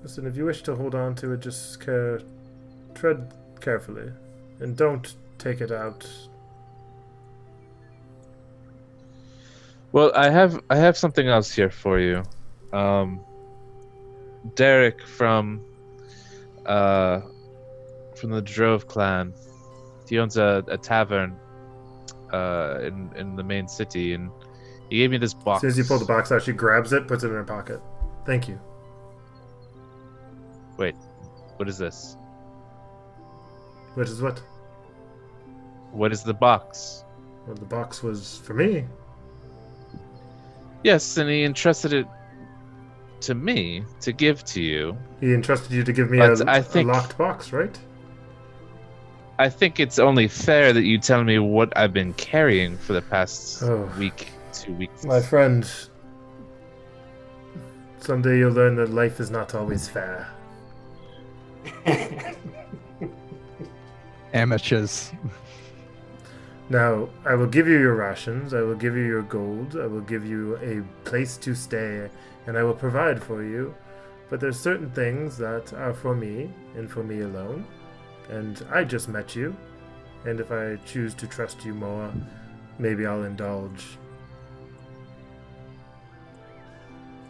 Listen, if you wish to hold on to it, just tread carefully. And don't take it out. Well, I have something else here for you. Derek from from the Drove clan. He owns a tavern in the main city, and he gave me this box. As soon as you pull the box out, she grabs it, puts it in her pocket. Thank you. Wait, what is this? What is what? What is the box? Well, the box was for me. Yes, and he entrusted it to me to give to you. He entrusted you to give me But a I think- locked box, right? I think it's only fair that you tell me what I've been carrying for the past week, 2 weeks. My friend, someday you'll learn that life is not always fair. Amateurs. Now, I will give you your rations, I will give you your gold, I will give you a place to stay, and I will provide for you. But there's certain things that are for me, and for me alone. And I just met you, and if I choose to trust you more, maybe I'll indulge.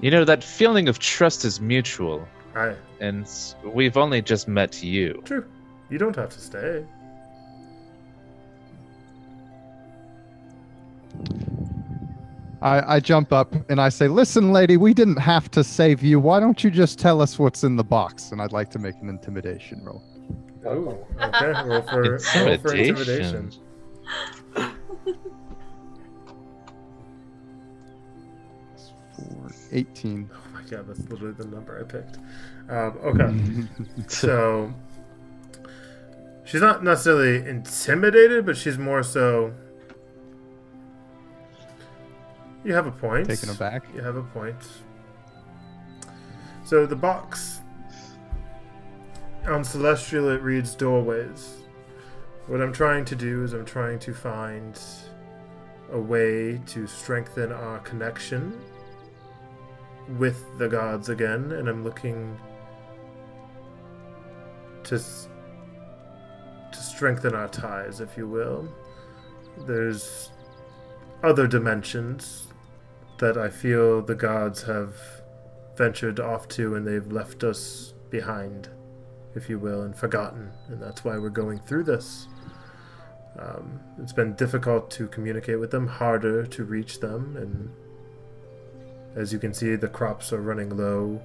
You know, that feeling of trust is mutual, Aye, and we've only just met you. true. You don't have to stay. I jump up and I say, "Listen, lady, we didn't have to save you. Why don't you just tell us what's in the box?" And I'd like to make an intimidation roll. Ooh, okay. Roll for intimidation. For 18. Oh my god, that's literally the number I picked. Okay, so she's not necessarily intimidated, but she's more so. You have a point. Taken aback. You have a point. So the box on Celestial, it reads doorways. What I'm trying to do is I'm trying to find a way to strengthen our connection with the gods again, and I'm looking to strengthen our ties, if you will. There's other dimensions that I feel the gods have ventured off to, and they've left us behind, if you will, and forgotten, and that's why we're going through this. It's been difficult to communicate with them, harder to reach them, and as you can see, the crops are running low.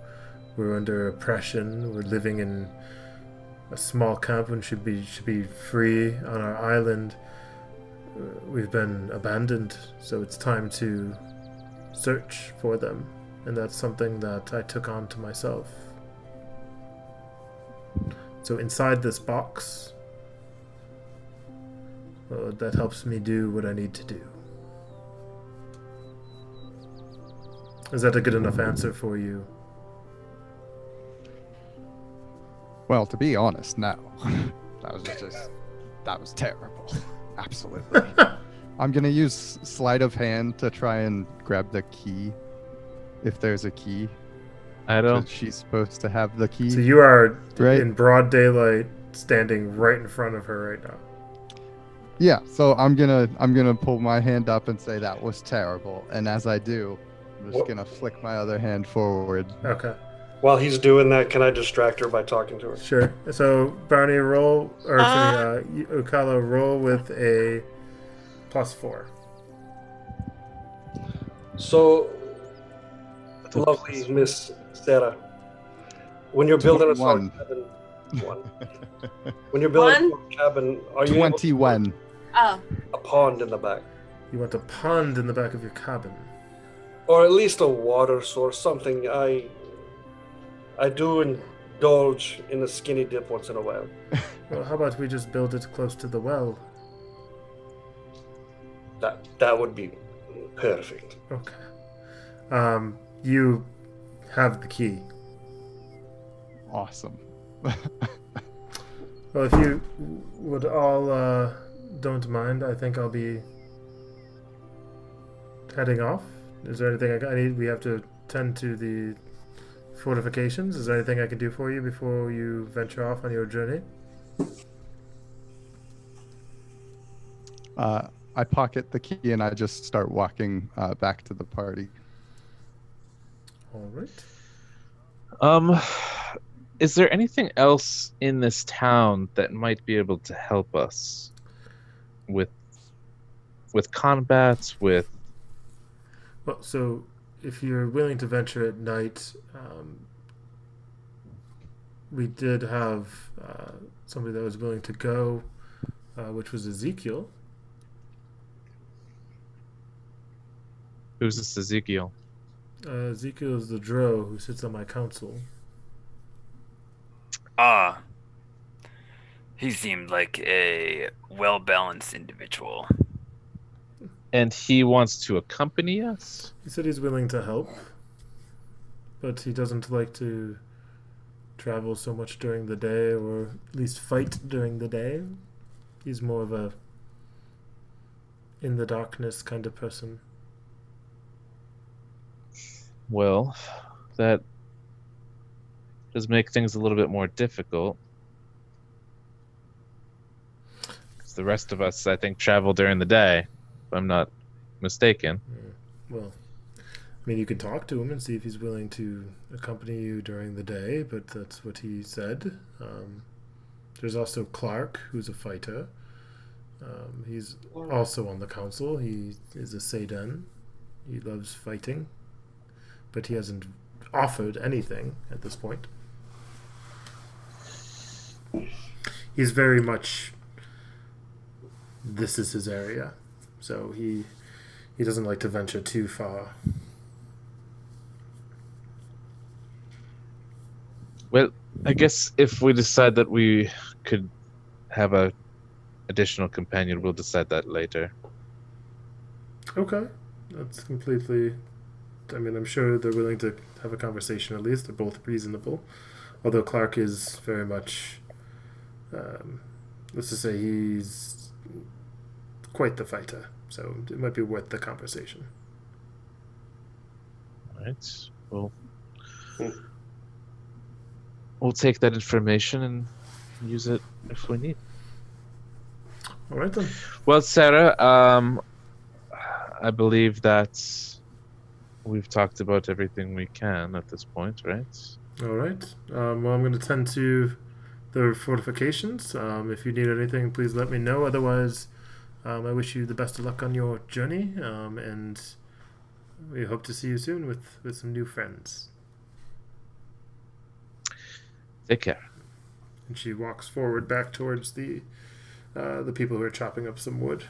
We're under oppression. We're living in a small camp and should be free on our island. We've been abandoned, so it's time to search for them, and that's something that I took on to myself. So inside this box, that helps me do what I need to do. Is that a good enough answer for you? Well, to be honest, no. That was terrible. Absolutely. I'm going to use sleight of hand to try and grab the key, if there's a key. I don't. She's supposed to have the key. So you are Right. in broad daylight, standing right in front of her right now. Yeah, so I'm gonna pull my hand up and say that was terrible, and as I do, I'm just gonna flick my other hand forward. Okay, While he's doing that, can I distract her by talking to her? sure. So Barney, roll, or U-Calo, roll with a +4. So, lovely Miss Sara, when you're building a small 21. cabin, when you're building a small cabin, are you able to 21. Oh, put a pond in the back, You want a pond in the back of your cabin. or at least a water source, something? I do indulge in a skinny dip once in a while. Well, how about we just build it close to the well? That would be perfect. Okay. You have the key. Awesome. Well, if you would all don't mind, I think I'll be heading off. Is there anything I need? We have to tend to the fortifications. Is there anything I can do for you before you venture off on your journey? I pocket the key and I just start walking back to the party. All right. is there anything else in this town that might be able to help us with combats, with... Well, so if you're willing to venture at night, we did have somebody that was willing to go, which was Ezekiel. Who's this Ezekiel? Ezekiel is the drow who sits on my council. He seemed like a well-balanced individual. And he wants to accompany us? He said he's willing to help, but he doesn't like to travel so much during the day, or at least fight during the day. He's more of a in the darkness kind of person. Well, that does make things a little bit more difficult. Because the rest of us, I think, travel during the day, if I'm not mistaken. Well, I mean, you can talk to him and see if he's willing to accompany you during the day, but that's what he said. There's also Clark, who's a fighter. He's also on the council. He is a Seyden. He loves fighting, but he hasn't offered anything at this point. He's very much, this is his area, so he doesn't like to venture too far. Well, I guess if we decide that we could have a additional companion, we'll decide that later. Okay, that's completely... I mean, I'm sure they're willing to have a conversation at least. They're both reasonable. Although Clark is very much... let's just say he's quite the fighter. So it might be worth the conversation. All right. We'll take that information and use it if we need. All right, then. Well, Sara, I believe that we've talked about everything we can at this point, right? All right. Well, I'm going to tend to the fortifications. If you need anything, please let me know. Otherwise, I wish you the best of luck on your journey, and we hope to see you soon with some new friends. Take care. And she walks forward back towards the people who are chopping up some wood.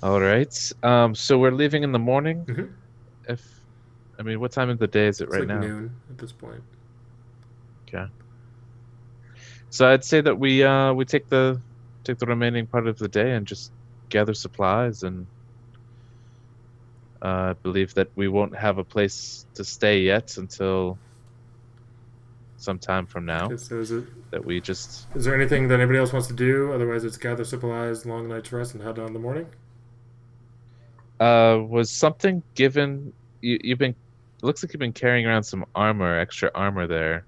All right. So we're leaving in the morning. Mm-hmm. What time of the day is it It's right like now? noon at this point. Okay. So I'd say that we take the remaining part of the day and just gather supplies, and I believe that we won't have a place to stay yet until some time from now. Okay, so is there anything that anybody else wants to do? Otherwise, it's gather supplies, long night's rest, and head on in the morning. Was something given? You've been. It looks like you've been carrying around some extra armor there.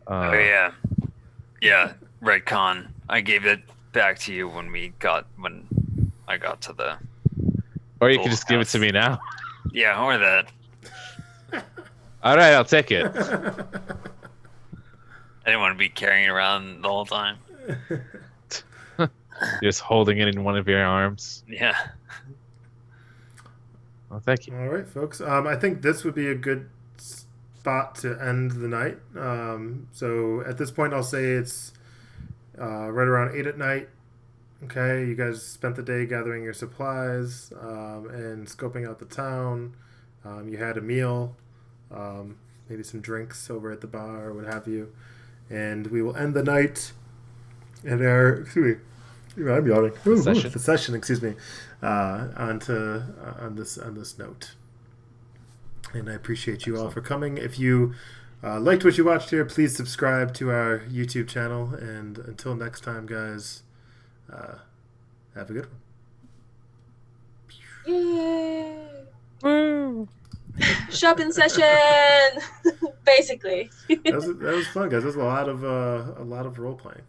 Oh yeah, right, Con. I gave it back to you when I got to the. Or you can just give it to me now. Yeah, or that. All right, I'll take it. I didn't want to be carrying it around the whole time. Just holding it in one of your arms. Yeah. Well, thank you. All right, folks. I think this would be a good spot to end the night. So at this point, I'll say it's right around 8 at night. Okay, you guys spent the day gathering your supplies and scoping out the town. You had a meal, maybe some drinks over at the bar or what have you. And we will end the night in our... Excuse me. I'm yawning. The session, excuse me. On this note. And I appreciate you all for coming. If you liked what you watched here, please subscribe to our YouTube channel. And until next time, guys, have a good one. Yay! Woo! Shopping session, basically. That was fun, guys. That was a lot of role playing.